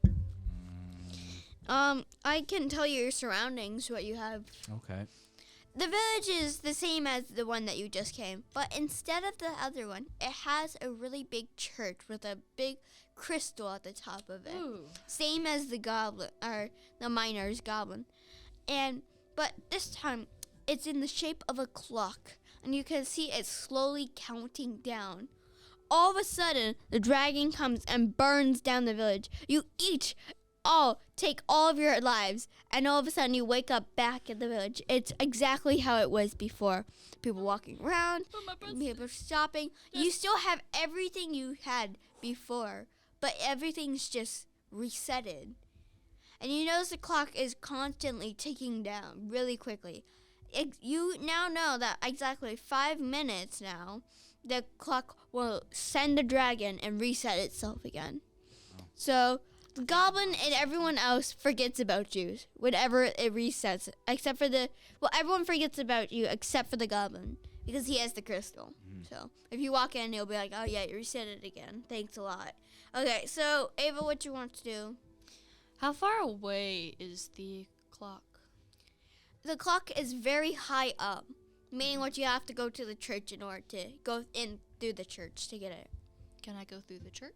I can tell you your surroundings, what you have. Okay. The village is the same as the one that you just came, but instead of the other one, it has a really big church with a big crystal at the top of it. Ooh. Same as the goblin, or the miner's goblin. But this time, it's in the shape of a clock, and you can see it slowly counting down. All of a sudden, the dragon comes and burns down the village. You each all take all of your lives, and all of a sudden you wake up back in the village. It's exactly how it was before. People walking around, people shopping. You still have everything you had before, but everything's just resetted. And you notice the clock is constantly ticking down really quickly. You now know that exactly 5 minutes now, the clock will send the dragon and reset itself again. So the goblin and everyone else forgets about you whenever it resets, except for everyone forgets about you except for the goblin because he has the crystal. So if you walk in, he'll be like, "Oh yeah, you reset it again. Thanks a lot." Okay, so Ava, what you want to do? How far away is the clock? The clock is very high up, meaning what you have to go to the church in order to go in through the church to get it. Can I go through the church?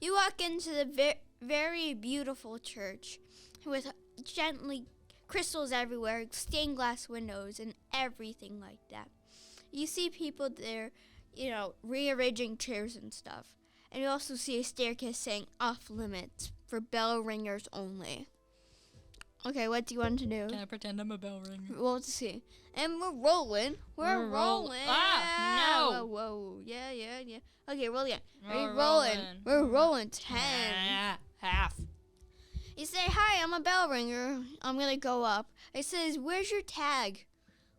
You walk into the very beautiful church with gently crystals everywhere, stained glass windows, and everything like that. You see people there, rearranging chairs and stuff. And you also see a staircase saying off limits for bell ringers only. Okay, what do you want to do? Can I pretend I'm a bell ringer? We'll see. And we're rolling. We're rolling. Ah, no. Whoa. Yeah. Okay, roll again. Are you We're rolling? rolling. We're rolling 10. Half. You say, "Hi, I'm a bell ringer. I'm going to go up." It says, "Where's your tag?"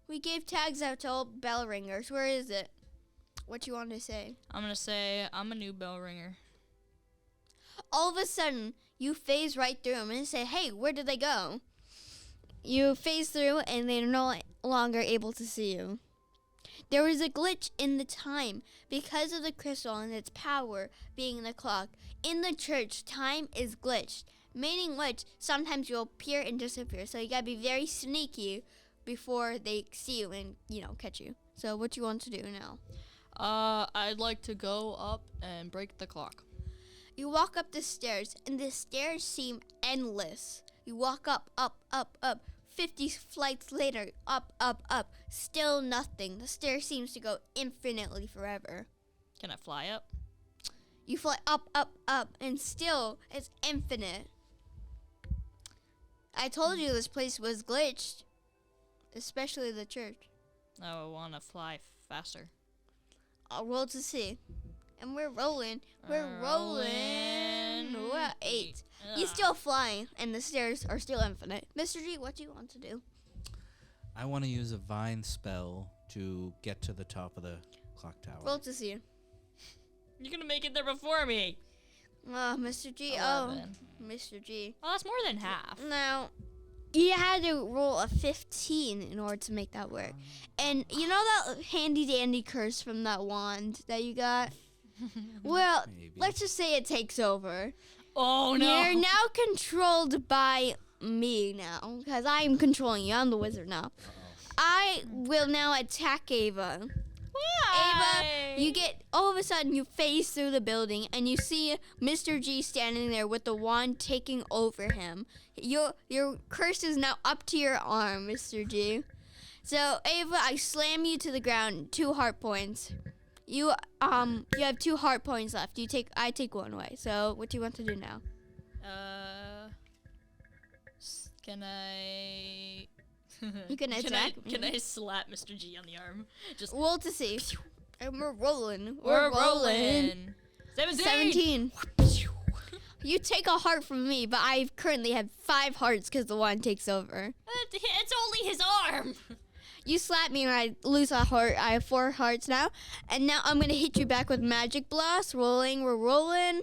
We gave tags out to all bell ringers. Where is it? What you want to say? I'm going to say I'm a new bell ringer. All of a sudden, you phase right through them and say, "Hey, where did they go?" You phase through and they're no longer able to see you. There was a glitch in the time because of the crystal and its power being the clock. In the church, time is glitched, meaning which sometimes you'll appear and disappear. So you gotta be very sneaky before they see you and, catch you. So what you want to do now? I'd like to go up and break the clock. You walk up the stairs, and the stairs seem endless. You walk up, 50 flights later, up, still nothing. The stair seems to go infinitely forever. Can I fly up? You fly up, and still it's infinite. I told you this place was glitched, especially the church. I want to fly faster. I'll roll to see. And we're rolling. We're rolling. We're at 8. You're still flying, and the stairs are still infinite. Mr. G, what do you want to do? I want to use a vine spell to get to the top of the clock tower. Roll to see. You're going to make it there before me. Oh, Mr. G. 11. Oh, Mr. G. Well, that's more than half. Now, you had to roll a 15 in order to make that work. And you know that handy dandy curse from that wand that you got? Well, Maybe. let's just say it takes over. Oh no. You're now controlled by me now, because I am controlling you. I'm the wizard now. I will now attack Ava. Why? Ava, you get, all of a sudden, you phase through the building, and you see Mr. G standing there with the wand taking over him. Your curse is now up to your arm, Mr. G. So, Ava, I slam you to the ground, 2 heart points. You have 2 heart points left. I take 1 away. So, what do you want to do now? Can I? You can attack me. Can I slap Mr. G on the arm? Just Roll to see. And we're rolling. we're rolling. 17. 17. You take a heart from me, but I currently have 5 hearts because the wand takes over. It's only his arm. You slap me and I lose a heart. I have 4 hearts now. And now I'm going to hit you back with Magic Blast. Rolling. We're rolling.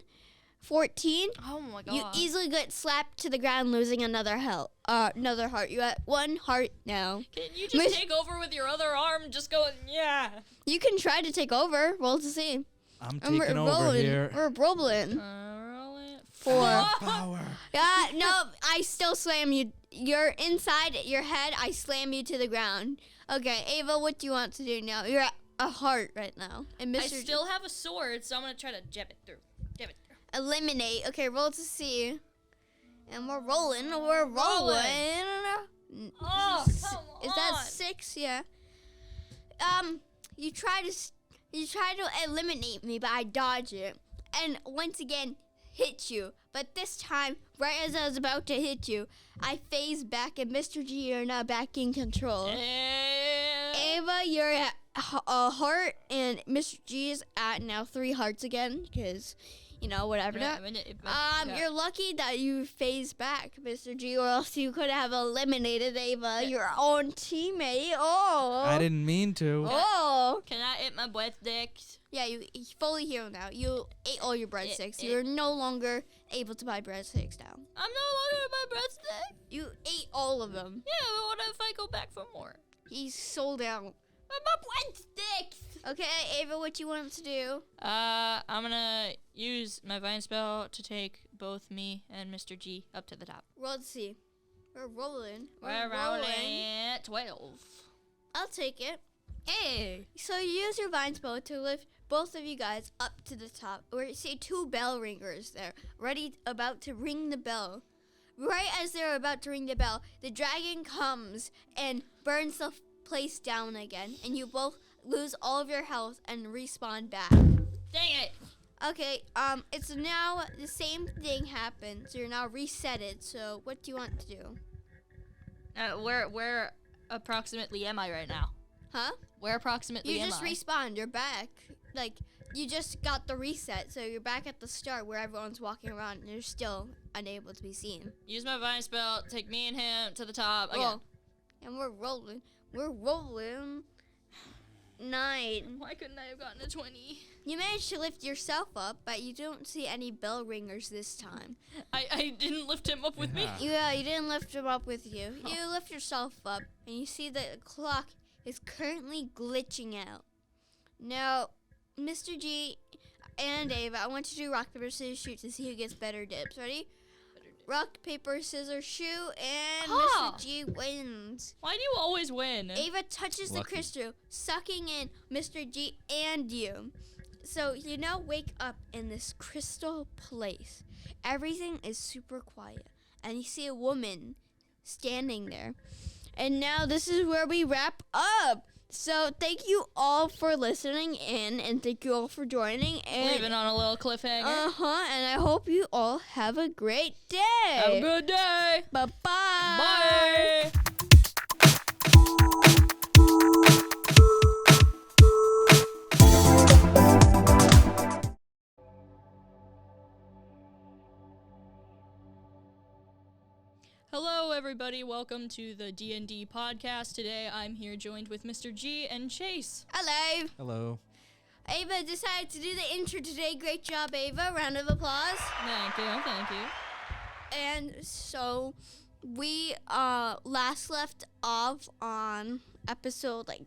14. Oh my god. You easily get slapped to the ground, losing another another heart. You at 1 heart now. Can you just take over with your other arm? Just going, yeah. You can try to take over. Roll to see. I'm And taking over here. We're rolling. Rolling. 4. Power. No, I still slam you. You're inside your head. I slam you to the ground. Okay, Ava, what do you want to do now? You're at a heart right now. And I Mr. still have a sword, so I'm gonna try to jab it through. Eliminate. Okay, roll to see. And we're rolling. We're rolling. Oh, Is come that on. 6? Yeah. You try to eliminate me, but I dodge it. And once again, hit you. But this time, right as I was about to hit you, I phase back, and Mr. G, you're now back in control. Ava, you're at a heart, and Mr. G is at now 3 hearts again, because, whatever. You're lucky that you phased back, Mr. G, or else you could have eliminated Ava, your own teammate. Oh. I didn't mean to. Oh. Can I eat my breadsticks? Yeah, you fully heal now. You ate all your breadsticks. You're no longer able to buy breadsticks now. I'm no longer my breadstick. You ate all of them. Yeah, but what if I go back for more? He's sold out. But my breadsticks. Okay, Ava, what you want to do? I'm gonna use my vine spell to take both me and Mr. G up to the top. Roll to see. We're rolling. We're rolling at 12. I'll take it. Hey. So you use your vine spell to lift both of you guys up to the top. Or you see 2 bell ringers there, about to ring the bell. Right as they're about to ring the bell, the dragon comes and burns the place down again, and you both lose all of your health and respawn back. Dang it! Okay, it's now the same thing happens. You're now resetted. So what do you want to do? Where approximately am I right now? Huh? Where approximately You am just I? respawned. You're back. Like, you just got the reset, so you're back at the start where everyone's walking around and you're still unable to be seen. Use my vine spell, take me and him to the top again. Roll. And we're rolling. We're rolling. 9. Why couldn't I have gotten a 20? You managed to lift yourself up, but you don't see any bell ringers this time. I didn't lift him up with me. Yeah, you didn't lift them up with you. You lift yourself up, and you see that the clock is currently glitching out. Now, Mr. G and Ava, I want you to do rock, paper, scissors, shoot to see who gets better dibs. Ready? Rock, paper, scissors, shoot, and Mr. G wins. Why do you always win? Ava touches the crystal, sucking in Mr. G and you. So you now wake up in this crystal place. Everything is super quiet, and you see a woman standing there. And now this is where we wrap up. So thank you all for listening in, and thank you all for joining. And Leaving on a little cliffhanger. and I hope you all have a great day. Have a good day. Bye-bye. Bye. Hello, everybody. Welcome to the D&D podcast. Today, I'm here joined with Mr. G and Chase. Hello. Hello. Ava decided to do the intro today. Great job, Ava. Round of applause. Thank you. Thank you. And so we last left off on episode like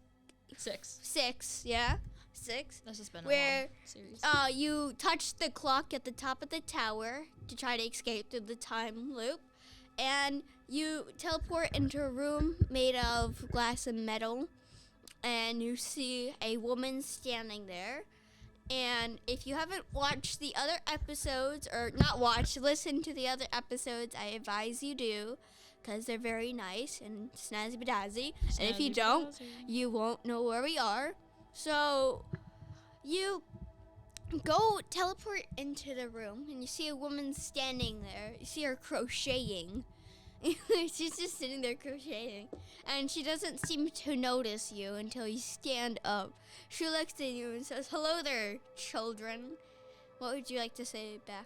6. 6, yeah? 6. This has been Where, a long series. You touched the clock at the top of the tower to try to escape through the time loop. And you teleport into a room made of glass and metal. And you see a woman standing there. And if you haven't watched the other episodes, or not watched, listen to the other episodes, I advise you do. Because they're very nice and snazzy-badazzy. And if you don't, you won't know where we are. So, you go teleport into the room, and you see a woman standing there. You see her crocheting. She's just sitting there crocheting. And she doesn't seem to notice you until you stand up. She looks at you and says, "Hello there, children." What would you like to say back?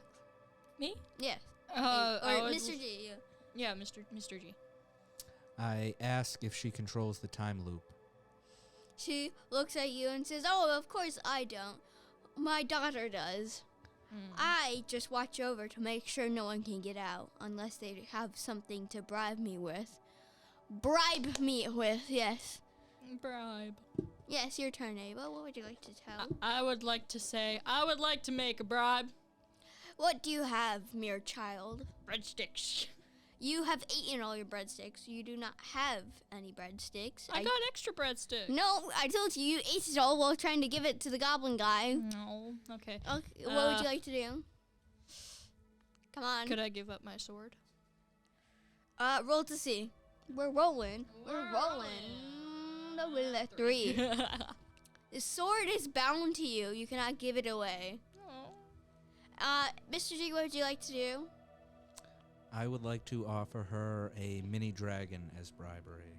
Me? Yes. I or would Mr. G. Yeah, Mr. G. I ask if she controls the time loop. She looks at you and says, "Oh, of course I don't. My daughter does. I just watch over to make sure no one can get out unless they have something to bribe me with." Bribe me with, yes. Bribe. Yes, your turn, Ava. What would you like to tell? I would like to say, I would like to make a bribe. What do you have, mere child? Breadsticks. You have eaten all your breadsticks. You do not have any breadsticks. I got extra breadsticks. No, I told you, you ate it all while trying to give it to the goblin guy. No. Okay. Okay, what would you like to do? Come on. Could I give up my sword? Roll to see. We're rolling. We're rolling. No, we're at 3. The sword is bound to you. You cannot give it away. Mr. G, what would you like to do? I would like to offer her a mini dragon as bribery.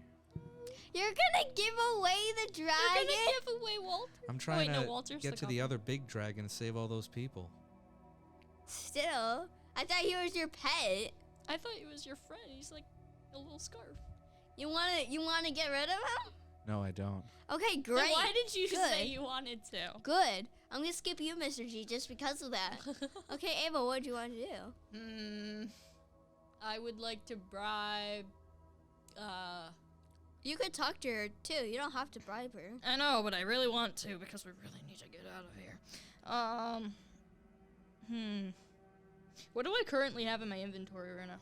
You're gonna give away the dragon? You're gonna give away Walter? I'm trying to Walter's get the to the goblin. other big dragon and save all those people. Still, I thought he was your pet. I thought he was your friend. He's like a little scarf. You wanna get rid of him? No, I don't. Okay, Then great. why did you Good. say you wanted to? Good. I'm gonna skip you, Mr. G, just because of that. Okay, Ava, what do you want to do? I would like to bribe. You could talk to her too. You don't have to bribe her. I know, but I really want to because we really need to get out of here. What do I currently have in my inventory right now?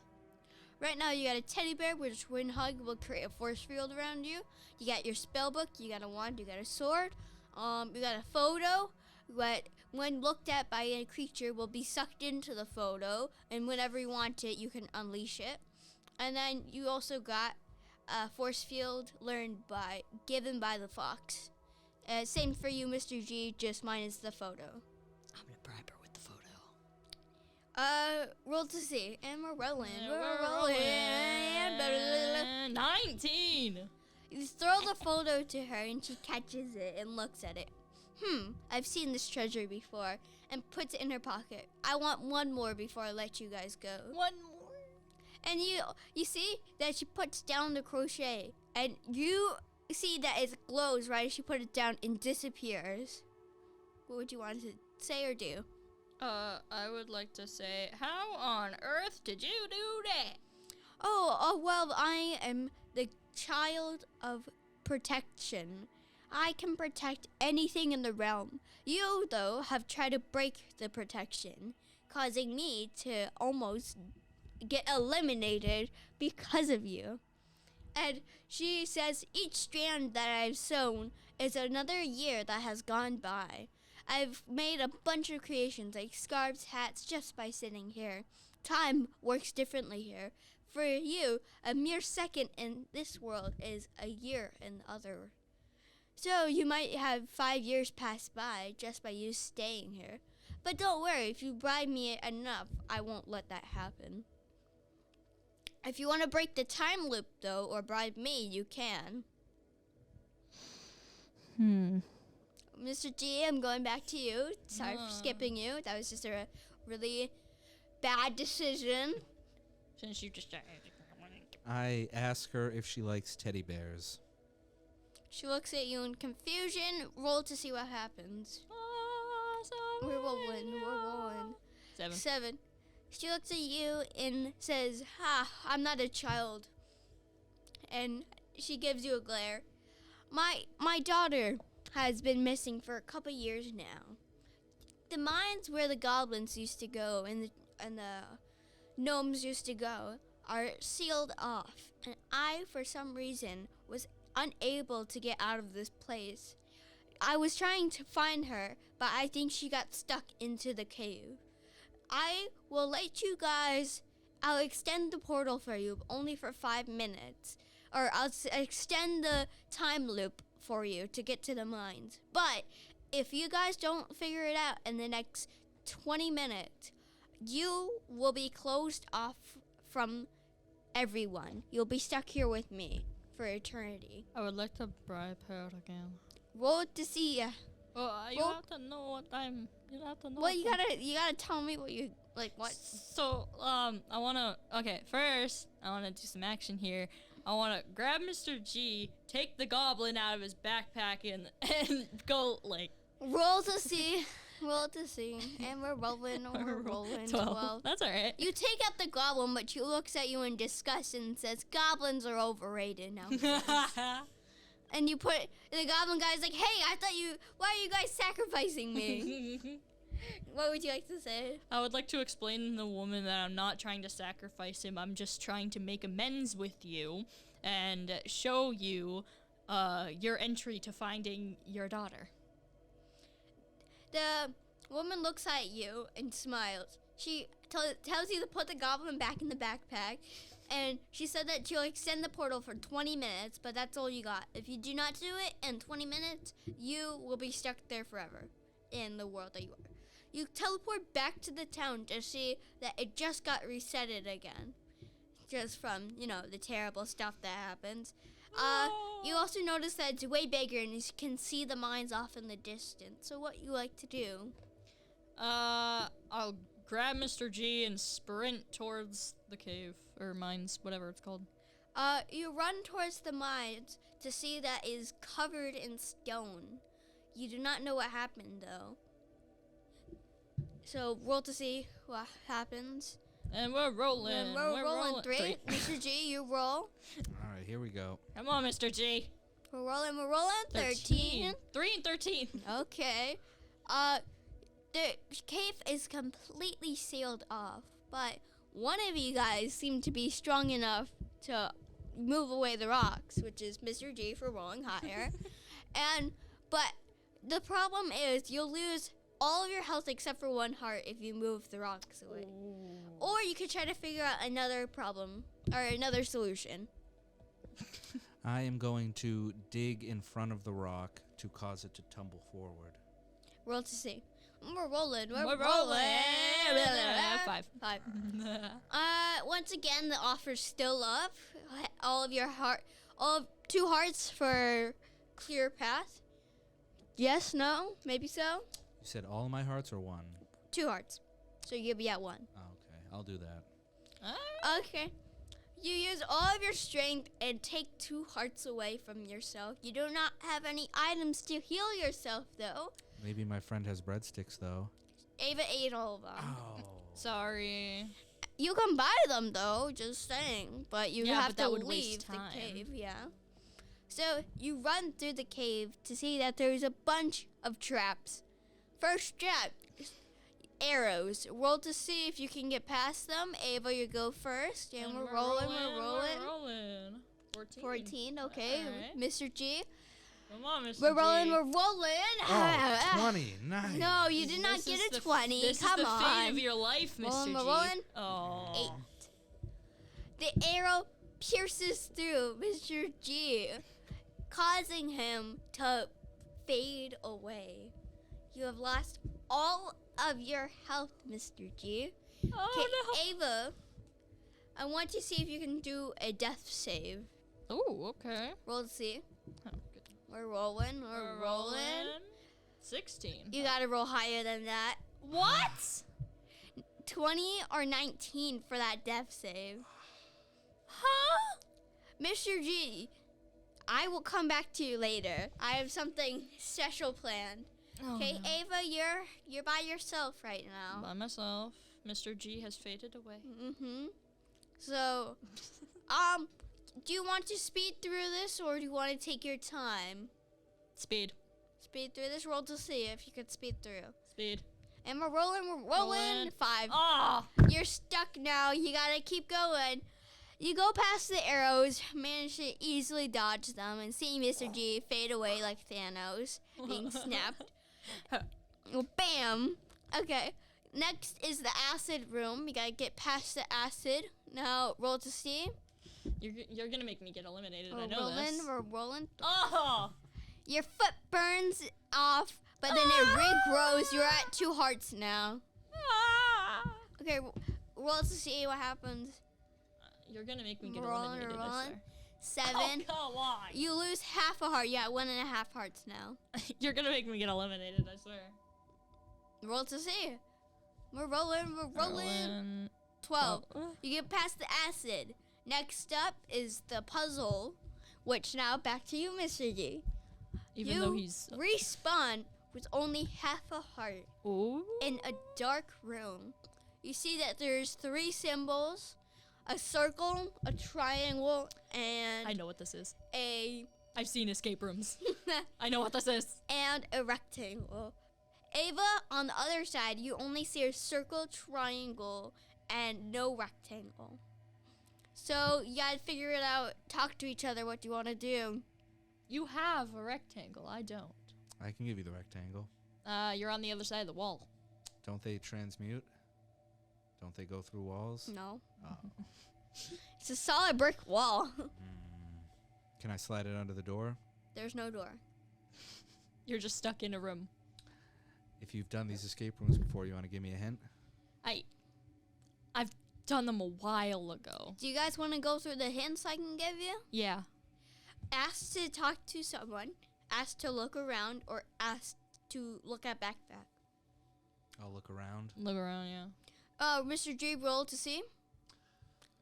Right now, you got a teddy bear, which when hug will create a force field around you. You got your spell book. You got a wand. You got a sword. You got a photo. But when looked at by a creature, will be sucked into the photo, and whenever you want it, you can unleash it. And then you also got a force field given by the fox. Same for you, Mr. G, just minus the photo. I'm gonna bribe her with the photo. Roll to see, and we're rolling. Yeah, we're we're rolling. 19. You throw the photo to her, and she catches it and looks at it. I've seen this treasure before, and puts it in her pocket. I want one more before I let you guys go. One more. And you see that she puts down the crochet, and you see that it glows right as she put it down and disappears. What would you want to say or do? I would like to say, how on earth did you do that? Oh, well, I am the child of protection. I can protect anything in the realm. You, though, have tried to break the protection, causing me to almost get eliminated because of you. And she says, each strand that I've sewn is another year that has gone by. I've made a bunch of creations like scarves, hats, just by sitting here. Time works differently here. For you, a mere second in this world is a year in the other. So you might have 5 years pass by just by you staying here. But don't worry, if you bribe me enough, I won't let that happen. If you want to break the time loop, though, or bribe me, you can. Mr. G, I'm going back to you. Sorry for skipping you. That was just a really bad decision. Since you just I ask her if she likes teddy bears. She looks at you in confusion. Roll to see what happens. We're rolling. 7. 7. She looks at you and says, I'm not a child. And she gives you a glare. My daughter has been missing for a couple years now. The mines where the goblins used to go and the gnomes used to go are sealed off. And I, for some reason, was unable to get out of this place. I was trying to find her, but I think she got stuck into the cave. I will let you guys, I'll extend the portal for you, only for 5 minutes. Or I'll extend the time loop for you to get to the mines. But if you guys don't figure it out in the next 20 minutes, you will be closed off from everyone. You'll be stuck here with me for eternity. I would like to bribe her again. Roll to see ya. Well, you Well- have to know what I'm. You have to know. Well, what you gotta tell me what you like. What? So, I wanna. Okay, first, I wanna do some action here. I wanna grab Mr. G, take the goblin out of his backpack, and go like. Roll to see. Roll to see. And we're rolling. We're rolling. 12. That's alright. You take out the goblin, but she looks at you in disgust and says, "Goblins are overrated now." And you put the goblin guy's like, "Hey, why are you guys sacrificing me?" What would you like to say? I would like to explain to the woman that I'm not trying to sacrifice him. I'm just trying to make amends with you and show you your entry to finding your daughter. The woman looks at you and smiles. She tells you to put the goblin back in the backpack, and she said that she'll extend the portal for 20 minutes, but that's all you got. If you do not do it in 20 minutes, you will be stuck there forever in the world that you are. You teleport back to the town to see that it just got resetted again, just from, the terrible stuff that happens. You also notice that it's way bigger and you can see the mines off in the distance. So what you like to do? I'll grab Mr. G and sprint towards the cave, or mines, whatever it's called. You run towards the mines to see that it is covered in stone. You do not know what happened, though. So roll to see what happens. And we're rolling. And we're rolling 3. Three. Mr. G, you roll. All right, here we go. Come on, Mr. G. We're rolling. 13. 3 and 13. Okay. The cave is completely sealed off, but one of you guys seem to be strong enough to move away the rocks, which is Mr. G for rolling higher. But the problem is you'll lose all of your health except for 1 heart if you move the rocks away. Ooh. Or you could try to figure out another problem or another solution. I am going to dig in front of the rock to cause it to tumble forward. Roll to see. We're rolling. We're rolling. 5. Once again, the offer's still up. All of 2 hearts for clear path. Yes, no, maybe so. You said all of my hearts or 1? 2 hearts. So you'll be at 1. Oh, okay, I'll do that. Okay. You use all of your strength and take 2 hearts away from yourself. You do not have any items to heal yourself, though. Maybe my friend has breadsticks, though. Ava ate all of them. Oh. Sorry. You can buy them, though, just saying. But you have but that to would leave waste the time. cave, yeah. So you run through the cave to see that there's a bunch of traps. First trap, arrows. Roll to see if you can get past them. Ava, you go first. And we're rolling. 14, okay. Alright. Mr. G. Come on, Mr. We're G. rolling. Oh, 20. Nice. No, you did not get a 20. This Come is the on. fate of your life, Mr. G. Rolling. Oh. 8. The arrow pierces through Mr. G, causing him to fade away. You have lost all of your health, Mr. G. Oh, no. Ava, I want to see if you can do a death save. Oh, okay. Roll to see. Oh, good. We're rolling. We're rolling. 16. You gotta roll higher than that. What? 20 or 19 for that death save. Huh? Mr. G, I will come back to you later. I have something special planned. Oh, Okay, no. Ava, you're by yourself right now. By myself. Mr. G has faded away. Mm-hmm. So, do you want to speed through this or do you want to take your time? Speed. Speed through this. Roll to see if you could speed through. Speed. And we're rolling. Rolling. 5. Ah! You're stuck now. You gotta keep going. You go past the arrows, manage to easily dodge them, and see Mr. G fade away like Thanos, being snapped. Well, bam. Okay. Next is the acid room. You gotta get past the acid. Now roll to see. You're gonna make me get eliminated. I We're know this. We're rolling. Oh! Your foot burns off, but then it regrows. You're at 2 hearts now. Ah! Okay, roll to see what happens. You're gonna make me get Rolling, eliminated. I rolling. swear. 7. Oh, come on. You lose half a heart. You got 1.5 hearts now. You're gonna make me get eliminated. I swear. Roll to see. We're rolling. 12. Oh. You get past the acid. Next up is the puzzle, which now back to you, Mr. G. Even though he's. respawn with only half a heart Ooh. in a dark room. You see that there's 3 symbols, a circle, a triangle, and I know what this is. I've seen escape rooms. I know what this is. and a rectangle. Ava, on the other side, you only see a circle, triangle, and no rectangle. So you gotta figure it out. Talk to each other. What do you want to do? You have a rectangle. I don't. I can give you the rectangle. You're on the other side of the wall. Don't they transmute? Don't they go through walls? No. Oh. It's a solid brick wall. Can I slide it under the door? There's no door. You're just stuck in a room. If you've done these escape rooms before, you want to give me a hint? I've done them a while ago. Do you guys want to go through the hints I can give you? Yeah. Ask to talk to someone, ask to look around, or ask to look at backpack. I'll look around. Look around, yeah. Mr. G, roll to see.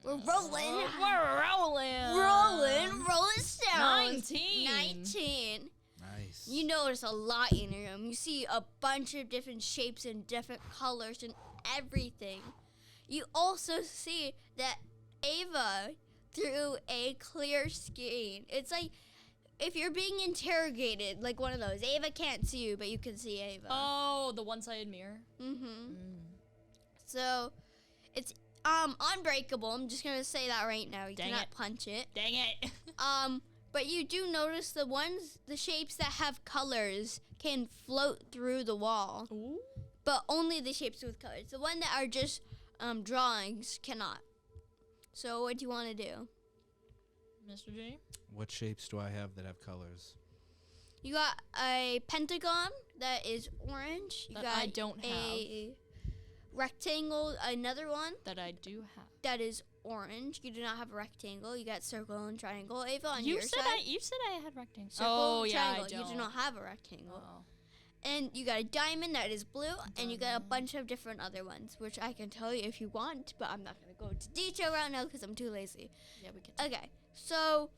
We're rolling. We're rolling. Rolling stones. 19. 19. Nice. You notice a lot in your room. You see a bunch of different shapes and different colors and everything. You also see that Ava through a clear screen. It's like if you're being interrogated, like one of those. Ava can't see you, but you can see Ava. Oh, the one-sided mirror. So it's unbreakable. I'm just gonna say that right now. You Dang cannot it. punch it. Dang it. But you do notice the shapes that have colors can float through the wall. Ooh. But only the shapes with colors. The one that are just drawings cannot. So what do you want to do? Mr. G? What shapes do I have that have colors? You got a pentagon that is orange. You That got I don't a rectangle, another one That I do have. that is orange. You do not have a rectangle. You got circle and triangle. Ava, on You your said side. you said I had rectangles. Circle, Oh, yeah, I triangle. don't. You do not have a rectangle. Oh. And you got a diamond that is blue, and you got a bunch of different other ones, which I can tell you if you want, but I'm not going to go into detail right now because I'm too lazy. Yeah, we can. Okay, so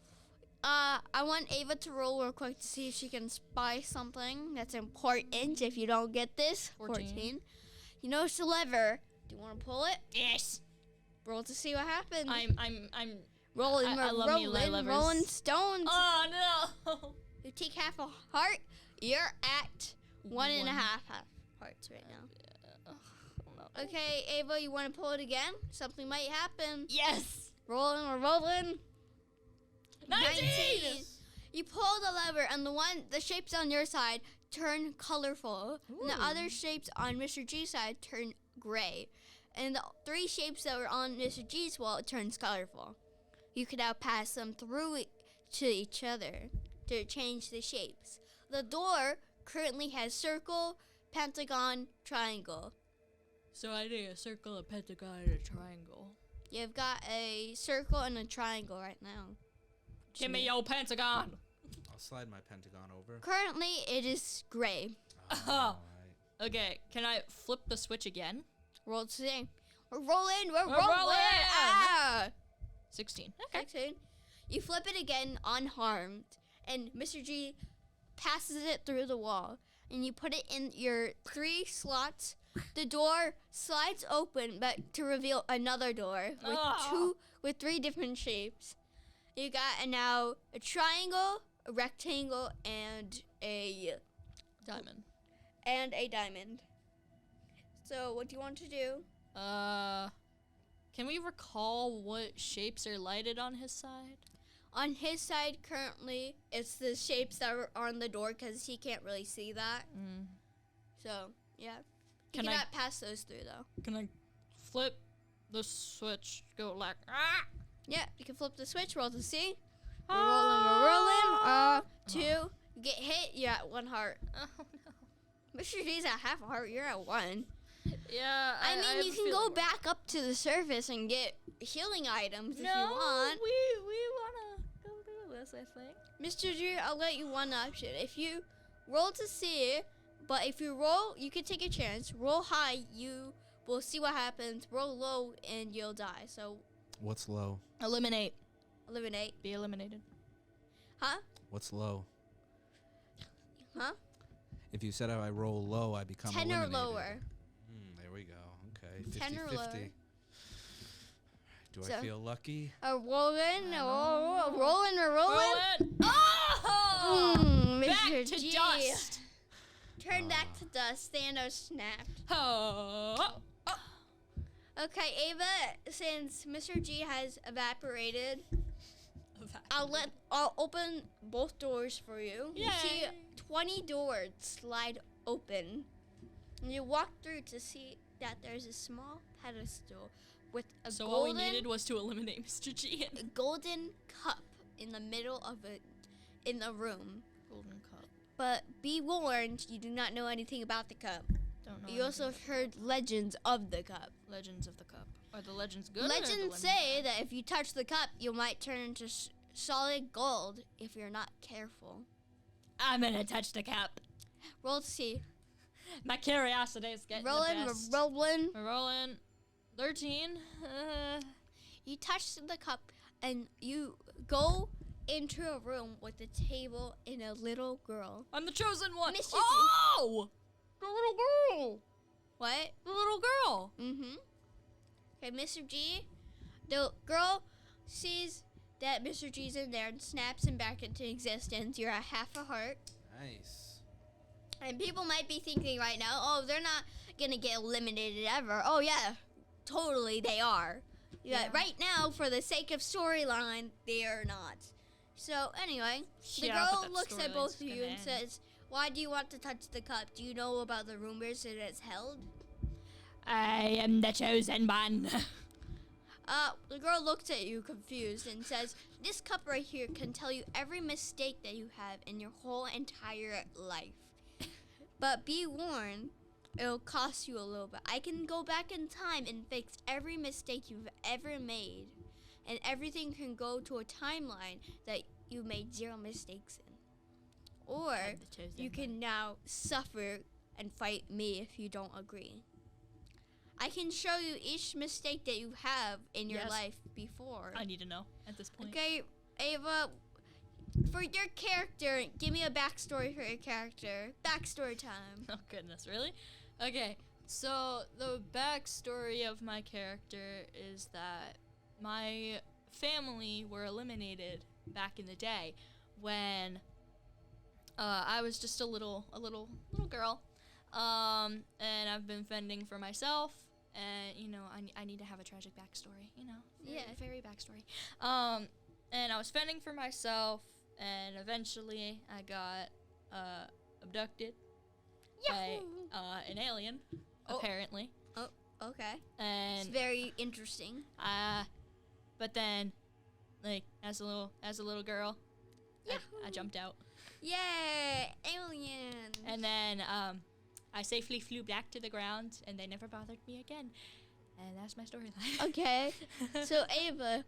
I want Ava to roll real quick to see if she can spy something that's important. If you don't get this, 14. You notice the lever. Do you want to pull it? Yes. Roll to see what happens. I'm rolling, I love me rolling, levers. rolling stones. Oh no. You take half a heart. You're at 1.5 hearts right now. Okay, Ava, you want to pull it again? Something might happen. Yes. Rolling, we're rolling. 19. You pull the lever, and the shapes on your side turn colorful, and the other shapes on Mr. G's side turn gray, and the 3 shapes that were on Mr. G's wall turns colorful. You can now pass them through to each other to change the shapes. The door currently has circle, pentagon, triangle. So I need a circle, a pentagon, and a triangle. You've got a circle and a triangle right now. Give me your pentagon. I'll slide my pentagon over. Currently, it is gray. Oh. Alright. Okay, can I flip the switch again? Roll to see. We're rolling, we're rolling. rolling. Ah! 16. Okay. 16. You flip it again unharmed, and Mr. G passes it through the wall. and you put it in your 3 slots. The door slides open, but to reveal another door with 3 different shapes. You got now a triangle, a rectangle, and a Diamond. diamond. So what do you want to do? Can we recall what shapes are lighted on his side? On his side, currently, it's the shapes that are on the door because he can't really see that. So, yeah. You Can I- cannot pass those through, though. Can I flip the switch? Go like Yeah, you can flip the switch, roll to C. We're rolling. 2. You get hit, you're at 1 heart. Oh no. Mr. G's at half a heart, you're at 1. Yeah. I mean, have you a can go feeling back up to the surface and get healing items if No, you want. we wanna go do this. I think. Mr. G, I'll let you one option. If you roll to see, but if you roll, you can take a chance. Roll high, you will see what happens. Roll low, and you'll die. So, What's low? Eliminate. eliminate. Be eliminated. Huh? What's low? Huh? If you said if I roll low, I become 10 or eliminated. lower. There we go. Okay. 10 or 50-50. lower. Do So- I feel lucky? Rolling, rolling, we're rolling. Roll it. Oh! Back Mr. to G. dust. Turn back to dust. Thanos snapped. Oh. Okay, Ava, since Mr. G has evaporated, I'll open both doors for you. You see Yay. 20 doors slide open. And you walk through to see that there's a small pedestal with a So all we golden needed was to eliminate Mr. G. a golden cup in the middle of it in the room. Golden cup. But be warned, you do not know anything about the cup. Don't know. You also have heard legends of the cup. Legends of the cup. Are the legends good? or are the Legends say that if you touch the cup, you might turn into solid gold if you're not careful. I'm gonna touch the cup. Roll to see. My curiosity is getting Rolling, the we're best. rolling. We're rolling. 13. You touch the cup and you go into a room with a table and a little girl. I'm the chosen one. Mr. G. Oh! The little girl. What? The little girl. Mm-hmm. Okay, Mr. G. The girl sees that Mr. G's in there and snaps him back into existence. You're at half a heart. Nice. And people might be thinking right now, oh, they're not going to get eliminated ever. Oh, yeah, totally they are. Yeah. Right now, for the sake of storyline, they are not. So, anyway, the Yeah, but girl that looks at storyline's both of you gonna and end. says, why do you want to touch the cup? Do you know about the rumors that it's held? I am the chosen one. The girl looks at you confused and says, this cup right here can tell you every mistake that you have in your whole entire life. But be warned, it'll cost you a little bit. I can go back in time and fix every mistake you've ever made. And everything can go to a timeline that you made 0 mistakes in. Or I'm the chosen you can now suffer and fight me if you don't agree. I can show you each mistake that you have in your Yes. life before. I need to know at this point. Okay, Ava, for your character, give me a backstory for your character. Backstory time. Oh goodness, really? Okay, so the backstory of my character is that my family were eliminated back in the day when I was just a little girl, and I've been fending for myself. And you know, I need to have a tragic backstory. You know, very backstory. And I was fending for myself, and eventually I got abducted by an alien, Oh. apparently. Oh, okay. It's And very interesting. but then, like as a little girl, I jumped out, Yay, alien. and then I safely flew back to the ground, and they never bothered me again. And that's my storyline. Okay, so Ava,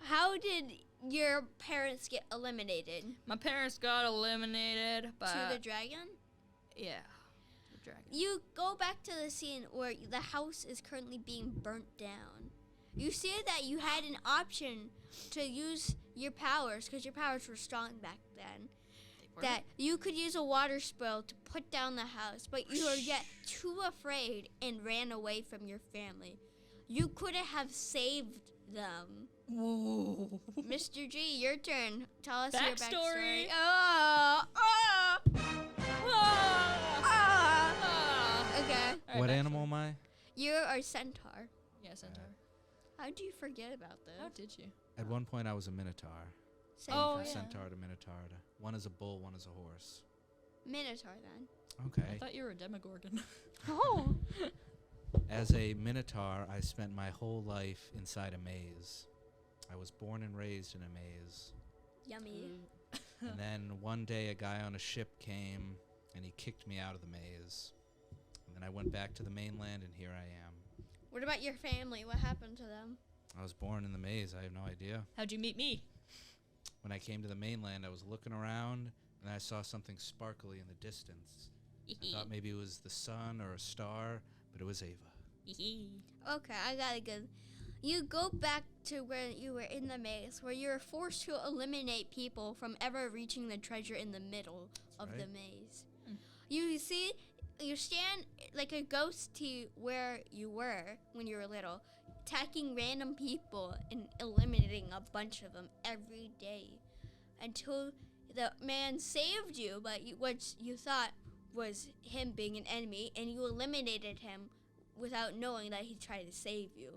how did your parents get eliminated? My parents got eliminated, but To the dragon? yeah, the dragon. You go back to the scene where the house is currently being burnt down. You see that you had an option to use your powers because your powers were strong back then. that you could use a water spell to put down the house, but you were yet too afraid and ran away from your family. You couldn't have saved them. Whoa. Mr. G, your turn. Tell us your Backstory. backstory. Okay. All right, What backstory. animal am I? You are centaur. Yeah, centaur. How do you forget about this? How did you? At one point, I was a minotaur. Oh, From yeah. centaur to minotaur. One is a bull, one is a horse. Minotaur then. I Okay. thought you were a demogorgon. Oh. As a minotaur, I spent my whole life inside a maze. I was born and raised in a maze. Yummy. And then one day, a guy on a ship came and he kicked me out of the maze. And then I went back to the mainland, and here I am. What about your family? What happened to them? I was born in the maze. I have no idea. How'd you meet me? When I came to the mainland, I was looking around, and I saw something sparkly in the distance. I thought maybe it was the sun or a star, but it was Ava. Okay, I got it good. You go back to where you were in the maze, where you were forced to eliminate people from ever reaching the treasure in the middle of the right. maze. You see, you stand like a ghost to where you were when you were little, attacking random people and eliminating a bunch of them every day until the man saved you, but what you thought was him being an enemy, and you eliminated him without knowing that he tried to save you.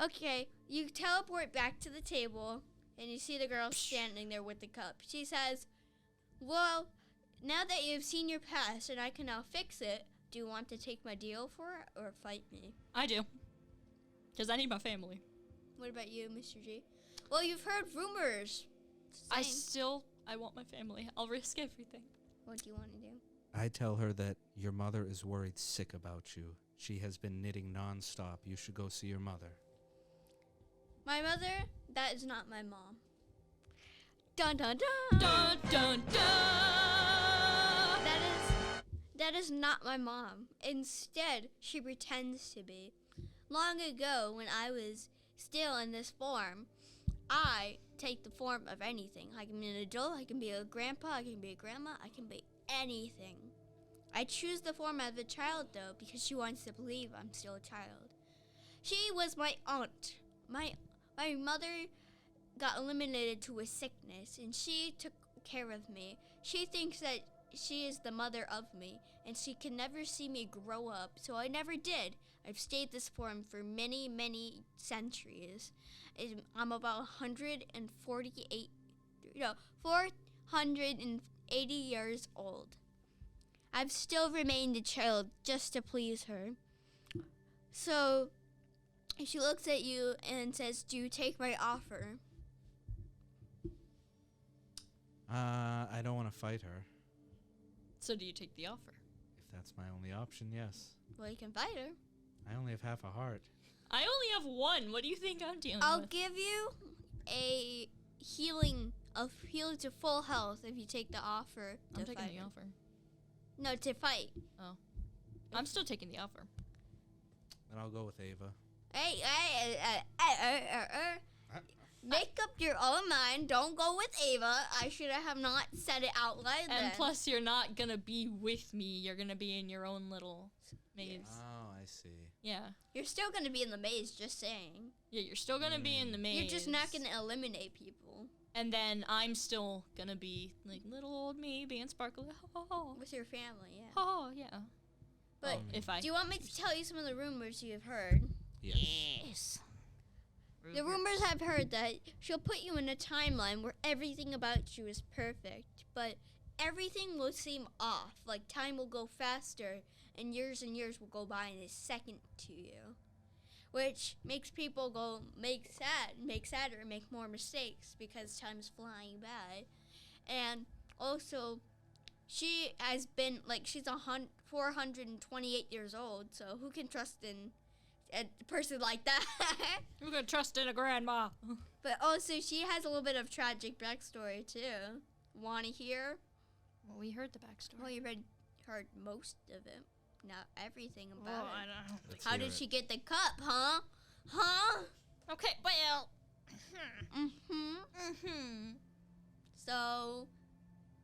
Okay, you teleport back to the table, and you see the girl standing there with the cup. She says, well, now that you've seen your past and I can now fix it, do you want to take my deal for it or fight me? I do. Because I need my family. What about you, Mr. G? Well, you've heard rumors. I want my family. I'll risk everything. What do you want to do? I tell her that your mother is worried sick about you. She has been knitting nonstop. You should go see your mother. My mother? That is not my mom. Dun dun dun! Dun dun dun! That is not my mom. Instead, she pretends to be. Long ago, when I was still in this form, I take the form of anything. I can be an adult, I can be a grandpa, I can be a grandma, I can be anything. I choose the form of a child, though, because she wants to believe I'm still a child. She was my aunt. My mother got eliminated to a sickness, and she took care of me. She thinks that she is the mother of me, and she can never see me grow up, so I never did. I've stayed this form for many, many centuries. I'm about 480 years old. I've still remained a child just to please her. So she looks at you and says, do you take my offer? I don't want to fight her. So do you take the offer? If that's my only option, yes. Well, you can fight her. I only have half a heart. I only have one. What do you think I'm dealing I'll with? give you a healing to full health if you take the offer to I'm fight taking the her. offer. No, to fight. Oh. I'm still taking the offer. Then I'll go with Ava. Hey, make up your own mind. Don't go with Ava. I should have not said it out loud And then. plus, you're not going to be with me. You're going to be in your own little maze. Oh, I see. Yeah. You're still going to be in the maze, just saying. Yeah, you're still going to be in the maze. You're just not going to eliminate people. And then I'm still going to be like little old me being sparkly. Oh, With your family, yeah. oh yeah. But If I. do you want me to tell you some of the rumors you've heard? Yes. The rumors I've heard that she'll put you in a timeline where everything about you is perfect, but everything will seem off. Like time will go faster, and years will go by in a second to you, which makes people make sadder, and make more mistakes because time's flying by. And also, she has been she's 428 years old, so who can trust in a person like that? Who can trust in a grandma? But also, she has a little bit of tragic backstory too. Want to hear? Well, we heard the backstory. Well, you heard most of it, not everything about Well, it. I don't know. Let's How hear did it. she get the cup, huh? Huh? Okay, well. Mm-hmm. So,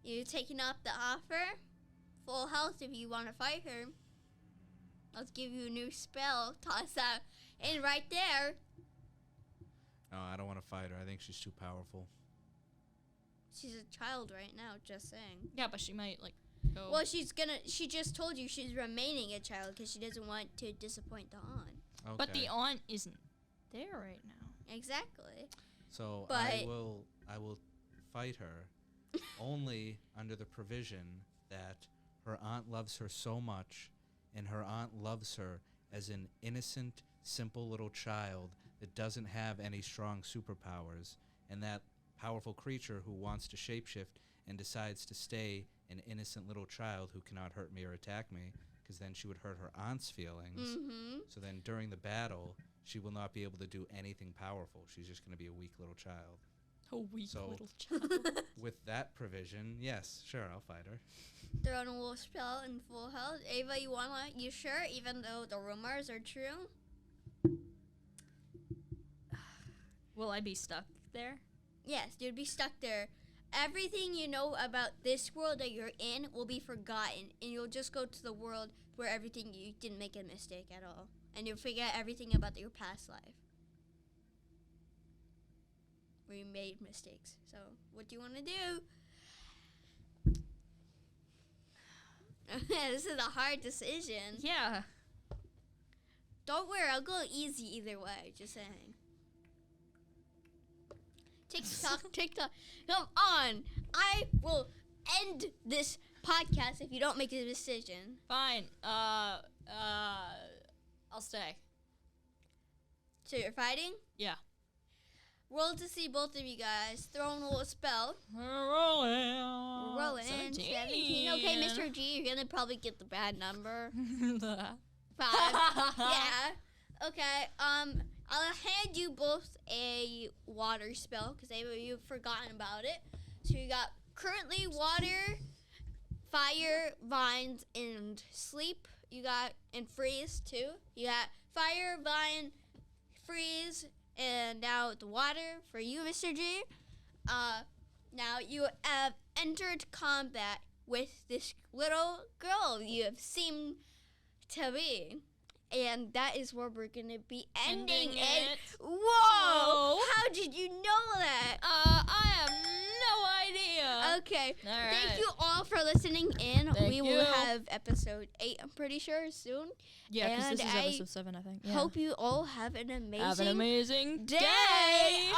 You taking up the offer? Full health if you want to fight her. Let's give you a new spell. Toss that in right there. No, I don't want to fight her. I think she's too powerful. She's a child right now, just saying. Yeah, but she might like go. Well, she just told you she's remaining a child because she doesn't want to disappoint the aunt. Okay. But the aunt isn't there right now. Exactly. So But- I will fight her only under the provision that her aunt loves her so much, and her aunt loves her as an innocent, simple little child that doesn't have any strong superpowers, and that powerful creature who wants to shapeshift and decides to stay an innocent little child who cannot hurt me or attack me, because then she would hurt her aunt's feelings. Mm-hmm. So then during the battle, she will not be able to do anything powerful. She's just going to be a weak little child. A weak So- little child. With that provision, yes, sure, I'll fight her. Throwing a wolf spell in full health. Ava, you sure? Even though the rumors are true? Will I be stuck there? Yes, you'd be stuck there. Everything you know about this world that you're in will be forgotten, and you'll just go to the world where everything you didn't make a mistake at all, and you'll forget everything about your past life where you made mistakes. So, what do you want to do? This is a hard decision. Yeah. Don't worry, I'll go easy either way. Just saying. TikTok, TikTok. Come on. I will end this podcast if you don't make a decision. Fine. I'll stay. So you're fighting? Yeah. Roll to see both of you guys. Throw in a little spell. We're rolling. We're rolling. 17. Okay, Mr. G, you're going to probably get the bad number. 5. Yeah. Okay. I'll hand you both a water spell because you've forgotten about it. So you got currently water, fire, vines, and sleep. You got and freeze too. You got fire, vine, freeze, and now the water for you, Mr. G. Now you have entered combat with this little girl you have seemed to be. And that is where we're going to be ending it. Whoa! Whoa. How did you know that? I have no idea. Okay. All right. Thank you all for listening in. Thank we you. will have episode 8, I'm pretty sure, soon. Yeah, because this And is I episode 7, I think. Yeah. Hope you all have an amazing Have an amazing day. day.